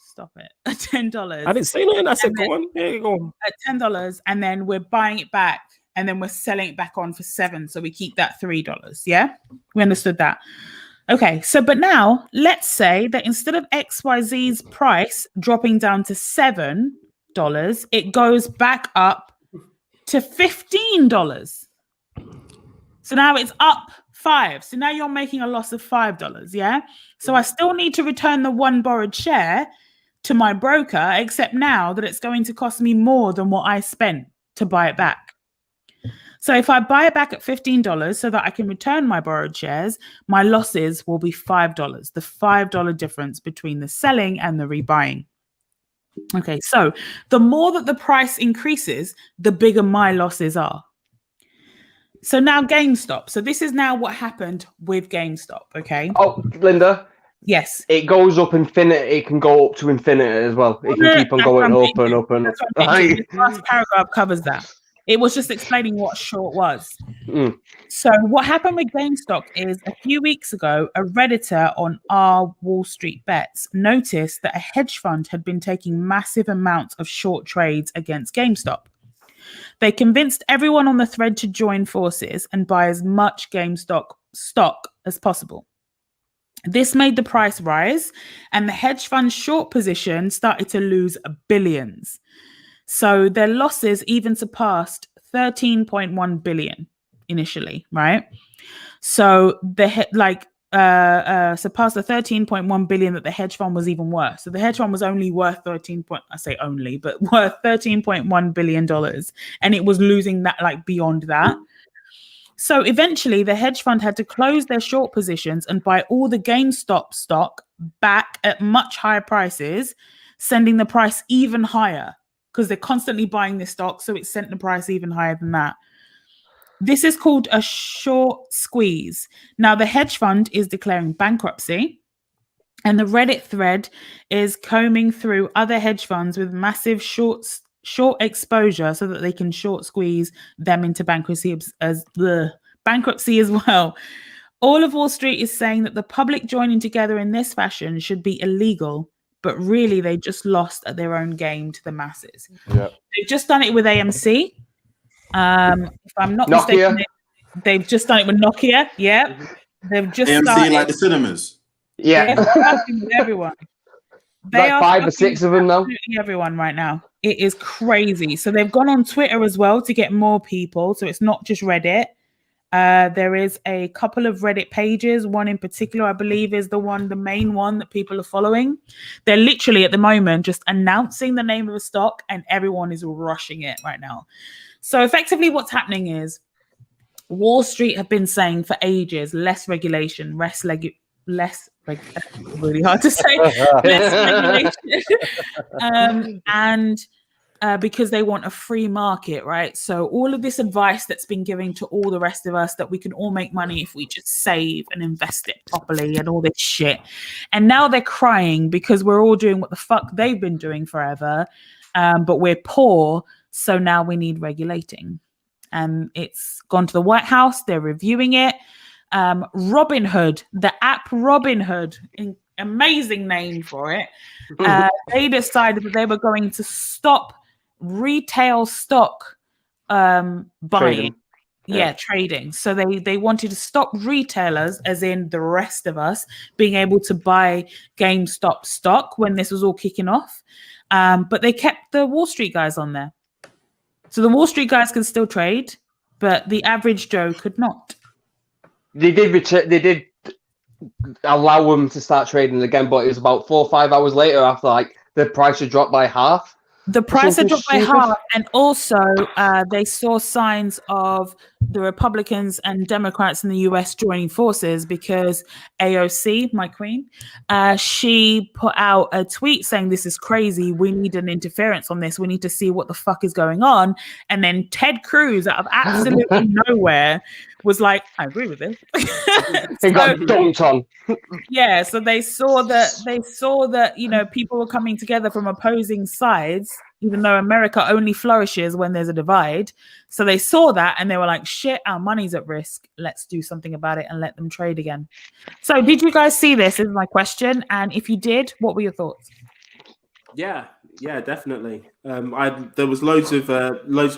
Stop it. At $10. I didn't say nothing. I said, go on. Yeah, go on. At $10, and then we're buying it back, and then we're selling it back on for $7. So we keep that $3. Yeah, we understood that. Okay. So, but now let's say that instead of XYZ's price dropping down to $7, it goes back up to $15. So now it's up $5. So now you're making a loss of $5. Yeah. So I still need to return the one borrowed share to my broker, except now that it's going to cost me more than what I spent to buy it back. So if I buy it back at $15 so that I can return my borrowed shares, my losses will be $5, the $5 difference between the selling and the rebuying. Okay, so the more that the price increases, the bigger my losses are. So now GameStop. So this is now what happened with GameStop, okay? Oh, Linda, Yes. it goes up infinity. It can go up to infinity as well. It can keep on going up and up and up. The last paragraph covers that. It was just explaining what short was. Mm. So what happened with GameStop is a few weeks ago, a Redditor on our Wall Street Bets noticed that a hedge fund had been taking massive amounts of short trades against GameStop. They convinced everyone on the thread to join forces and buy as much GameStop stock as possible. This made the price rise, and the hedge fund short position started to lose billions. So their losses even surpassed 13.1 billion initially, right? So surpassed the 13.1 billion that the hedge fund was even worth. So the hedge fund was only worth worth $13.1 billion, and it was losing that beyond that. So eventually the hedge fund had to close their short positions and buy all the GameStop stock back at much higher prices, sending the price even higher. because they're constantly buying this stock, so it's sent the price even higher than that. This is called a short squeeze. Now, the hedge fund is declaring bankruptcy, and the Reddit thread is combing through other hedge funds with massive short exposure so that they can short squeeze them into bankruptcy as well. All of Wall Street is saying that the public joining together in this fashion should be illegal, but really they just lost at their own game to the masses. Yeah. They've just done it with AMC. If I'm not mistaken, they've just done it with Nokia. Yeah. They've just AMC started, like the cinemas. Yeah. they're fucking with everyone. They Like are 5 or 6 of them now. absolutely everyone right now. It is crazy. So they've gone on Twitter as well to get more people. So it's not just Reddit. There is a couple of Reddit pages. One in particular, I believe, is the main one that people are following. They're literally at the moment just announcing the name of a stock, and everyone is rushing it right now. So effectively, what's happening is Wall Street have been saying for ages, less regulation, really hard to say, less regulation, because they want a free market, right? So all of this advice that's been given to all the rest of us that we can all make money if we just save and invest it properly and all this shit. And now they're crying because we're all doing what the fuck they've been doing forever, but we're poor, so now we need regulating. It's gone to the White House. They're reviewing it. Robinhood, the app Robinhood, amazing name for it. They decided that they were going to stop retail stock buying. Trading. Trading. So they wanted to stop retailers, as in the rest of us, being able to buy GameStop stock when this was all kicking off. But they kept the Wall Street guys on there. So the Wall Street guys can still trade, but the average Joe could not. They did allow them to start trading again, but it was about 4 or 5 hours later after like the price had dropped by half. The price had dropped by half, and also they saw signs of the Republicans and Democrats in the US joining forces because AOC, my queen, she put out a tweet saying this is crazy. We need an interference on this. We need to see what the fuck is going on. And then Ted Cruz, out of absolutely nowhere, was like, I agree with this. They got dunked on. Yeah, so they saw that people were coming together from opposing sides, even though America only flourishes when there's a divide. So they saw that and they were like, shit, our money's at risk. Let's do something about it and let them trade again. So did you guys see this is my question? And if you did, what were your thoughts? Yeah, definitely. There was loads of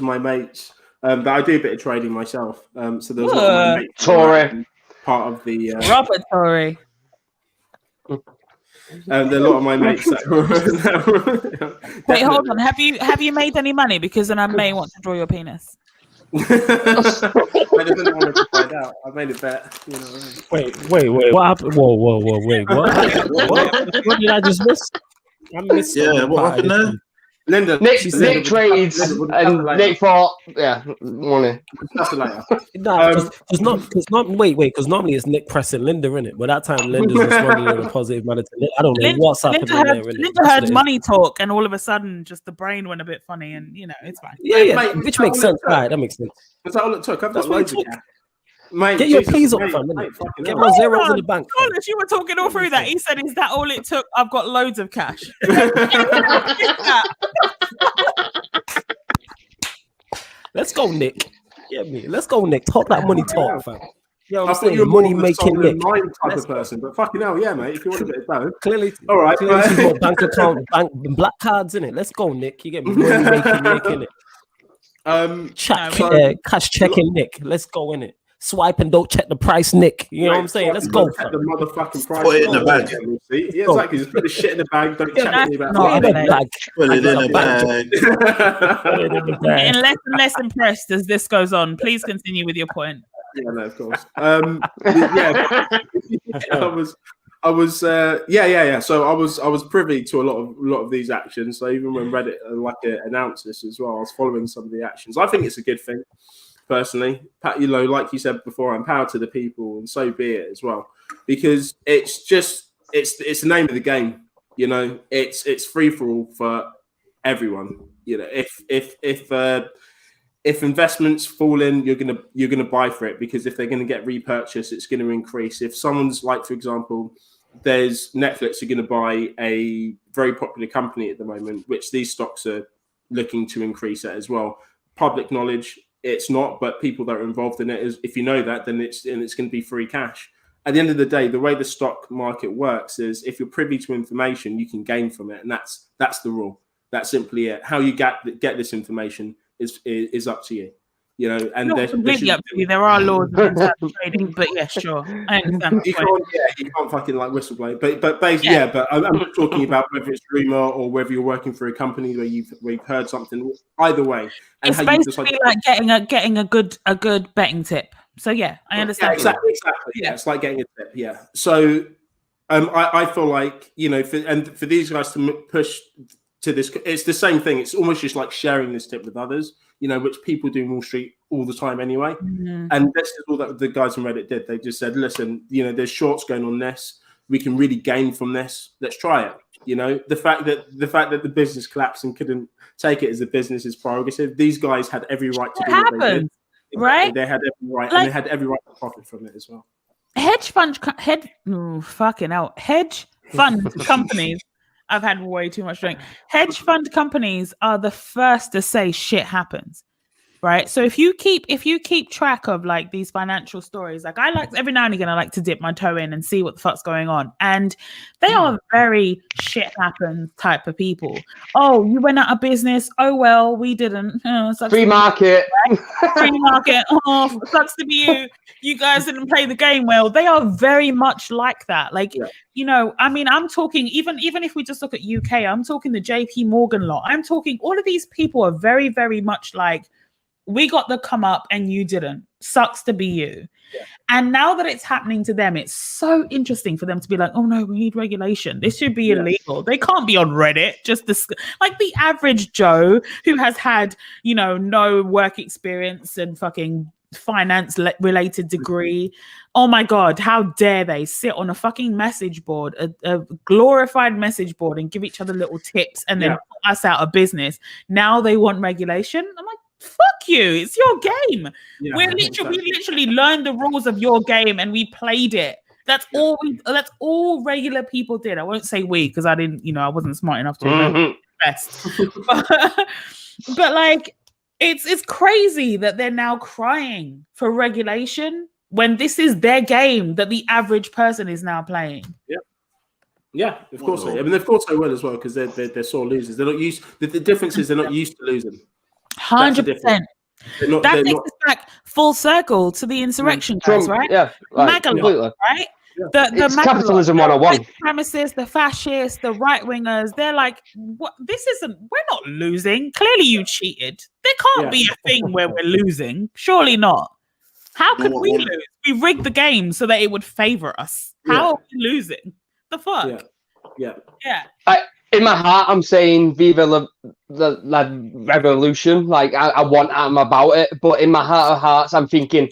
my mates, but I do a bit of trading myself. So there was a lot of my mates Tory. Part of the Robert Tory. there are a lot of my mates that Wait, hold on. Have you made any money? Because then I may want to draw your penis. I didn't want to find out. I made a bet. Wait. What happened? Whoa. Wait, what? What did I just miss? I missed. Yeah, what happened there? Linda, Nick trades and Nick thought, money. That's later. Because normally it's Nick pressing Linda in it, but that time Linda's responding in a positive manner to Nick. I don't know what's happening there. Linda heard money talk, and all of a sudden, just the brain went a bit funny, and it's fine. Yeah, mate, which makes sense. Right, that makes sense. Is that all it took? I've That's got loads of what it cash. Mate, Get your Jesus, peas up, mate, fam. mate, fucking Get hell. my zeros in the bank. fam. Carlos, you were talking all through that. He said, "Is that all it took? I've got loads of cash." Let's go, Nick. Get me. Let's go, Nick. Talk that money talk, fam. Yeah, I I'm thought saying you were money more of a making soul and Nick. mind type Let's of person, but fucking hell, yeah, mate. If you want a bit of dough, Clearly, all right. clearly she's got bank account, black cards in it. Let's go, Nick. You get me. Money making Nick in it. Cash checking Nick. Let's go in it. Swipe and don't check the price, Nick. You know what I'm saying? Let's go. Check the motherfucking price. Put it in the bag. Yeah, exactly. Just put the shit in the bag. Don't chat to me about Put it in the bag. Put it in the bag. Put it in the bag. Getting less and less impressed as this goes on. Please continue with your point. Yeah, no, of course. Yeah, yeah. So I was privy to a lot of these actions. So even when Reddit announced this as well, I was following some of the actions. I think it's a good thing, personally. Like you said before, I'm power to the people, and so be it as well. Because it's the name of the game. It's free for all for everyone. You know, if investments fall in, you're gonna buy for it, because if they're gonna get repurchased, it's gonna increase. If someone's like, for example, there's Netflix are gonna buy a very popular company at the moment, which these stocks are looking to increase at as well. Public knowledge, it's not, but people that are involved in it is, if you know that, then it's going to be free cash. At the end of the day, the way the stock market works is, if you're privy to information, you can gain from it, and that's the rule. That's simply it. How you get this information is up to you. You know, and not completely up to you. There are laws against trading, but yeah, sure, I understand. You can't fucking like whistleblow, but basically, but I'm not talking about whether it's rumor or whether you're working for a company where you've heard something. Either way, and it's basically like getting a good betting tip. So yeah, I understand. Yeah, exactly. Yeah, it's like getting a tip. Yeah. So I feel like, you know, for these guys to push to this, it's the same thing. It's almost just like sharing this tip with others, you know, which people do in Wall Street all the time anyway. Mm-hmm. And this is all that the guys on Reddit did. They just said, listen, you know, there's shorts going on this. We can really gain from this. Let's try it. You know, the fact that the business collapsed and couldn't take it as a business prerogative. These guys had every right to do what they did. Right? They had every right, and they had every right to profit from it as well. Hedge fund companies. I've had way too much drink. Hedge fund companies are the first to say shit happens, right? So if you keep track of like these financial stories, like I like every now and again, I like to dip my toe in and see what the fuck's going on, and they are very shit happens type of people. Oh, you went out of business. Oh well, we didn't. Free market. Free market. Oh, sucks to be you. You guys didn't play the game well. They are very much like that. Like, you know, I mean, I'm talking even if we just look at UK, I'm talking the JP Morgan lot. I'm talking all of these people are very, very much like, we got the come up and you didn't. Sucks to be you. Yeah. And now that it's happening to them, it's so interesting for them to be like, oh no, we need regulation. This should be illegal. They can't be on Reddit. Like the average Joe who has had, you know, no work experience and fucking finance related degree. Oh my God, how dare they sit on a fucking message board, a glorified message board, and give each other little tips and then put us out of business. Now they want regulation. I'm like, fuck you, it's your game. We literally learned the rules of your game and we played it. That's all regular people did. I won't say we, because I didn't, you know, I wasn't smart enough to invest. but like it's crazy that they're now crying for regulation when this is their game that the average person is now playing. Yeah, of course. I mean, of course they will as well, because they're sore losers. They're not used. The difference is they're not used to losing. 100%. That takes us back full circle to the insurrection guys, right? Yeah, right. Magalot, right? Yeah. It's capitalism 101. The supremacists, the fascists, the right wingers, they're like, what? We're not losing. Clearly you cheated. There can't be a thing where we're losing. Surely not. How could we lose? We rigged the game so that it would favor us. How are we losing? The fuck? Yeah. In my heart, I'm saying Viva la Revolution. Like, I want I'm about it. But in my heart of hearts, I'm thinking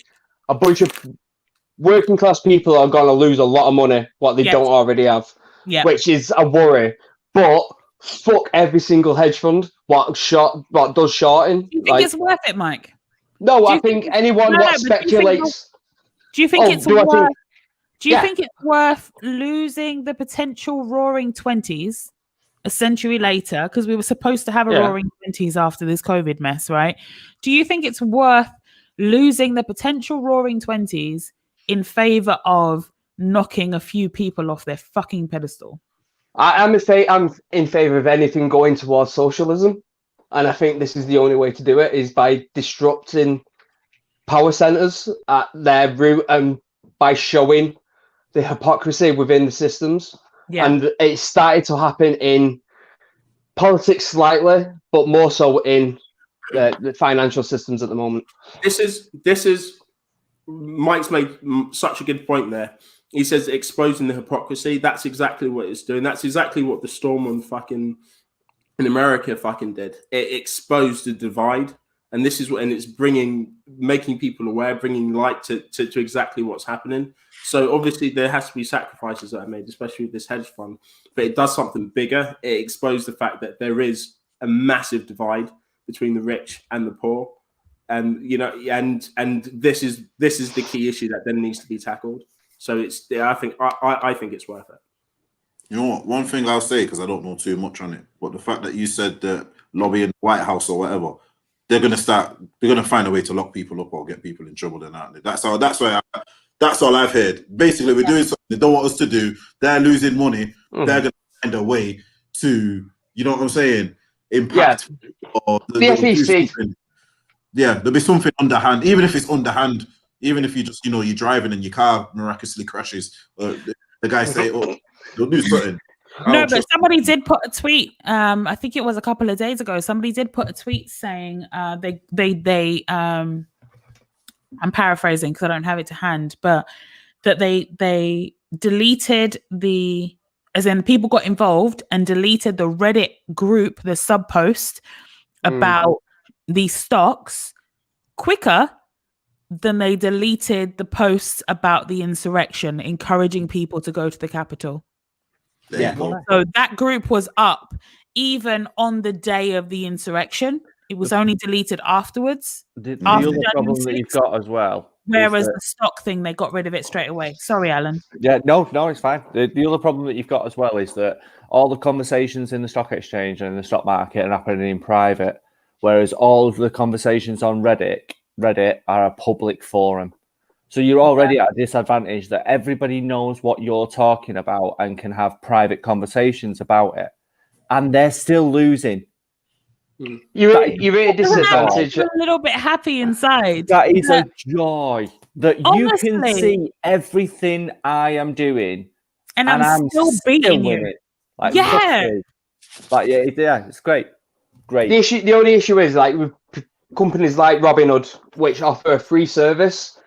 a bunch of working class people are going to lose a lot of money, what they don't already have, which is a worry. But fuck every single hedge fund, what does shorting. Do you think it's worth it, Mike? No, I think anyone that speculates. Do you think it's worth? Do you think it's worth losing the potential roaring 20s a century later? Because we were supposed to have a roaring 20s after this COVID mess, right? Do you think it's worth losing the potential roaring 20s in favor of knocking a few people off their fucking pedestal? I'm in favor of anything going towards socialism. And I think this is the only way to do it, is by disrupting power centers at their root and by showing the hypocrisy within the systems. Yeah. And it started to happen in politics slightly, but more so in the financial systems at the moment. This is Mike's made such a good point there. He says exposing the hypocrisy. That's exactly what it's doing. That's exactly what the storm on fucking in America fucking did. It exposed the divide, and this is what, and it's making people aware, bringing light to exactly what's happening. So obviously there has to be sacrifices that are made, especially with this hedge fund, but it does something bigger. It exposed the fact that there is a massive divide between the rich and the poor. And this is the key issue that then needs to be tackled. So I think it's worth it. You know what? One thing I'll say, because I don't know too much on it, but the fact that you said that lobbying the White House or whatever, they're gonna find a way to lock people up or get people in trouble, then, aren't they? That's all I've heard. Basically, we're doing something they don't want us to do. They're losing money. They're gonna find a way to, you know what I'm saying, impact. Or the FEC. Yeah, there'll be something underhand, even if it's underhand, even if you just, you're driving and your car miraculously crashes. The guy say, "Oh, they'll do something." No, but somebody did put a tweet. I think it was a couple of days ago. Somebody did put a tweet saying they I'm paraphrasing because I don't have it to hand, but that they deleted as in people got involved and deleted the Reddit group, the sub post about these stocks quicker than they deleted the posts about the insurrection, encouraging people to go to the Capitol. Yeah. So that group was up even on the day of the insurrection. It was only deleted afterwards. The other problem that you've got as well. Whereas the stock thing, they got rid of it straight away. Sorry, Alan. Yeah, no, it's fine. The other problem that you've got as well is that all the conversations in the stock exchange and the stock market are happening in private, whereas all of the conversations on Reddit are a public forum. So you're already at a disadvantage that everybody knows what you're talking about and can have private conversations about it. And they're still losing. You're at a disadvantage. I'm a little bit happy inside. That is a joy that you can see everything I am doing. And I'm still beating you. It. It's great. The only issue is with companies like Robinhood, which offer a free service.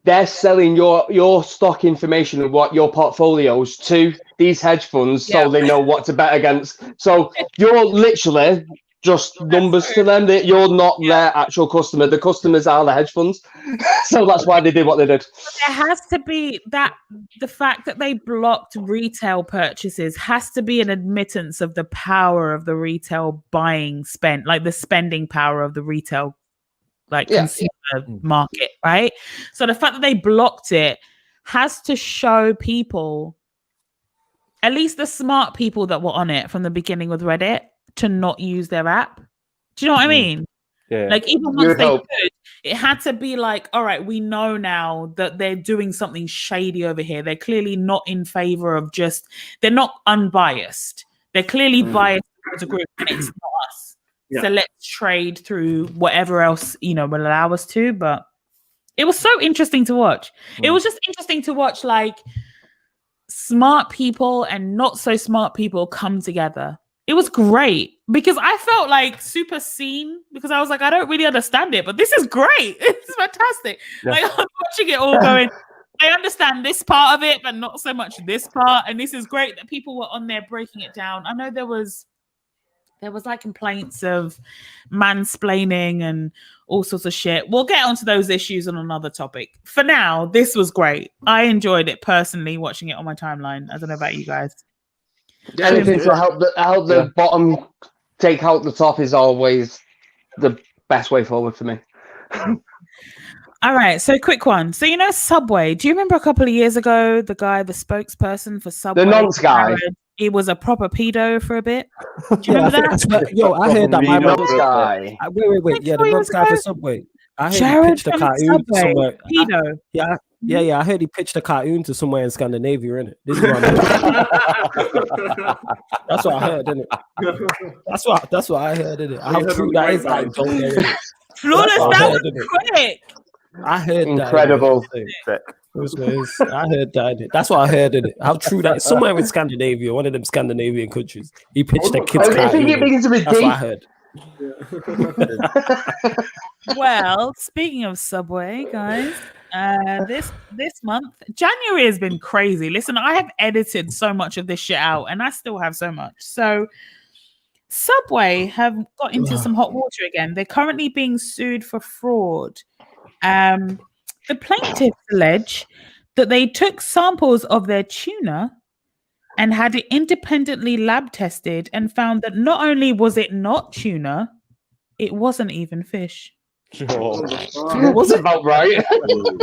They're selling your stock information and what your portfolios to these hedge funds so they know what to bet against. So you're literally just numbers to them. You're not their actual customer. The customers are the hedge funds. So that's why they did what they did. There has to be the fact that they blocked retail purchases has to be an admittance of the power of the retail the spending power of the retail consumer market, right? So the fact that they blocked it has to show people, at least the smart people that were on it from the beginning with Reddit, to not use their app. Do you know what I mean? Yeah. Even once they could, it had to be all right, we know now that they're doing something shady over here. They're clearly not in favor of they're not unbiased. They're clearly biased towards a group, and it's not us. Yeah. So let's trade through whatever else, will allow us to. But it was so interesting to watch. It was just interesting to watch smart people and not so smart people come together. It was great because I felt super seen because I was I don't really understand it, but this is great. It's fantastic. Yeah. I'm watching it all going, I understand this part of it, but not so much this part. And this is great that people were on there breaking it down. I know there was complaints of mansplaining and all sorts of shit. We'll get onto those issues on another topic. For now, this was great. I enjoyed it personally, watching it on my timeline. I don't know about you guys. Anything to help the bottom take out the top is always the best way forward for me. All right, so quick one. So Subway. Do you remember a couple of years ago the spokesperson for Subway? The nonce guy. He was a proper pedo for a bit. Do you remember that? I heard that my nonce guy. Wait. Yeah, the nonce guy for Subway. I heard Jared he pitched a cartoon somewhere. Pedo. Yeah. I heard he pitched a cartoon to somewhere in Scandinavia, innit? This is what that's what I heard, innit? That's what I heard, innit? How true that is, I don't know. Flawless, that was quick. I heard incredible. I heard that. That's what I heard, innit? How true that is. Somewhere in Scandinavia, one of them Scandinavian countries. He pitched a kid's cartoon. That's what I heard. Well, speaking of Subway, guys, this month January has been crazy. Listen, I have edited so much of this shit out, and I still have so much. So Subway have got into some hot water again. They're currently being sued for fraud. The plaintiffs allege that they took samples of their tuna and had it independently lab tested and found that not only was it not tuna, it wasn't even fish. It was about right.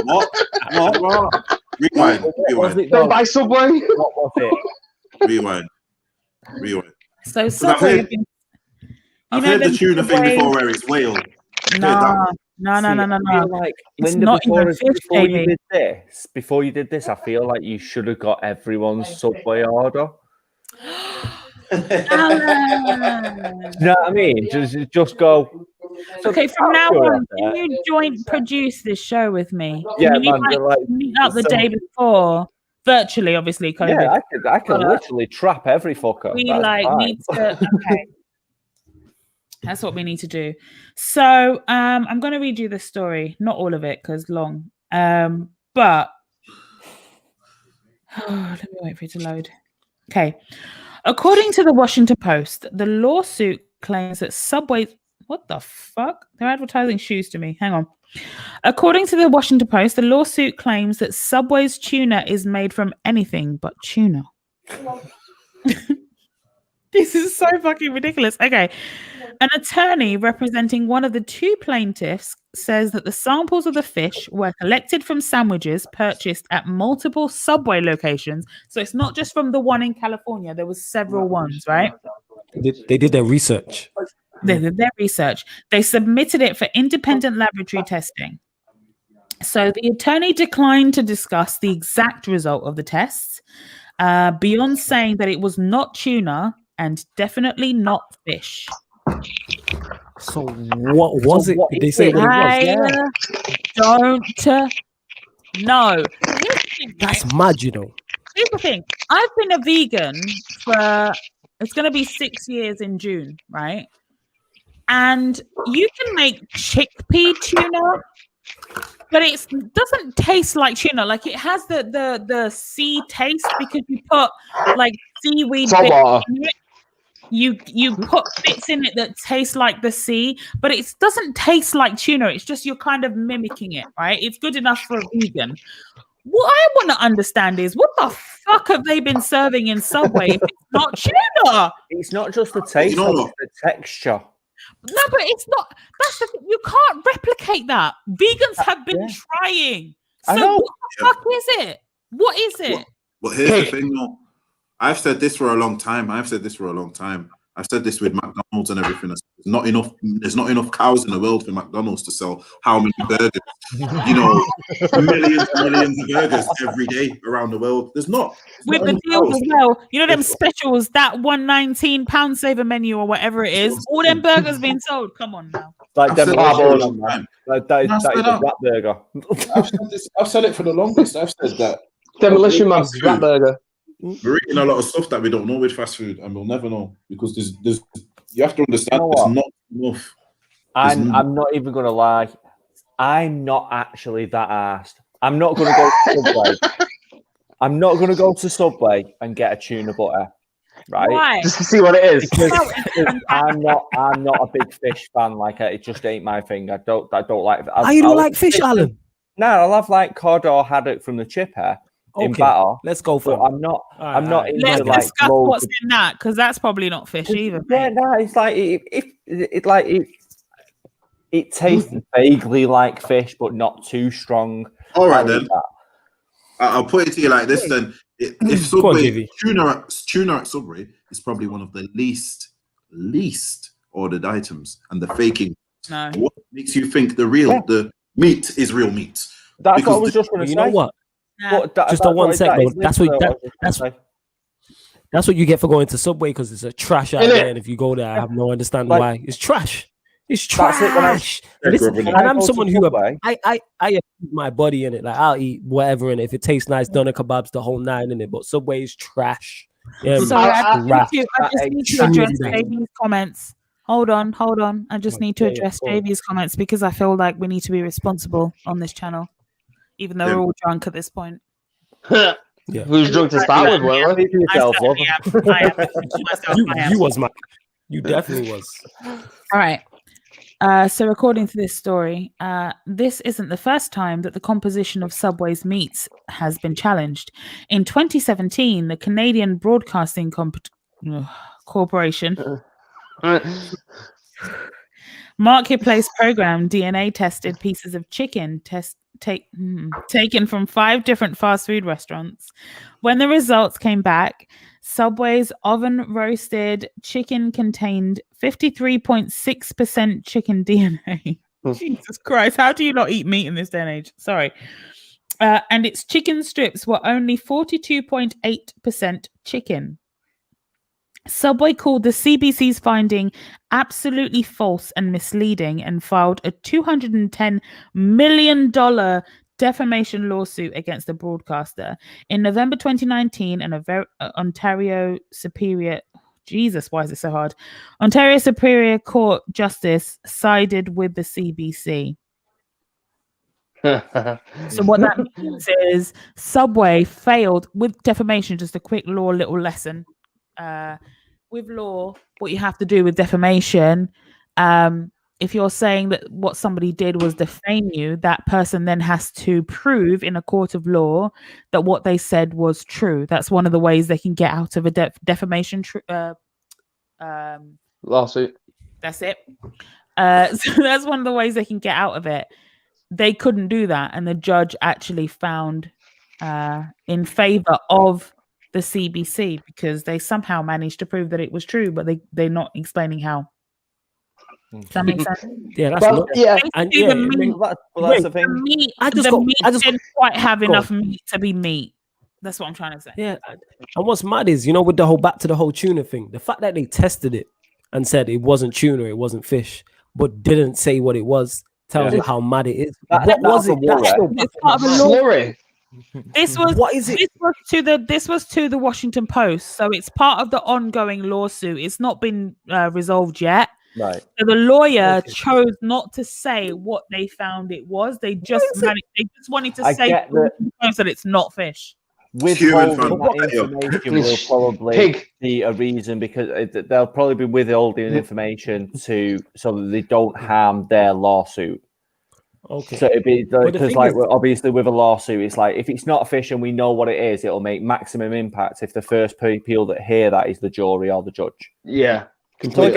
What? Rewind. Don't buy Subway. What was it? Rewind. So I've heard the tuna thing before where it's whale. No. Like, It's Linda, not even fish, baby. Before you did this, I feel like you should have got everyone's Subway order. You know what I mean? Just go. Okay, from now on, can you joint produce this show with me? Yeah, can you man, meet up the day before, virtually, obviously, COVID. Yeah, I can literally trap every fucker. We need to. Okay, that's what we need to do. So, I'm going to read you the story, not all of it because long. But let me wait for it to load. Okay, according to the Washington Post, the lawsuit claims that Subway. What the fuck? They're advertising shoes to me. Hang on. According to the Washington Post, the lawsuit claims that Subway's tuna is made from anything but tuna. This is so fucking ridiculous. Okay. An attorney representing one of the two plaintiffs says that the samples of the fish were collected from sandwiches purchased at multiple Subway locations. So it's not just from the one in California. There was several ones, right? They did their research. They did their research. They submitted it for independent laboratory testing. So the attorney declined to discuss the exact result of the tests, beyond saying that it was not tuna and definitely not fish. So what was it? Did they say what it was? Don't know. That's mad, you know. Here's the thing. I've been a vegan for, it's going to be 6 years in June, right? And you can make chickpea tuna, but it doesn't taste like tuna. Like it has the sea taste because you put like seaweed bits in it. You put bits in it that taste like the sea, but it doesn't taste like tuna. It's just you're kind of mimicking it, right? It's good enough for a vegan. What I want to understand is what the fuck have they been serving in Subway if it's not tuna? It's not just the taste, it's the texture. No, but it's not. That's the thing. You can't replicate that. Vegans have been trying. So what the fuck is it? What is it? Well, here's the thing, though. I've said this for a long time. I've said this with McDonald's and everything. There's not enough cows in the world for McDonald's to sell how many burgers? Millions and millions of burgers every day around the world. There's not. With the deals as well. You know them specials, that £119 pound saver menu or whatever it is. All them burgers being sold. Come on now. Like that is a rat burger. I've said it for the longest. I've said that. Demolition Man's rat burger. We're eating a lot of stuff that we don't know with fast food, and we'll never know because there's you have to understand it's not enough. I'm not even gonna lie. I'm not actually that arsed. I'm not gonna go to Subway. I'm not gonna go to Subway and get a tuna butter. Right? Why? Just to see what it is. Because I'm not a big fish fan. Like it just ain't my thing. I don't like. You don't like fish, Alan? No, I love like cod or haddock from the chipper. In batter, let's go for it. I'm not into let's like discuss what's in that because that's probably not fish either. Yeah, no, it's like it tastes vaguely like fish, but not too strong. All right then, I'll put it to you like this then: if Subway tuna at Subway is probably one of the least ordered items, and the faking. No. What makes you think the meat is real meat? That's because what I was just going to say. You know what? Just a 1 sec, though. That's what you get for going to Subway because it's a trash out there. And if you go there, I have no understanding why. It's trash. It's trash. And I'm someone who I put my body in it. Like I'll eat whatever in it. If it tastes nice, doner kebabs, the whole nine in it. But Subway is trash. Yeah, so I just need to address Davey's comments. Hold on. I just need to address Davey's comments because I feel like we need to be responsible on this channel. Even though we're all drunk at this point. Yeah. Who's drunk to start with? Well, you was, Mike. You definitely was. All right. So according to this story, this isn't the first time that the composition of Subway's meats has been challenged. In 2017, the Canadian Broadcasting Corporation marketplace program DNA tested pieces of chicken taken from 5 different fast food restaurants. When the results came back, Subway's oven roasted chicken contained 53.6% chicken DNA. Jesus Christ, how do you not eat meat in this day and age? Sorry. And its chicken strips were only 42.8% chicken. Subway called the CBC's finding absolutely false and misleading and filed a $210 million defamation lawsuit against the broadcaster. In November 2019, an Ontario Superior... Jesus, why is it so hard? Ontario Superior Court Justice sided with the CBC. So what that means is Subway failed with defamation. Just a quick law little lesson. With law, what you have to do with defamation, if you're saying that what somebody did was defame you, that person then has to prove in a court of law that what they said was true. That's one of the ways they can get out of a defamation lawsuit. That's it. So that's one of the ways they can get out of it. They couldn't do that, and the judge actually found in favor of the CBC because they somehow managed to prove that it was true, but they're not explaining how. Does that make sense? Yeah, that's and that's the thing. The meat didn't quite have enough meat to be meat. That's what I'm trying to say. Yeah, and what's mad is, you know, with the whole back to the whole tuna thing, the fact that they tested it and said it wasn't tuna, it wasn't fish, but didn't say what it was, tells you how mad it is. What was it? It's part of a law. This was what is it? This was to the Washington Post, so it's part of the ongoing lawsuit. It's not been resolved yet. Right. So the lawyer chose not to say what they found it was. They just wanted to say that it's not fish. Withholding that information will probably be a reason because they'll probably be withholding information so that they don't harm their lawsuit. Okay. So it'd be because, like, obviously with a lawsuit, it's like if it's not a fish and we know what it is, it'll make maximum impact if the first people that hear that is the jury or the judge. Yeah. Did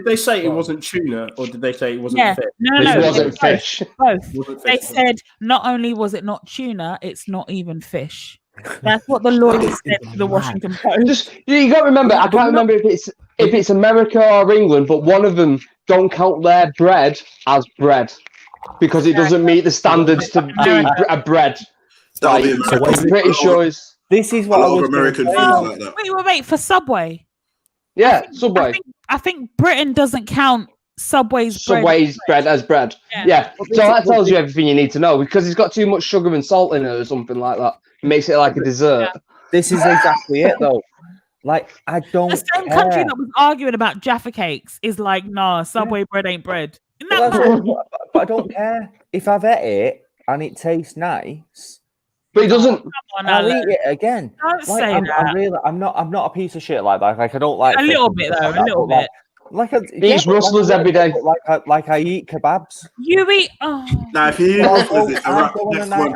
they say it wasn't tuna, or did they say it wasn't fish? No, it wasn't fish. Both. They said not only was it not tuna, it's not even fish. That's what the lawyer said to the Washington Post. You got to remember, I can't remember if it's America or England, but one of them don't count their bread as bread because it doesn't meet the standards to be a bread. Like, so I'm pretty sure this is what a lot of American foods like that. Wait for Subway. Yeah, Subway. I think Britain doesn't count Subway's bread as bread. Yeah. So that tells you everything you need to know because it's got too much sugar and salt in it or something like that. It makes it like a dessert. Yeah. This is exactly it, though. Like, I don't. The same country that was arguing about Jaffa cakes is like, nah, Subway bread ain't bread. Isn't that but I don't care if I've ate it and it tastes nice. But it doesn't. I'll eat it again. Don't say that. I'm not a piece of shit like that. Like I don't like a little bit though. A little bit. Eat rustlers every day. Like I eat kebabs. You eat. Now, if you eat rustlers, it's a wrap. Next one.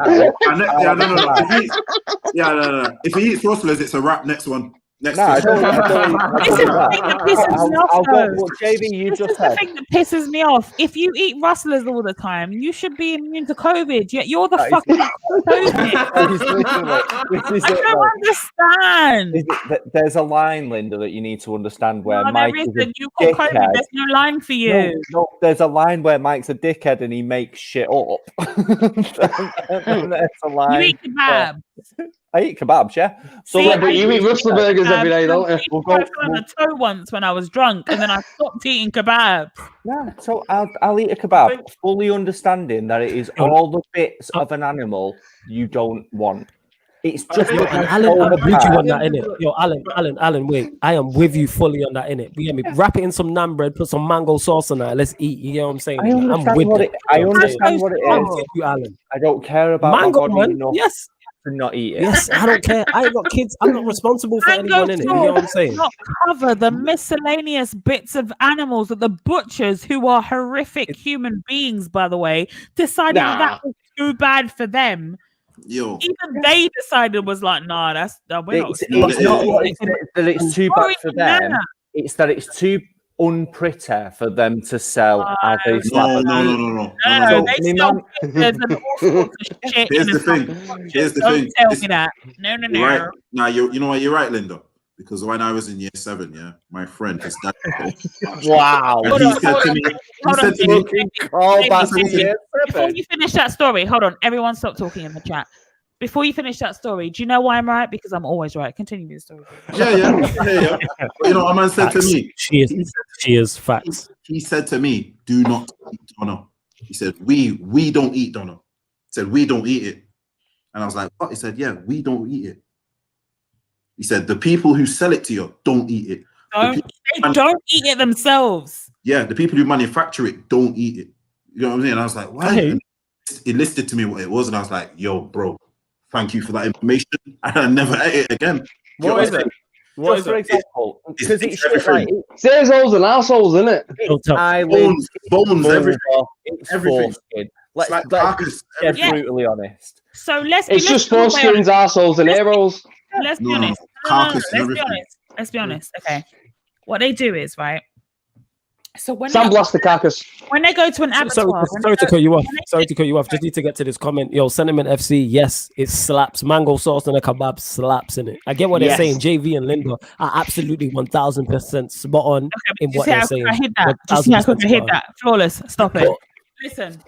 No. If he eats rustlers, it's a wrap. Next one. Next one. This is the thing that pisses me off. JB, you just said. The thing that pisses me off. If you eat rustlers all the time, you should be immune to COVID. Yet you're the fucking COVID. I don't understand. There's a line, Linda, that you need to understand where Mike is a you call COVID. There's no line for you. No, there's a line where Mike's a dickhead and he makes shit up. There's a line. You eat kebabs. I eat kebabs, yeah. So, but you eat rustler burgers every day, don't you? We'll go on the toe once when I was drunk, and then I stopped eating kebabs. Yeah, so I'll eat a kebab, fully understanding that it is all the bits of an animal you don't want. It's just Alan, I'm with you on that, innit? Yo, Alan, wait. I am with you fully on that, innit? You get me? Wrap it in some naan bread, put some mango sauce on that. Let's eat. You know what I'm saying? I understand what it is. You, Alan. I don't care about mango, man. Yes. to not eat it. Yes, I don't care. I ain't got kids. I'm not responsible for anyone in it. You know what I'm saying? Not cover the miscellaneous bits of animals that the butchers, who are horrific human beings, by the way, decided that was too bad for them. Yo, Even they decided was like, nah, that's we're not. It's not that it's too bad for them. It's that it's too unpretty for them to sell as a slab. No. They sell pictures and all sorts of shit. Here's the thing. Don't tell me that. No. Right. Now, you know what? You're right, Linda. Because when I was in year 7, yeah, my friend, his dad. Wow. And he said to me, before you finish that story, hold on. Everyone stop talking in the chat. Before you finish that story, do you know why I'm right? Because I'm always right. Continue the story. Yeah. You know, a man said to me, she is facts. He said to me, do not eat doner. He said, we don't eat doner. He said, we don't eat it. And I was like, what? He said, yeah, we don't eat it. He said, the people who sell it to you don't eat it. They don't eat it themselves. Yeah, the people who manufacture it don't eat it. You know what I'm saying? I was like, why? Hey. He listed to me what it was, and I was like, yo, bro, thank you for that information. And I never ate it again. What is it? What is it? Example, because it's like Says holes and assholes, isn't it? Bones, everything. It's Everything. foreskin. Let's Let's get brutally honest. So let's It's just foreskins, assholes, and arrows. Let's be honest. Let's be honest. Okay. What they do is, right? So when Sandblast the carcass. When they go to an abattoir, sorry to cut you off. Just need to get to this comment. Yo, Sentiment FC, yes, it slaps. Mango sauce and a kebab slaps in it. I get what they're saying. JV and Linda are absolutely 1000% spot on in what they're saying. I hit that. Just see how quick I hit that. Flawless. Stop it. Listen.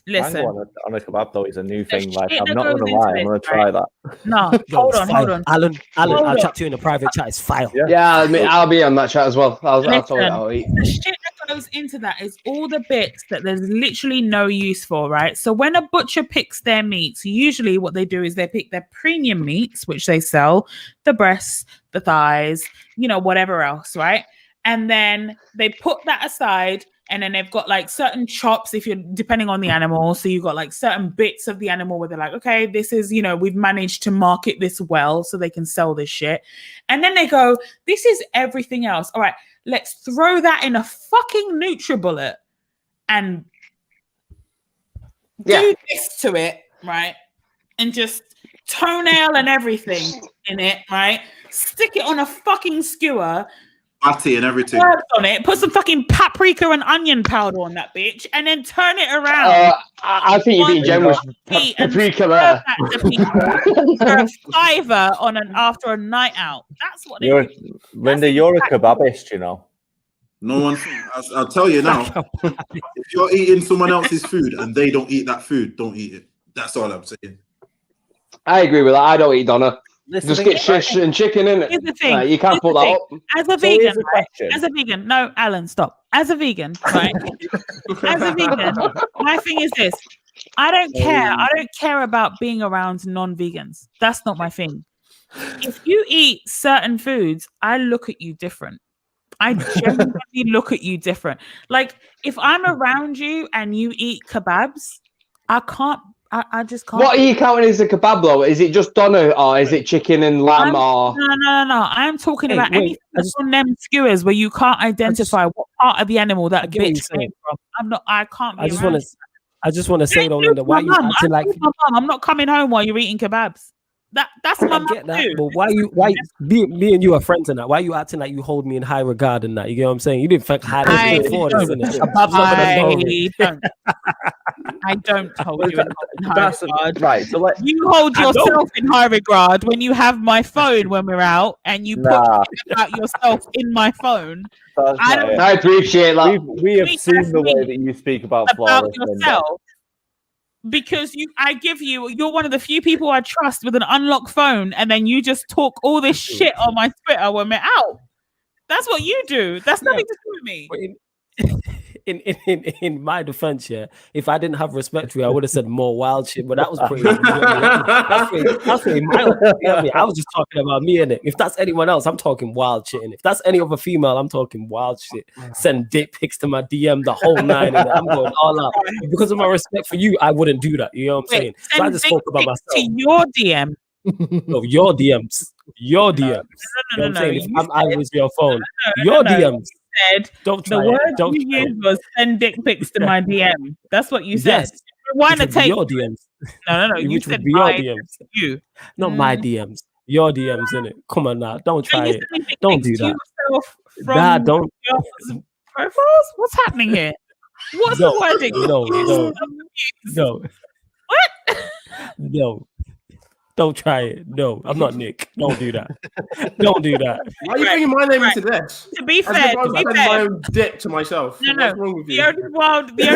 Mango on a kebab though is a new thing. Like, I'm not gonna lie, I'm gonna try that. No, hold on. Alan, I'll chat to you in the private chat. It's fire. Yeah, I'll be on that chat as well. I'll tell you how to eat. The shit that goes into that is all the bits that there's literally no use for, right? So when a butcher picks their meats, usually what they do is they pick their premium meats, which they sell, the breasts, the thighs, whatever else, right? And then they put that aside. And then they've got like certain chops if you're depending on the animal. So you've got like certain bits of the animal where they're like, okay, this is, we've managed to market this well so they can sell this shit. And then they go, this is everything else. All right, let's throw that in a fucking NutriBullet and do this to it, right? And just toenail and everything in it, right? Stick it on a fucking skewer. Patty and everything on it, put some fucking paprika and onion powder on that bitch, and then turn it around. I think you're being generous. Paprika there. For a $5 after a night out. That's what they do. Linda, you're a kebabist, No one. I'll tell you now. If you're eating someone else's food and they don't eat that food, don't eat it. That's all I'm saying. I agree with that. I don't eat doner. Just get shish and chicken in it. Here's the thing. You can't put that up. As a vegan, as a vegan, no, Alan, stop. As a vegan, right? As a vegan, my thing is this. I don't care. I don't care about being around non-vegans. That's not my thing. If you eat certain foods, I look at you different. I genuinely look at you different. Like if I'm around you and you eat kebabs, I just can't. What are you counting as a kebab though? Is it just doner or is it chicken and lamb No. I'm talking about anything that's on them skewers where you can't identify what part of the animal that bitch came from. I can't. I just want to say though, Linda, why you acting like I'm not coming home while you're eating kebabs. That's my mum too. But why me and you are friends in that? Why are you acting like you hold me in high regard in that? You get what I'm saying? You didn't highlight this before, isn't it? I don't hold you in high regard. Right. So you hold yourself in high regard when you have my phone when we're out and you put about yourself in my phone. I appreciate that. We have seen the way that you speak about yourself. Because you're one of the few people I trust with an unlocked phone, and then you just talk all this shit on my Twitter when we're out. That's what you do. That's nothing to do with me. in my defense, yeah, if I didn't have respect for you, I would have said more wild shit. But that was pretty. That's pretty mild. You know what I mean? I was just talking about me in it. If that's anyone else, I'm talking wild shit. And if that's any other female, I'm talking wild shit. Send dick pics to my DM, the whole nine. And I'm going all out. Because of my respect for you, I wouldn't do that. You know what I'm saying? So I just spoke about myself. To your DM. No, your DMs. Your DMs. No. You know what I'm saying? If I was your phone, your DMs. Said don't try the word it. Don't you used was send dick pics to my DM. That's what you said. Yes. Want to take your DMs? No. You said my DMs. You, not my DMs. Your DMs, innit? Come on now, don't try it. Don't do that. Nah, don't. Profiles? What's happening here? What's the wording? No. What? No. Don't try it. No, I'm not Nick. Don't do that. Don't do that. Why are you bringing my name into this? To be fair, my own dick to myself. No. What's wrong with you? The only wild thing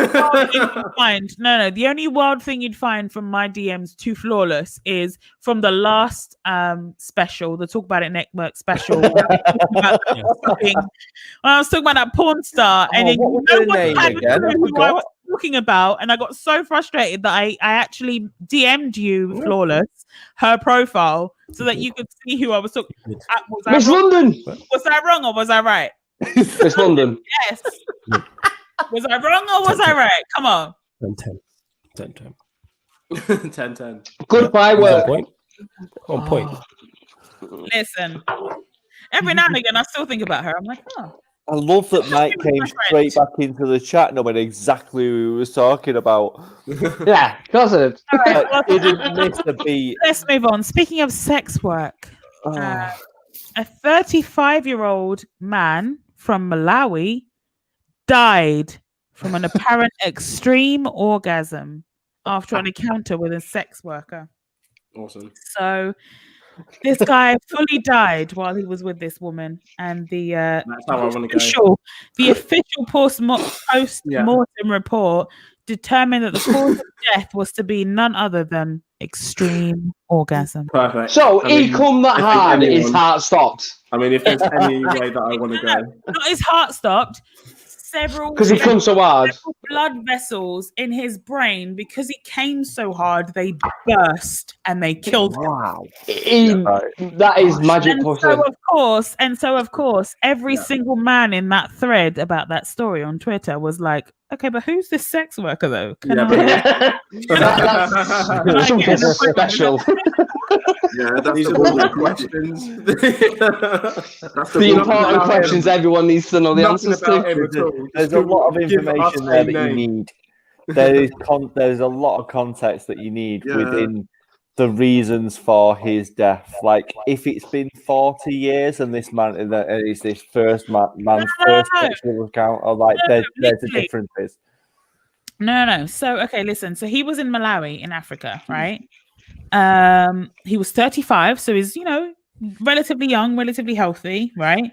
you'd find. No. The only wild thing you'd find from my DMs to Flawless is from the last special, the Talk About It Network special. When I was talking about that porn star, and then what was her name again? I was talking about, and I got so frustrated that I actually DM'd you, Flawless, her profile, so that you could see who I was talking. Miss London. Was I wrong or was I right? Miss London. Yes. Was I wrong or was I right? Come on. 10. 10. Goodbye, work. On point. Listen. Every now and again, I still think about her. I'm like, oh. I love that Mike came straight back into the chat knowing exactly who he was talking about. Yeah, because it. Didn't miss a beat. Let's move on. Speaking of sex work, a 35-year-old man from Malawi died from an apparent extreme orgasm after an encounter with a sex worker. Awesome. So this guy fully died while he was with this woman, and the official post-mortem report determined that the cause of death was to be none other than extreme orgasm. Perfect. So he come that hard, his heart stopped. I mean, if there's any way that I want to go, not his heart stopped. Because he comes so hard. Blood vessels in his brain, because he came so hard, they burst and they killed him. Wow, that is magic. And so of course, every single man in that thread about that story on Twitter was like, "Okay, but who's this sex worker though? That's something special." Yeah, these are all the questions. The important questions everyone needs to know the answers to. There's a lot of information there that you need. There's a lot of context that you need within the reasons for his death. Like, if it's been 40 years and this man is this man's first sexual account, or like there's a differences. No. So okay, listen. So he was in Malawi in Africa, right? He was 35, so he's relatively young, relatively healthy, right?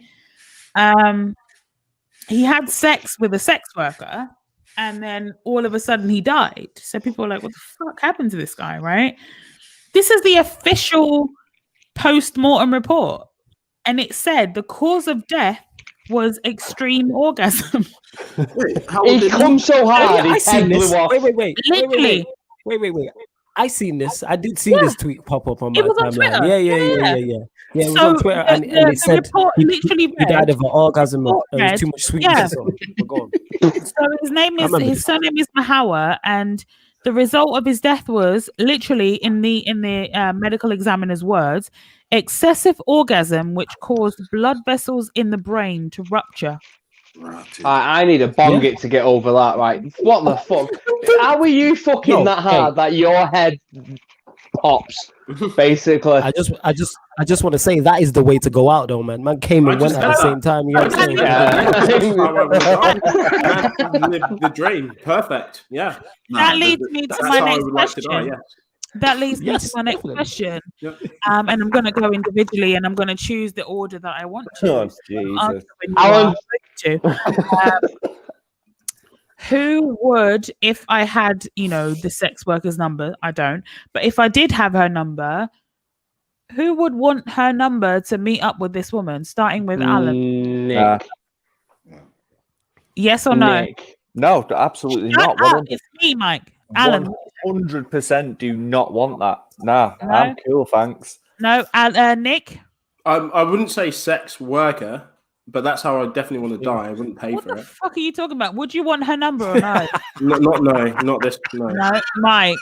He had sex with a sex worker, and then all of a sudden he died. So people are like, "What the fuck happened to this guy?" Right? This is the official post-mortem report, and it said the cause of death was extreme orgasm. He comes so hard, his head blew off. Wait. Literally. Wait. I seen this. I did see this tweet pop up on my timeline. Yeah. Yeah, it was on Twitter, and they said he died of an orgasm. And too much sweetness. Yeah. So his surname is Mahawa, and the result of his death was literally in the medical examiner's words, excessive orgasm, which caused blood vessels in the brain to rupture. I need a bong it to get over that, right? What the fuck? How are you fucking that hard that your head pops? Basically, I just want to say that is the way to go out, though, man. Man came and went at the same time. You know what I'm saying? The dream, perfect. Yeah. That leads me to my next question. That leads me to my next question. And I'm going to go individually, and I'm going to choose the order that I want to. Oh, Jesus. Who would, if I had, the sex worker's number? I don't. But if I did have her number, who would want her number to meet up with this woman, starting with Alan? Nick. Yes or no? No, absolutely Shut not. up. It's me, Mike. Alan. 100% do not want that. Nah, No. I'm cool, thanks. No, Nick. I wouldn't say sex worker, but that's how I definitely want to die. I wouldn't pay What for the it. fuck are you talking about? Would you want her number or no? Not this. No. No, Mike.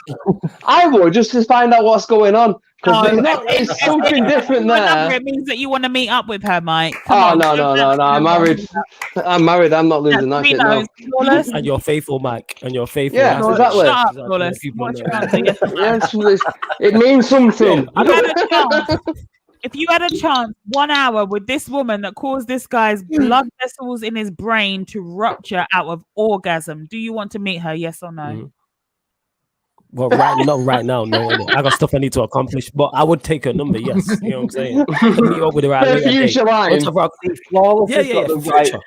I would just to find out what's going on because Oh, it's something different Your number, there. it means that you want to meet up with her, Mike. Oh no! I'm married. I'm married. I'm not losing that shit. No. And you're faithful, Mike. And you're faithful. Yeah, That's exactly. Shut up, Exactly. Flawless. People Watch know. your answer, yes or no. Yes, it means something. If you had a chance, 1 hour with this woman that caused this guy's blood vessels in his brain to rupture out of orgasm, do you want to meet her? Yes or no? Mhm. Well, not right now. No, I got stuff I need to accomplish. But I would take her number. Yes, you know what I'm saying. Meet up with her at a later date. Future line. Flawless Yeah, has yeah, got yeah, the right. future.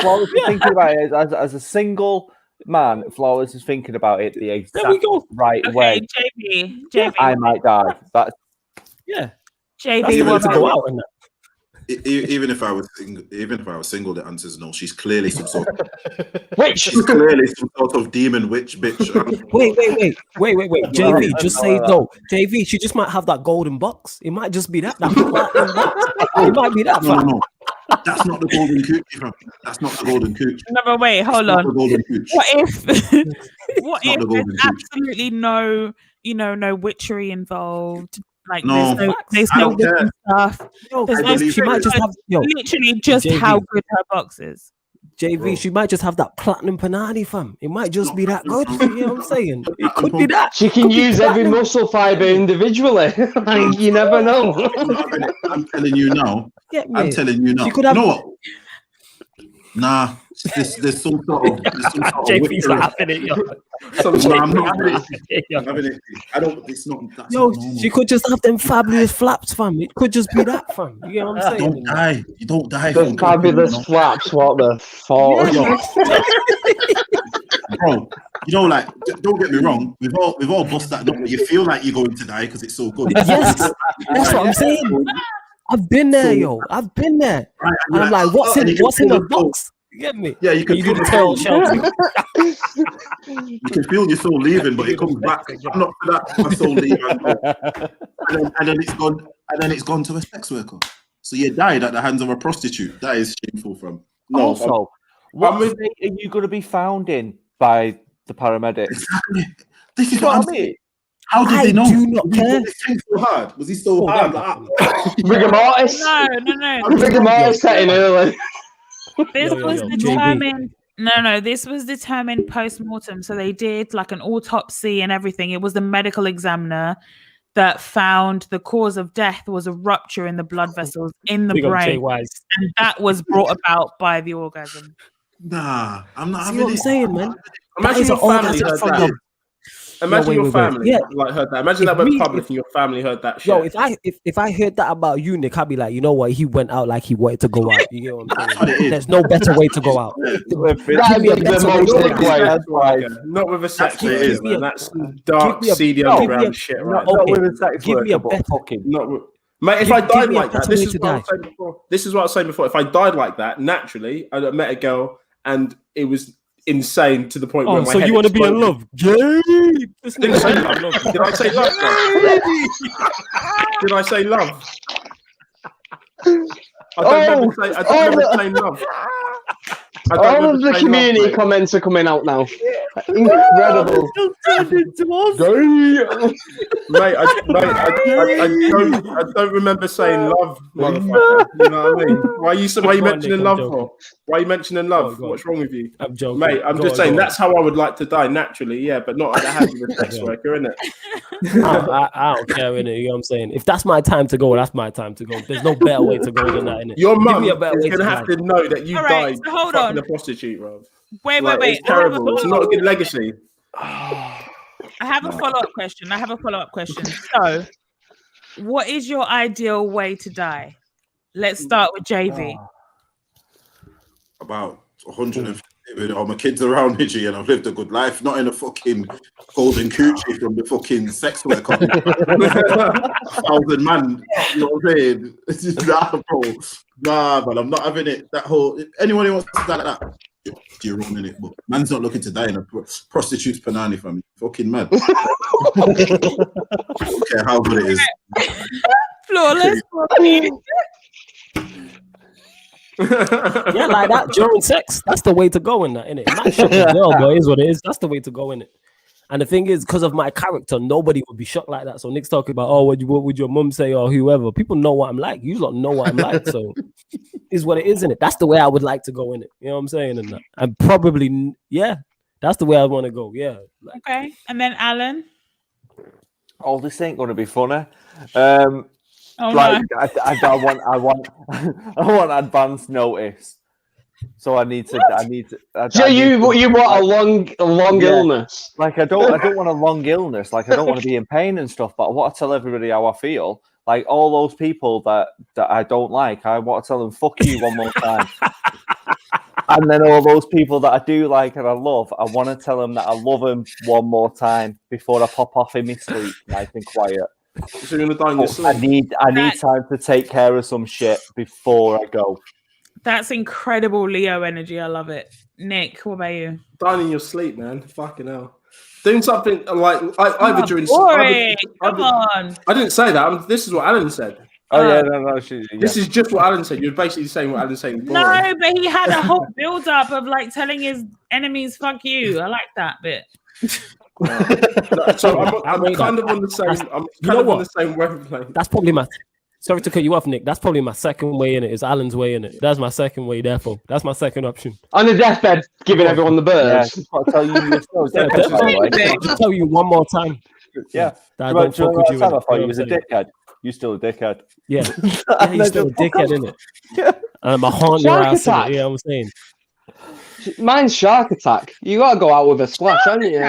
Flawless is thinking about it as a single man. Flawless is thinking about it the There we exact go. right Okay, way. JB. I might die. That's Yeah. JB, That's the way what to about go you? out. And that. Even if I was single, the answer is no. She's clearly some sort. Witch. She's clearly some sort of demon witch bitch. Wait. JV, just say no. JV, she just might have that golden box. It might just be that platinum box. It might be that. No. That's not the golden cooch, fam. That's not the golden cooch. No, but wait, hold That's not on. the golden cooch. What if It's not the golden there's cooch. absolutely no, no witchery involved? Like No. there's I no don't care. witchy stuff. Yo, There's I no believe she might just have literally just JV. how good her box is. JV. Bro. She might just have that platinum panani, fam. It might just be that good. You know what I'm saying? It could be that. She can use every muscle fiber individually. Like, you never know. I'm telling you now. Get me. I'm telling you now. She could have. You know what? Nah, there's some sort of JV's not having it, yo. I'm not having it. Yo. I'm having it. I don't. It's not. That's Yo, not normal. she could just have them fabulous flaps, fam. It could just be that, fam. You get what I'm saying? Don't die. You don't die. The from fabulous cooking, flaps. What the fuck? bro. You know, like, don't get me wrong. We've all bust that number. You feel like you're going to die because it's so good. Yes, that's what I'm saying. I've been there, yo. I've been there. Right, And I'm like, what's in the box? You get me? Yeah, you can You feel can the tell, soul. Shelby. You can feel your soul leaving, but it comes back. I'm not for that. My soul leaving, and then it's gone. And then it's gone to a sex worker. So you died at the hands of a prostitute. That is shameful, from. No, also, what state are you going to be found in by the paramedics? exactly. This is You know what I'm what I saying. mean? How did I they know? do not care. Was he so hard? Was he so hard? Like, Rigor mortis. No. Rigor mortis setting early. This Yo, was JB. determined. No, this was determined post-mortem. So they did like an autopsy and everything. It was the medical examiner that found the cause of death was a rupture in the blood vessels in the Big up Jay brain, Wise. and that was brought about by the orgasm. nah, I'm not See having what I'm it. saying, man? Imagine your family heard that. Imagine wait, your wait. family Yeah. like heard that. Imagine If that went we- public and your family heard that shit. Yo, if I heard that about you, Nick, I'd be like, you know what? He went out like he wanted to go out. You get what I'm That's what it saying? is. There's no better way to go out. That Give me a is the better way most to Nick go way. out. Not with a sex That's what it worker, is, man. man. That's dark, Give me a- seedy no, give me underground a- shit, no, right? okay. Not with a sex Give me a worker, but better- fucking. Not with, mate, if Give- I give died me a like that, better this way is to what I was die. saying before. This is what I was saying before. If I died like that, naturally, I met a girl and it was insane to the point where Oh, my so head you want to be in exploded. love? Yay! This Didn't say nigga- love. Did I say love? Did I say love? I don't remember saying love. I don't All remember of the saying community love, mate. comments are coming out now. Incredible. Mate, I don't remember saying love, motherfucker. You know what I mean? Why are you Go on, mentioning Nick, love I'm for? Why are you mentioning love? Go on. What's wrong with you? I'm joking. Mate, I'm Go just on, saying go on. that's how I would like to die naturally, yeah, but not at the hands of a sex Yeah. worker, innit? I don't care, innit? You know what I'm saying? If that's my time to go, that's my time to go. There's no better way to go than that, innit? Your Give mum me is a better way going to to have die. to know that you All right, died so hold fucking on. a prostitute, bro. Wait. Like, it's terrible. It's not a good legacy. I have a follow-up question. So, what is your ideal way to die? Let's start with JV. About 150 with all my kids around me, G, and I've lived a good life, not in a fucking golden coochie from the fucking sex worker. 1,000 man, you know what I'm saying? Nah, bro. Nah, but I'm not having it. That whole anyone who wants to die like that, You're wrong in it, but man's not looking to die in a prostitute's panani from me. Fucking mad. I don't care how good it is. Flawless. Yeah, like that during sex. That's the way to go in that, innit? It might shock as well, but it is what it is. That's the way to go in it. And the thing is, because of my character, nobody would be shocked like that. So Nick's talking about, oh, what would your mum say or whoever? People know what I'm like. You don't know what I'm like. So is what it is, innit? That's the way I would like to go in it. You know what I'm saying? And that. And probably, yeah, that's the way I want to go. Yeah. Okay. And then Alan. Oh, this ain't going to be funny. Oh, like no. I want advance notice. So I need to. So you want a long illness? Like I don't want a long illness. Like I don't want to be in pain and stuff. But I want to tell everybody how I feel. Like all those people that I don't like, I want to tell them fuck you one more time. And then all those people that I do like and I love, I want to tell them that I love them one more time before I pop off in my sleep, nice and quiet. So you're gonna die in your sleep. I need time to take care of some shit before I go. That's incredible Leo energy. I love it. Nick, what about you? Dying in your sleep, man. Fucking hell. Doing something like either during. Come on. I didn't say that. This is what Alan said. Oh yeah, no. This is just what Alan said. You're basically saying what Alan's saying. No, but he had a whole build up of like telling his enemies "fuck you." I like that bit. So I'm kind of on the same. I'm kind of on the same wavelength. That's probably my. Sorry to cut you off, Nick. That's probably my second way in it. It's Alan's way in it. That's my second way. Therefore, that's my second option. On the deathbed, giving everyone the birds. Yeah, I'll tell you. I'll tell you one more time. Yeah. That I don't fuck with you. I thought you was a dickhead. You still a dickhead. Yeah. You're still a dickhead, innit? And I'm a haunt your ass. You know what I'm saying? Mine's Shark Attack. You gotta go out with a splash, haven't you?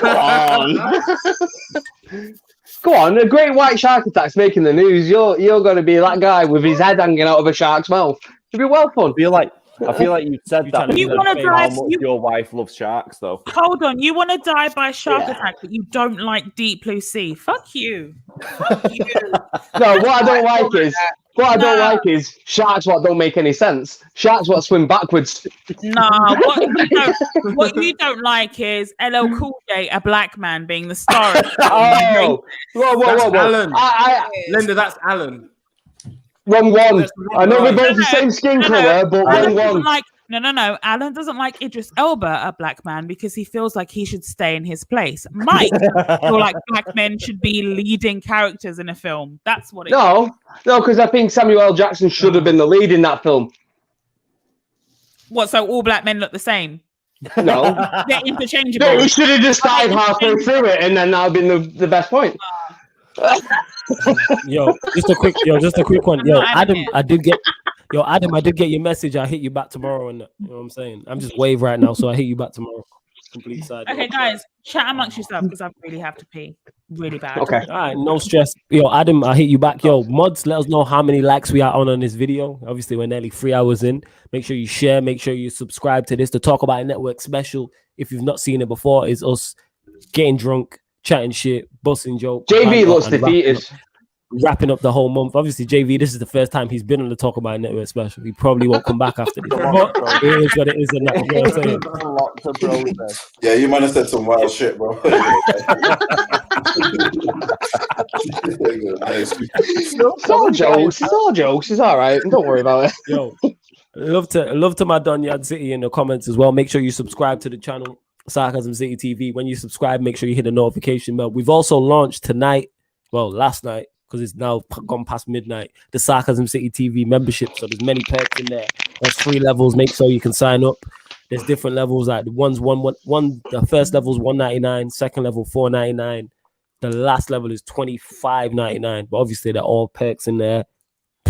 Go on. Go on, a great white shark attack's making the news. You're going to be that guy with his head hanging out of a shark's mouth. It'll be well fun. I feel like you said that. You want to how much your wife loves sharks, though. Hold on, you want to die by shark attack, but you don't like deep blue sea. Fuck you. Fuck you. No, what I don't like is sharks. What don't make any sense. Sharks what swim backwards. No, what you don't like is LL Cool J, a black man, being the star. Oh, whoa. Alan. Linda, that's Alan. Wrong one. I know we're both the same skin color, but wrong one. No. Alan doesn't like Idris Elba, a black man, because he feels like he should stay in his place. Mike feel like black men should be leading characters in a film. That's what it is. No, because I think Samuel L. Jackson should have been the lead in that film. What, so all black men look the same? No. They're interchangeable. No, we should have just started halfway through it and then that would have been the best point. Just a quick one. Adam, I did get your message. I'll hit you back tomorrow. And you know what I'm saying? I'm just wave right now, so I hit you back tomorrow. Complete side. Okay, guys, chat amongst yourself because I really have to pee really bad. Okay. All right, no stress. Adam, I'll hit you back. Mods, let us know how many likes we are on this video. Obviously, we're nearly 3 hours in. Make sure you share. Make sure you subscribe to this. The Talk About It Network special, if you've not seen it before, is us getting drunk, chatting shit, busting jokes. JV looks defeated. Wrapping up the whole month. Obviously, JV, this is the first time he's been on the Talk About It Network special. He probably won't come back after this. But it is what it is. And that, you know what I'm saying? Yeah, you might have said some wild shit, bro. It's all jokes. It's all right. Don't worry about it. Yo, love to my Donyad City in the comments as well. Make sure you subscribe to the channel, Sarcasm City TV. When you subscribe, make sure you hit the notification bell. We've also launched last night, because it's now gone past midnight, the Sarcasm City TV membership. So there's many perks in there. There's 3 levels. Make sure you can sign up. There's different levels. Like the first level is $1.99, second level $4.99. The last level is $25.99. But obviously they're all perks in there,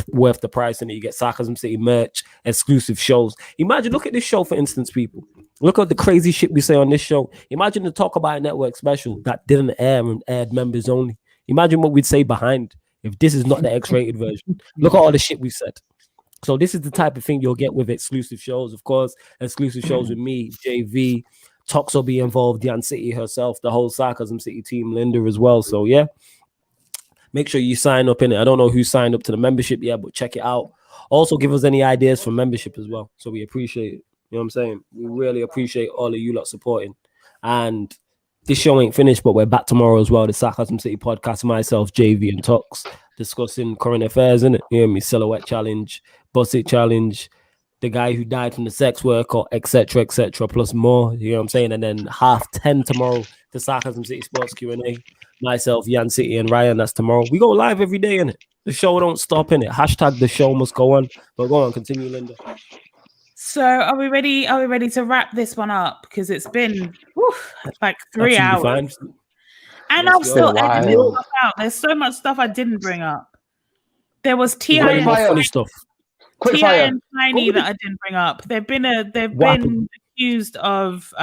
worth the price. And you get Sarcasm City merch, exclusive shows. Imagine, look at this show, for instance, people. Look at the crazy shit we say on this show. Imagine the Talk About It Network special that didn't air and aired members only. Imagine what we'd say behind if this is not the X-rated version. Look at all the shit we said. So this is the type of thing you'll get with exclusive shows. Of course, exclusive shows with me, JV, Tox will be involved, Jan City herself, the whole Sarcasm City team, Linda as well. So yeah, make sure you sign up in it. I don't know who signed up to the membership yet, but check it out. Also, give us any ideas for membership as well. So we appreciate it. You You know what I'm saying? We really appreciate all of you lot supporting. And this show ain't finished, but we're back tomorrow as well. The Sarcasm City podcast, myself, JV, and Tox, discussing current affairs, innit? You hear me? Silhouette challenge, Bust It challenge, the guy who died from the sex worker, etc., plus more. You know what I'm saying? And then 10:30 tomorrow, the Sarcasm City Sports Q&A. Myself, Yan City, and Ryan. That's tomorrow. We go live every day, innit? The show don't stop, innit? Hashtag the show must go on. But go on, continue, Linda. So are we ready? Are we ready to wrap this one up? Because it's been like 3 hours. Fine. And I'm still editing stuff out. There's so much stuff I didn't bring up. There was T.I. and Tiny that I didn't bring up. They've been accused of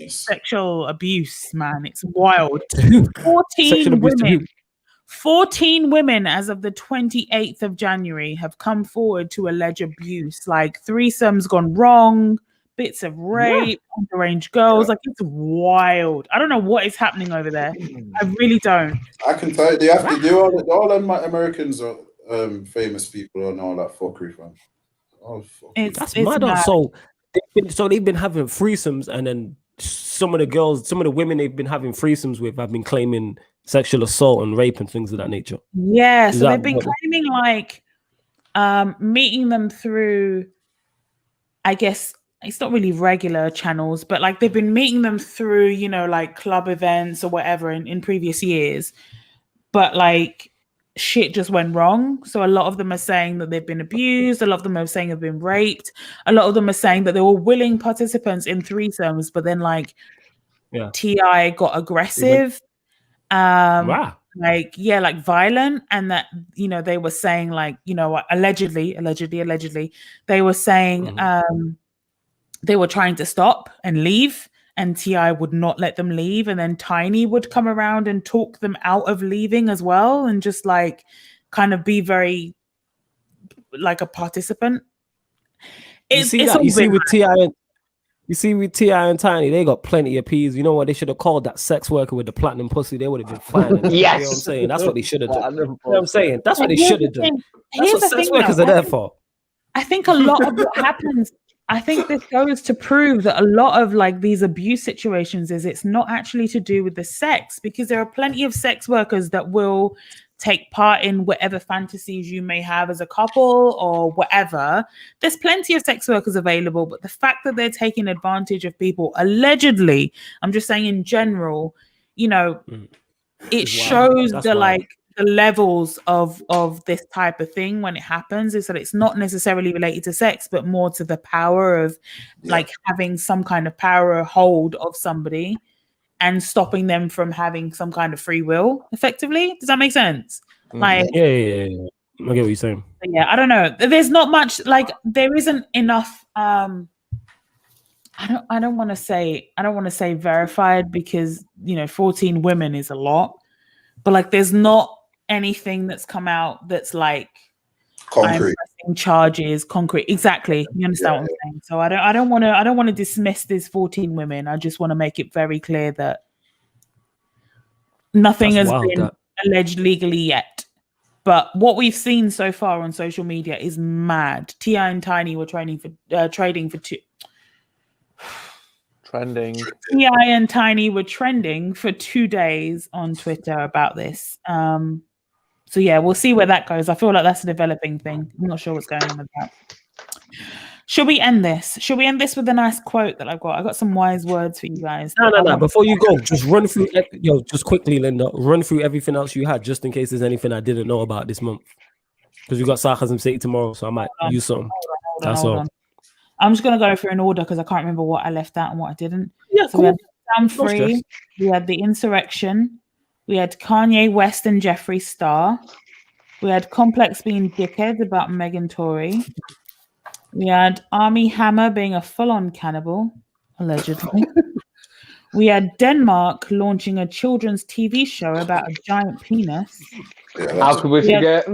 sexual abuse, man. It's wild. 14 women as of the 28th of January have come forward to allege abuse, like threesomes gone wrong, bits of rape, underage girls. Like, it's wild. I don't know what is happening over there. I really don't. I can tell you, they have to do all Americans are famous people and all that fuckery, fam. That's mad. So they've been having threesomes, and then some of the women they've been having threesomes with have been claiming sexual assault and rape and things of that nature. Yeah, so they've been claiming like meeting them through, I guess it's not really regular channels, but like they've been meeting them through, you know, like club events or whatever in previous years. But like shit just went wrong. So a lot of them are saying that they've been abused. A lot of them are saying they've been raped. A lot of them are saying that they were willing participants in threesomes, but then like T.I. got aggressive. Like violent, and that, you know, they were saying like, you know, allegedly they were saying they were trying to stop and leave, and T.I. would not let them leave, and then Tiny would come around and talk them out of leaving as well, and just like kind of be very like a participant. You see with T.I. and Tiny, they got plenty of peas. You know what? They should have called that sex worker with the platinum pussy. They would have been fine. Yes. You know what I'm saying? That's what they should have done. You know what I'm saying? That's what they should have done. That's what sex workers are there for. I think a lot of what happens, I think this goes to prove that a lot of like these abuse situations is it's not actually to do with the sex, because there are plenty of sex workers that will take part in whatever fantasies you may have as a couple or whatever. There's plenty of sex workers available, but the fact that they're taking advantage of people, allegedly, I'm just saying in general, you know, it shows the levels of this type of thing when it happens, is that it's not necessarily related to sex, but more to the power of like having some kind of power or hold of somebody and stopping them from having some kind of free will, effectively. Does that make sense? Like, yeah. I get what you're saying. Yeah, I don't know. There's not much, like, there isn't enough. I don't want to say verified, because, you know, 14 women is a lot, but like, there's not anything that's come out that's like concrete charges, concrete. Exactly. You understand what I'm saying? So I don't want to dismiss these 14 women. I just want to make it very clear that nothing has been alleged legally yet. But what we've seen so far on social media is mad. T.I. and Tiny were trading for Trending. T.I. and Tiny were trending for 2 days on Twitter about this. So yeah, we'll see where that goes. I feel like that's a developing thing. I'm not sure what's going on with that. Should we end this? Should we end this with a nice quote that I've got? I got some wise words for you guys. No. Before you go, just run through, just quickly, Linda, run through everything else you had, just in case there's anything I didn't know about this month. Because we got Sarcasm City tomorrow, so I might use something. That's all. I'm just going to go through an order because I can't remember what I left out and what I didn't. Yeah, so cool. We had Sam Free, we had the Insurrection, we had Kanye West and Jeffree Star, we had Complex being dickheads about Megan Tory, we had Armie Hammer being a full-on cannibal, allegedly. We had Denmark launching a children's TV show about a giant penis. How could we forget?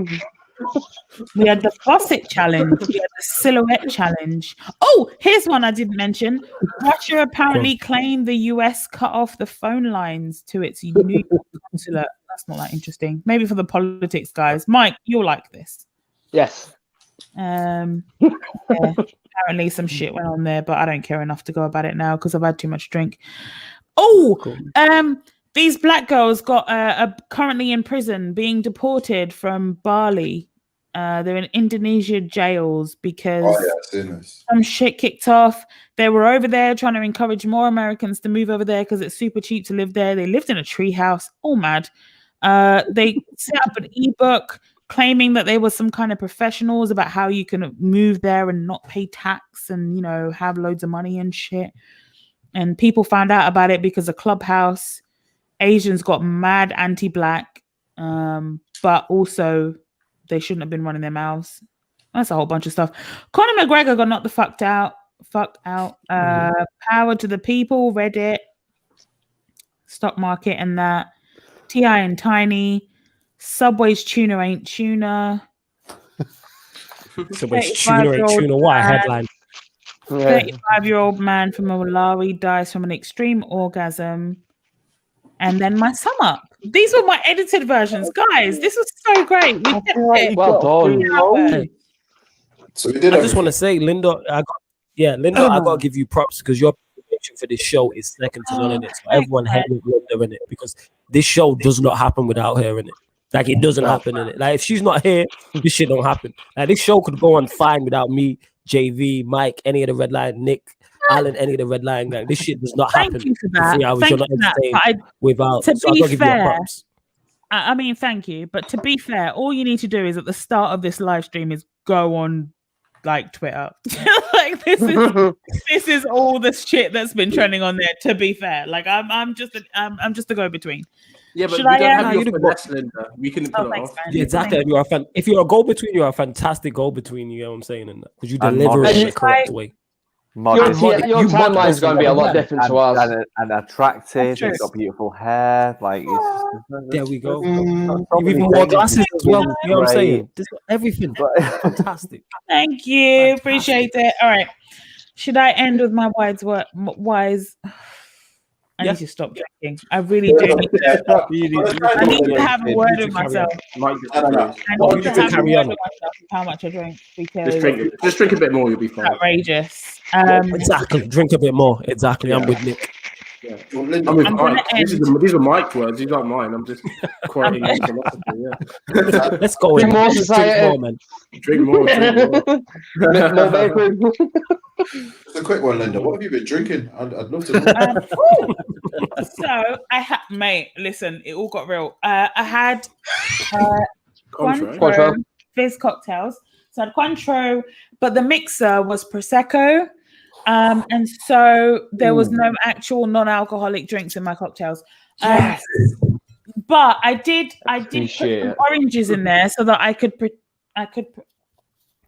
We had the Bust It challenge. We had the Silhouette challenge. Oh, here's one I didn't mention. Russia apparently claimed the US cut off the phone lines to its New York consulate. That's not that interesting. Maybe for the politics guys. Mike, you'll like this. Yes. Yeah. apparently some shit went on there, but I don't care enough to go about it now because I've had too much drink. Oh, cool. These black girls got are currently in prison, being deported from Bali. They're in Indonesia jails because some shit kicked off. They were over there trying to encourage more Americans to move over there because it's super cheap to live there. They lived in a treehouse, all mad. They set up an ebook claiming that they were some kind of professionals about how you can move there and not pay tax and, you know, have loads of money and shit. And people found out about it because of Clubhouse. Asians got mad anti-black, but also they shouldn't have been running their mouths. That's a whole bunch of stuff. Conor McGregor got knocked the fuck out. Power to the people, Reddit, stock market and that. T.I. and Tiny, Subway's tuna ain't tuna. Subway's tuna ain't tuna. What a headline. 35-year-old man from Malawi dies from an extreme orgasm. And then my sum up. These were my edited versions. Guys, this was so great. We kept it. Well done. So we did. I just want to say, Linda, I got to give you props because your preparation for this show is second to none in it. So everyone head with Linda in it because this show does not happen without her in it. Like, it doesn't happen in it. Like, if she's not here, this shit don't happen. Like, this show could go on fine without me, JV, Mike, any of the Red Line, Nick, Alan, any of the Red Line gang. This shit does not happen. Thank you for that. I mean, thank you. But to be fair, all you need to do is at the start of this live stream is go on like Twitter. Like this is all the shit that's been trending on there. To be fair, like I'm just a go between. Yeah, but we don't have your finesse, Linda. We can pull it off. Yeah, exactly. If you're a go between, you're a fantastic go between. You know what I'm saying? Because you deliver it in the correct way. Your timeline is going to be a lot different to ours. And attractive. You've got beautiful hair. Like, there we go. You've even wore glasses as well. You know what I'm saying? Just everything. Fantastic. Thank you. Appreciate it. All right. Should I end with my wise? I need to stop drinking. I really do need to. I need to have a word with myself. I need to have a word with myself how much I drink because just drink a bit more, you'll be fine. Outrageous. Exactly. Drink a bit more. Exactly. I'm with Nick. Yeah. Well, Linda, these are Mike's words. These aren't mine. I'm just quoting his philosophy. Yeah. Let's go. Drink more, man. Drink more. It's a quick one, Linda. What have you been drinking? I'd love to know. So I had, mate. Listen, it all got real. I had Cointreau fizz cocktails. So I had Cointreau, but the mixer was Prosecco. And so there was no actual non-alcoholic drinks in my cocktails. Yes. But I did put some oranges in there so that I could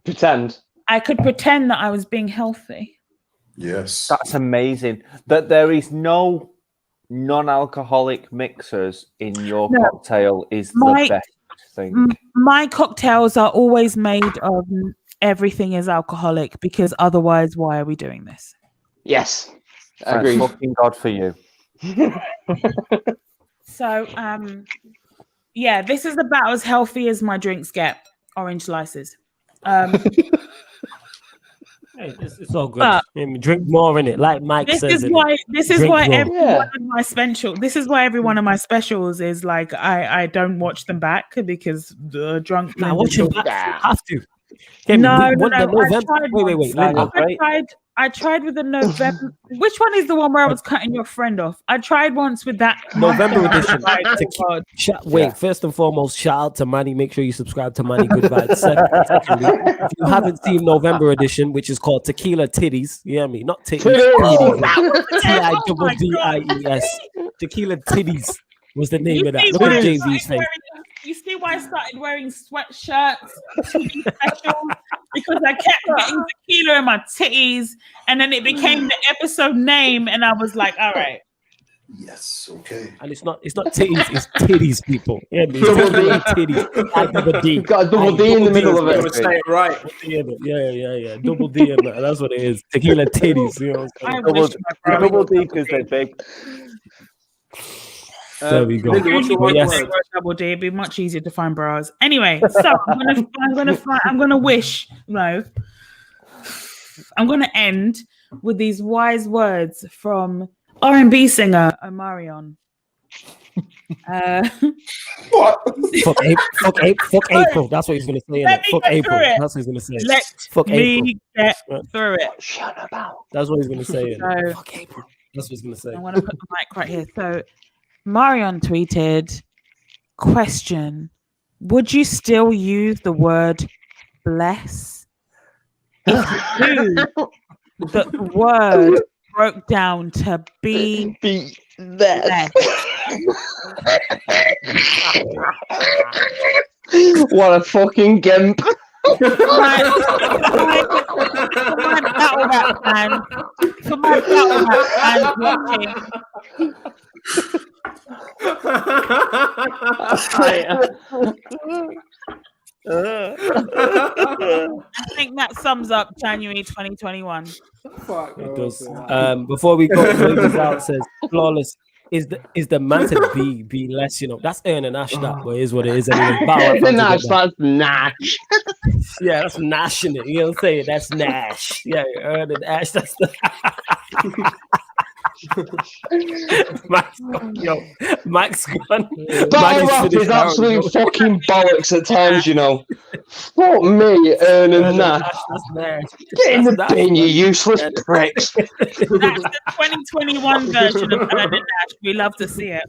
pretend. I could pretend that I was being healthy. Yes. That's amazing. That there is no non-alcoholic mixers in your cocktail is the best thing. My cocktails are always made of everything is alcoholic because otherwise, why are we doing this? Yes, I agree. Fucking God for you. So, yeah, this is about as healthy as my drinks get. Orange slices. Hey, it's all good. Drink more in it, like Mike says. This is why every one of my specials. This is why every one of my specials is like I don't watch them back because the drunk. Nah, watch them back. You have to. No. I tried with the November. Which one is the one where I was cutting your friend off? I tried once with that November edition. First and foremost, shout out to Manny. Make sure you subscribe to Manny Good Vibes. Secondly, if you haven't seen November edition, which is called Tequila Titties, you hear me? Not titties. T-I-double-D-I-E-S. Tequila Titties was the name of that. Look at JV's face. You see why I started wearing sweatshirts to be special? Because I kept getting tequila in my titties, and then it became the episode name, and I was like, all right. Yes, okay. And it's not titties, it's titties, people. Yeah, it's titties. I double D. You've got a double D in the middle of it. Say it right. Yeah. Double D in that. That's what it is. Tequila titties. You know what I'm double D because they're big. There we go. Double D. It'd be much easier to find bras. Anyway, so I'm gonna wish. No, I'm going to end with these wise words from R&B singer Omarion. What? Fuck April. That's what he's gonna say. Fuck April. That's what he's gonna say. Fuck April. Get through it. Shut about. That's what he's gonna say. So, Fuck April. That's what he's gonna say. I want to put the mic right here. So Marion tweeted, question, would you still use the word bless if you knew that the word broke down to be blessed? What a fucking gimp. For my battle rap fans watching. I think that sums up January 2021. It does. Before we go, this out says flawless. Is the man to be less, you know? That's earning Ash, that, but it is what it is anyway. Nash, that's Nash. Yeah, that's Nash in it. You know what I'm saying? That's Nash. Yeah, earning Ash. That's the Max gun. Battle rap is absolute fucking bollocks at times, you know. Fuck me, earning Nash. Get in the bin, you useless pricks. That's the 2021 version of Earning Nash. We love to see it.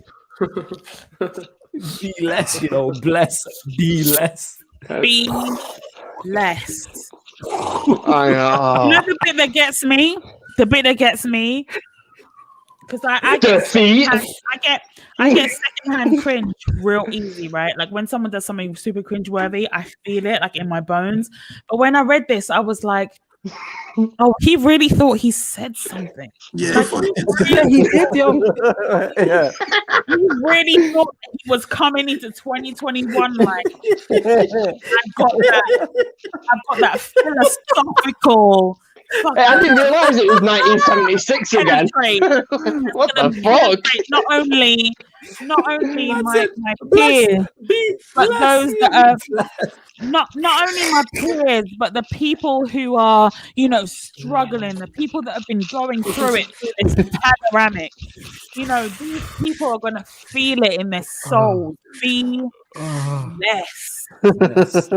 Be less, you know. Bless. Be less. Be less. I know. You know the bit that gets me? The bit that gets me? Because I get secondhand cringe real easy, right? Like when someone does something super cringeworthy, I feel it like in my bones. But when I read this, I was like, oh, he really thought he said something. Yeah, He did, yo. Yeah. He really thought he was coming into 2021 like I've got that philosophical. Hey, I didn't realise it was 1976 again. What the fuck? Not only my peers, but those that are not only my peers, but the people who are, you know, struggling, the people that have been going through it, this panoramic. You know, these people are gonna feel it in their souls. Be less.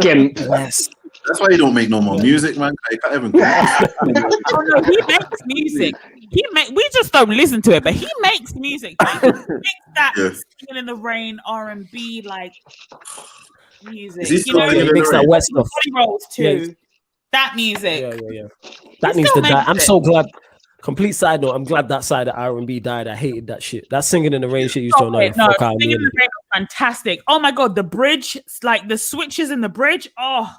Gimp. Less. That's why you don't make no more music, man. You can't even Oh no, he makes music. We just don't listen to it, but he makes music. He makes that singing in the rain R&B like music. Is he still He makes that wet stuff. Body rolls too. Yeah. That music. Yeah. That needs to die. I'm so glad. Complete side note, I'm glad that side of R&B died. I hated that shit. That singing in the rain shit used to annoy the fuck out of me. Singing in the rain was fantastic. Oh my god, the bridge, like the switches in the bridge. Oh,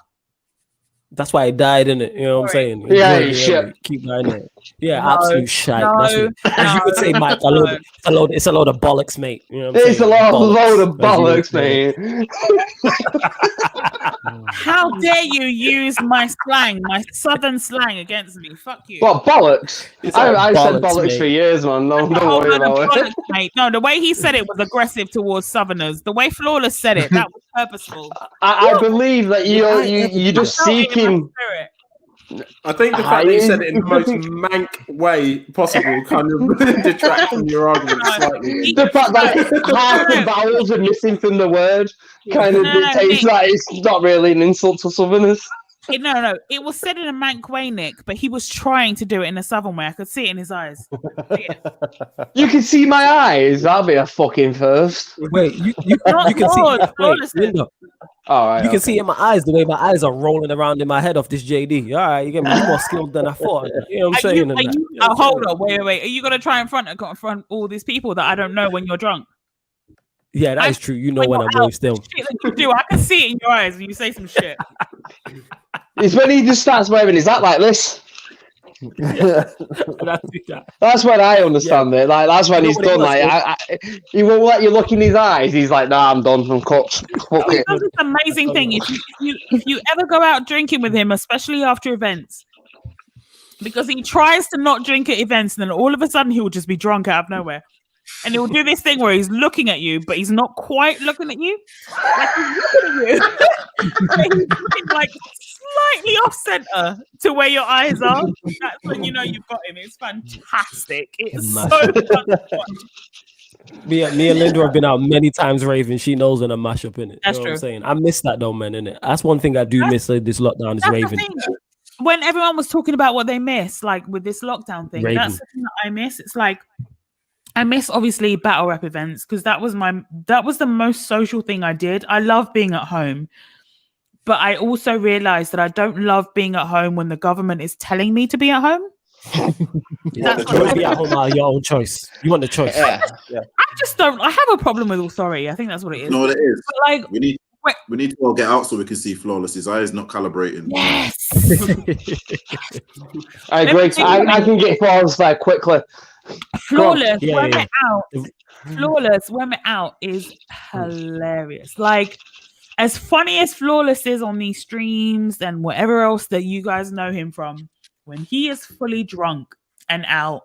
that's why it died, in it. You know what I'm saying? Yeah, shit. Keep dying it. Yeah, absolute shite. That's what, as you would say, Mike, it's a load of bollocks, mate. You know what I'm It's saying? a load of bollocks, mate. how dare you use my slang, my southern slang against me? Fuck you. What, bollocks? I said bollocks mate. for years, man. No, don't worry about it. Bollocks, mate. No, the way he said it was aggressive towards Southerners. The way Flawless said it, that was purposeful. I believe that you're just seeking. I think the fact that you said it in the most mank way possible kind of detracts from your argument slightly. The fact that half the vowels are missing from the word kind of dictates that it's not really an insult to Southerners. No, it was said in a mank way, Nick, but he was trying to do it in a Southern way. I could see it in his eyes. You can see my eyes. That'll be a fucking first. Wait, you can see. Wait, Linda. All right, You can see in my eyes the way my eyes are rolling around in my head off this JD. All right, you get me more skilled than I thought. You know what I'm saying? Hold on, wait. Are you gonna try and confront all these people that I don't know when you're drunk? Yeah, that is true. You know when I'm really still. Shit that you do, I can see it in your eyes when you say some shit. It's when he just starts waving his hat like this. That's when I understand it. Like that's when he's done. Like he won't let you look in his eyes. He's like, "Nah, I'm done. I'm cut." This amazing thing. If you ever go out drinking with him, especially after events, because he tries to not drink at events, and then all of a sudden he will just be drunk out of nowhere. And he'll do this thing where he's looking at you, but he's not quite looking at you. Like he's looking at you. But he's looking like slightly off center to where your eyes are, that's when you know you've got him. It's fantastic. It's so fun to watch. Me and Linda have been out many times raving. She knows when I mash up in it. That's you know true. what I'm saying? I miss that though, man. Innit? That's one thing I do miss this lockdown is That's raving. the thing. When everyone was talking about what they miss, like with this lockdown thing, Raving. that's the thing that I miss. It's like I miss obviously battle rap events because that was the most social thing I did. I love being at home, but I also realized that I don't love being at home when the government is telling me to be at home. That's you want to be at home out your own choice. You want the choice. I just don't. I have a problem with authority. I think that's what it is. You know what it is? But like we need to all get out so we can see Flawless. His eyes not calibrating. Yes. I agree. I can get Flawless there quickly. Flawless, Yeah, when yeah. we're out. Flawless, when we're out, is hilarious. Like, as funny as Flawless is on these streams and whatever else that you guys know him from, when he is fully drunk and out,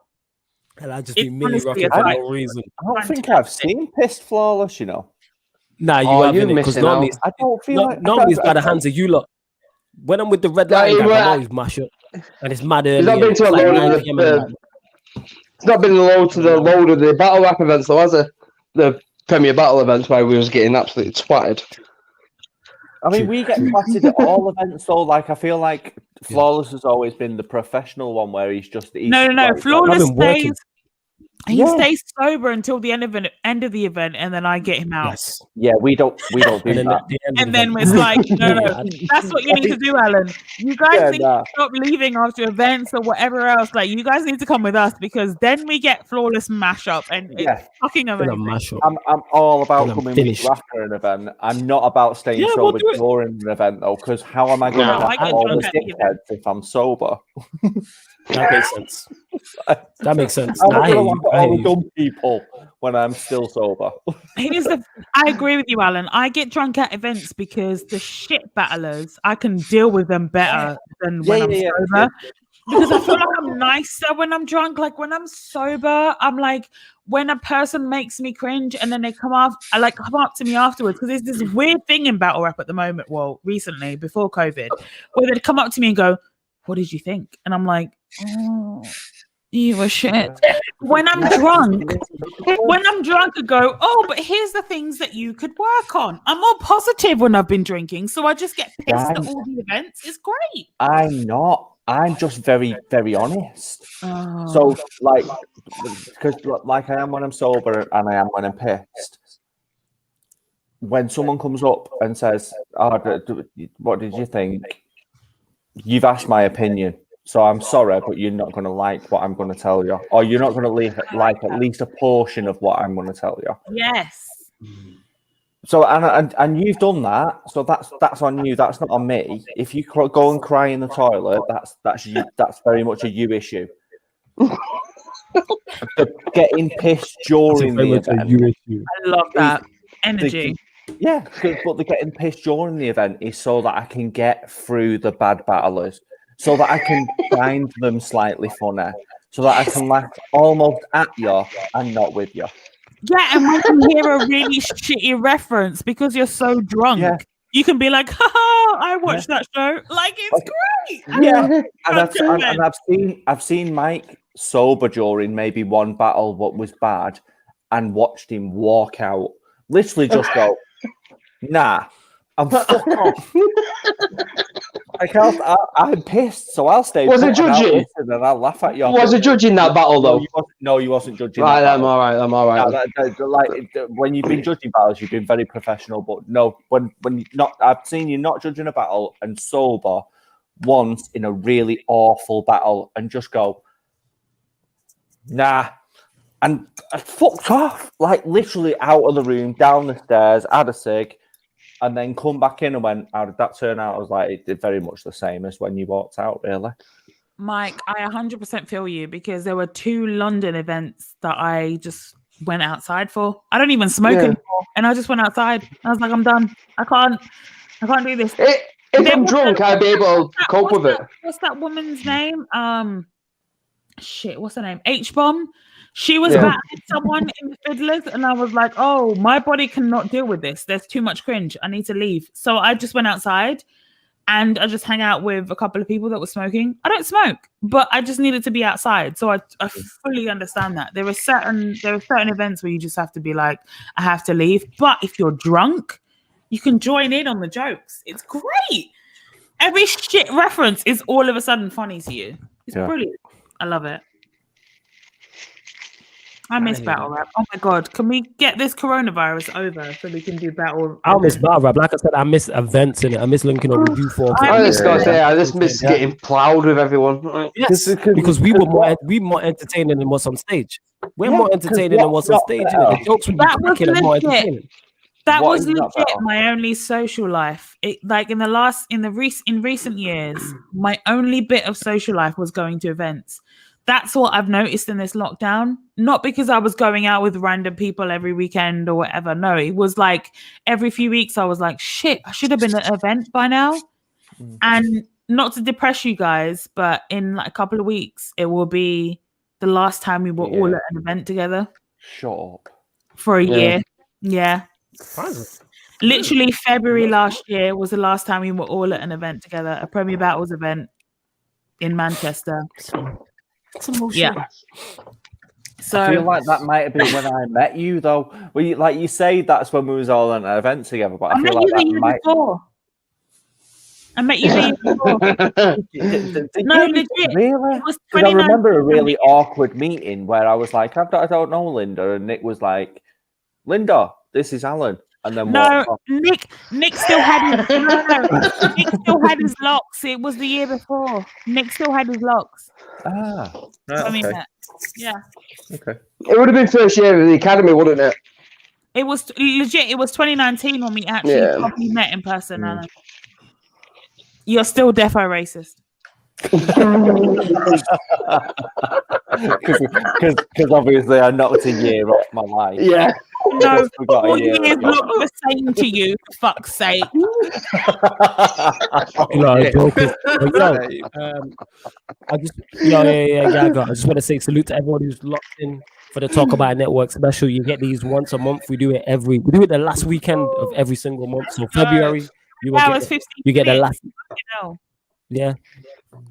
And I just it's be mini honestly rocking a for vibe. no reason. I don't think I've seen Pissed Flawless, you know. Nah, you Oh, haven't you're it because missing normally, out. I don't feel like normally it's by the hands of you lot. When I'm with the red line, Yeah, gang, well, I always mash up, and it's mad early. He's not and been it's to a like load 9 of PM and it's not been to the load of the battle rap events though, has it? The Premier Battle events where we was getting absolutely twatted. I mean, we get platted at all events, though. Like, I feel like Flawless has always been the professional one where he's No. like, Flawless I've been working. stays. He stays sober until the end of the event, and then I get him out. Yes. Yeah, we don't do And then that. at the end And of then the it's like, no, Yeah. that's what you need to do, Alan. You guys need nah. to stop leaving after events or whatever else. Like, you guys need to come with us because then we get Flawless mashup, and Yeah. it's fucking gonna amazing. mash up. I'm all about And I'm coming finished. with after an event. I'm not about staying Yeah, we'll sober do it. during an event, though, because how am I going No, to I get all drunk the at the event. dickheads if I'm sober? That makes sense. That makes sense. I'm Nah, I not hear going you. to laugh I at all hear the you. dumb people when I'm still sober. I agree with you, Alan. I get drunk at events because the shit battlers, I can deal with them better than when I'm sober. Because I feel like I'm nicer when I'm drunk. Like when I'm sober, I'm like, when a person makes me cringe and then they come up to me afterwards. Because there's this weird thing in battle rap at the moment. Well, recently, before COVID, where they'd come up to me and go, "What did you think?" And I'm like, "Oh, you were shit." When I'm drunk, I go, "Oh, but here's the things that you could work on." I'm more positive when I've been drinking, so I just get pissed at all the events. It's great. I'm not. I'm just very, very honest. Oh. So, like, because like I am when I'm sober and I am when I'm pissed. When someone comes up and says, "Oh, what did you think?" You've asked my opinion, so I'm sorry, but you're not going to like what I'm going to tell you, or you're not going to like at least a portion of what I'm going to tell you. Yes. So and you've done that, so that's on you. That's not on me. If you go and cry in the toilet, that's you. That's very much a you issue. Getting pissed during the event. I love that energy. Yeah, but the getting pissed during the event is so that I can get through the bad battlers, so that I can find them slightly funny, so that I can laugh almost at you and not with you. Yeah, and when you hear a really shitty reference because you're so drunk, you can be like, "Ha! I watched that show." Like it's great. Yeah, and I've seen Mike sober during maybe one battle what was bad, and watched him walk out. Literally, just go, "Nah, I'm fuck off." Like I'm pissed, so I'll stay. Was it judging? And I'll laugh at you. Was it judging that battle though? No, you wasn't judging. Right, that I'm all right. I'm all right. When you've been judging battles, you've been very professional. But no, when you not, I've seen you not judging a battle and sober once in a really awful battle, and just go, "Nah," and I fucked off. Like literally out of the room, down the stairs, had a cig. And then come back in and went, how did that turn out? I was like, it did very much the same as when you walked out, really. Mike, I 100% feel you because there were 2 London events that I just went outside for. I don't even smoke anymore. And I just went outside. I was like, I'm done. I can't do this. If I'm drunk, I'd be able to cope with it. What's that woman's name? What's her name? H-Bomb. She was battling someone in the Fiddlers, and I was like, oh, my body cannot deal with this. There's too much cringe. I need to leave. So I just went outside, and I just hang out with a couple of people that were smoking. I don't smoke, but I just needed to be outside. So I fully understand that. There are certain events where you just have to be like, I have to leave. But if you're drunk, you can join in on the jokes. It's great. Every shit reference is all of a sudden funny to you. It's brilliant. I love it. I miss battle rap. Oh my god, can we get this coronavirus over so we can do battle? I miss battle rap. Like I said, I miss events in it. I miss linking up with you four. I just miss getting plowed with everyone. Yes, because we were more entertaining than what's on stage. We're more entertaining than what's on stage. The jokes are more entertaining. That was legit my only social life. Like in recent years, my only bit of social life was going to events. That's what I've noticed in this lockdown. Not because I was going out with random people every weekend or whatever. No, it was like every few weeks I was like, shit, I should have been at an event by now. And not to depress you guys, but in like a couple of weeks, it will be the last time we were all at an event together. Shut up. For a year. Yeah. Literally February last year was the last time we were all at an event together, a Premier Battles event in Manchester. Yeah. So I feel like that might have been when I met you, though. Well, you say that's when we was all at an event together, but I feel like that might. Before. I met you the year before. No, legit. Really? I remember a really awkward meeting where I was like, I don't know Linda, and Nick was like, Linda, this is Alan. And then Nick still had his Nick still had his locks. It was the year before. Nick still had his locks. Okay. Yeah. Okay. It would have been first year of the academy, wouldn't it? It was legit. It was 2019 when we actually probably met in person. Alan. You're still defo racist. Because obviously I knocked a year off my life. Yeah. No, all years look the same to you, for fuck's sake. I just want to say salute to everyone who's locked in for the Talk About Network special. You get these once a month. We do it the last weekend of every single month. So February, you get the last. Yeah.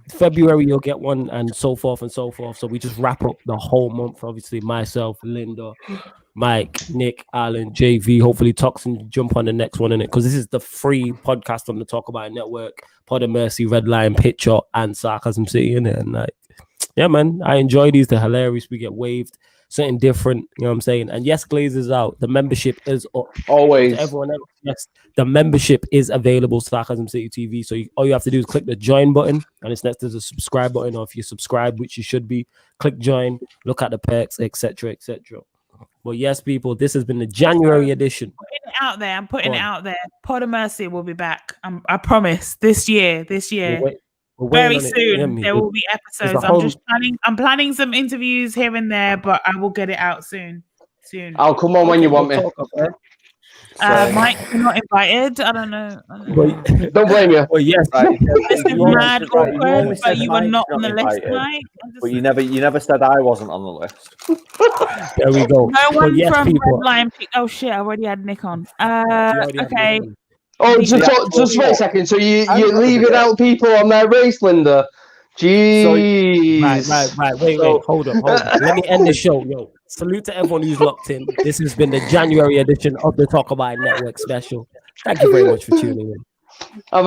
February you'll get one, and so forth and so forth. So we just wrap up the whole month. Obviously, myself, Linda, Mike, Nick, Alan, JV. Hopefully, Toxin jump on the next one in it, because this is the free podcast on the Talk About Network. Pod of Mercy, Red Lion, Picture, and Sarcasm City in it. And like, yeah, man, I enjoy these. They're hilarious. We get waved. Something different, you know what I'm saying? And yes, Glaze is out. The membership is up. Always. To everyone else, yes, the membership is available. Sarcasm City TV. So all you have to do is click the join button, and it's next to the subscribe button. Or if you subscribe, which you should be, click join. Look at the perks, etc., etc. Well, yes, people, this has been the January edition. I'm putting it out there. Pod of Mercy will be back. I promise. This year. Very soon there will be episodes. I'm planning some interviews here and there, but I will get it out soon. I'll come on when you want me. Mike, you're not invited. I don't know. Don't blame you. Well, yes, this is mad awkward, but you were not on the list, Mike. But you never said I wasn't on the list. There we go. No one from Red Lion. Oh shit! I already had Nick on. Okay. Oh, just wait a second. So you're leaving out people on their race, Linda? Jeez. Right. Wait. Hold on. Let me end the show. Yo, salute to everyone who's locked in. This has been the January edition of the Talk About Network special. Thank you very much for tuning in.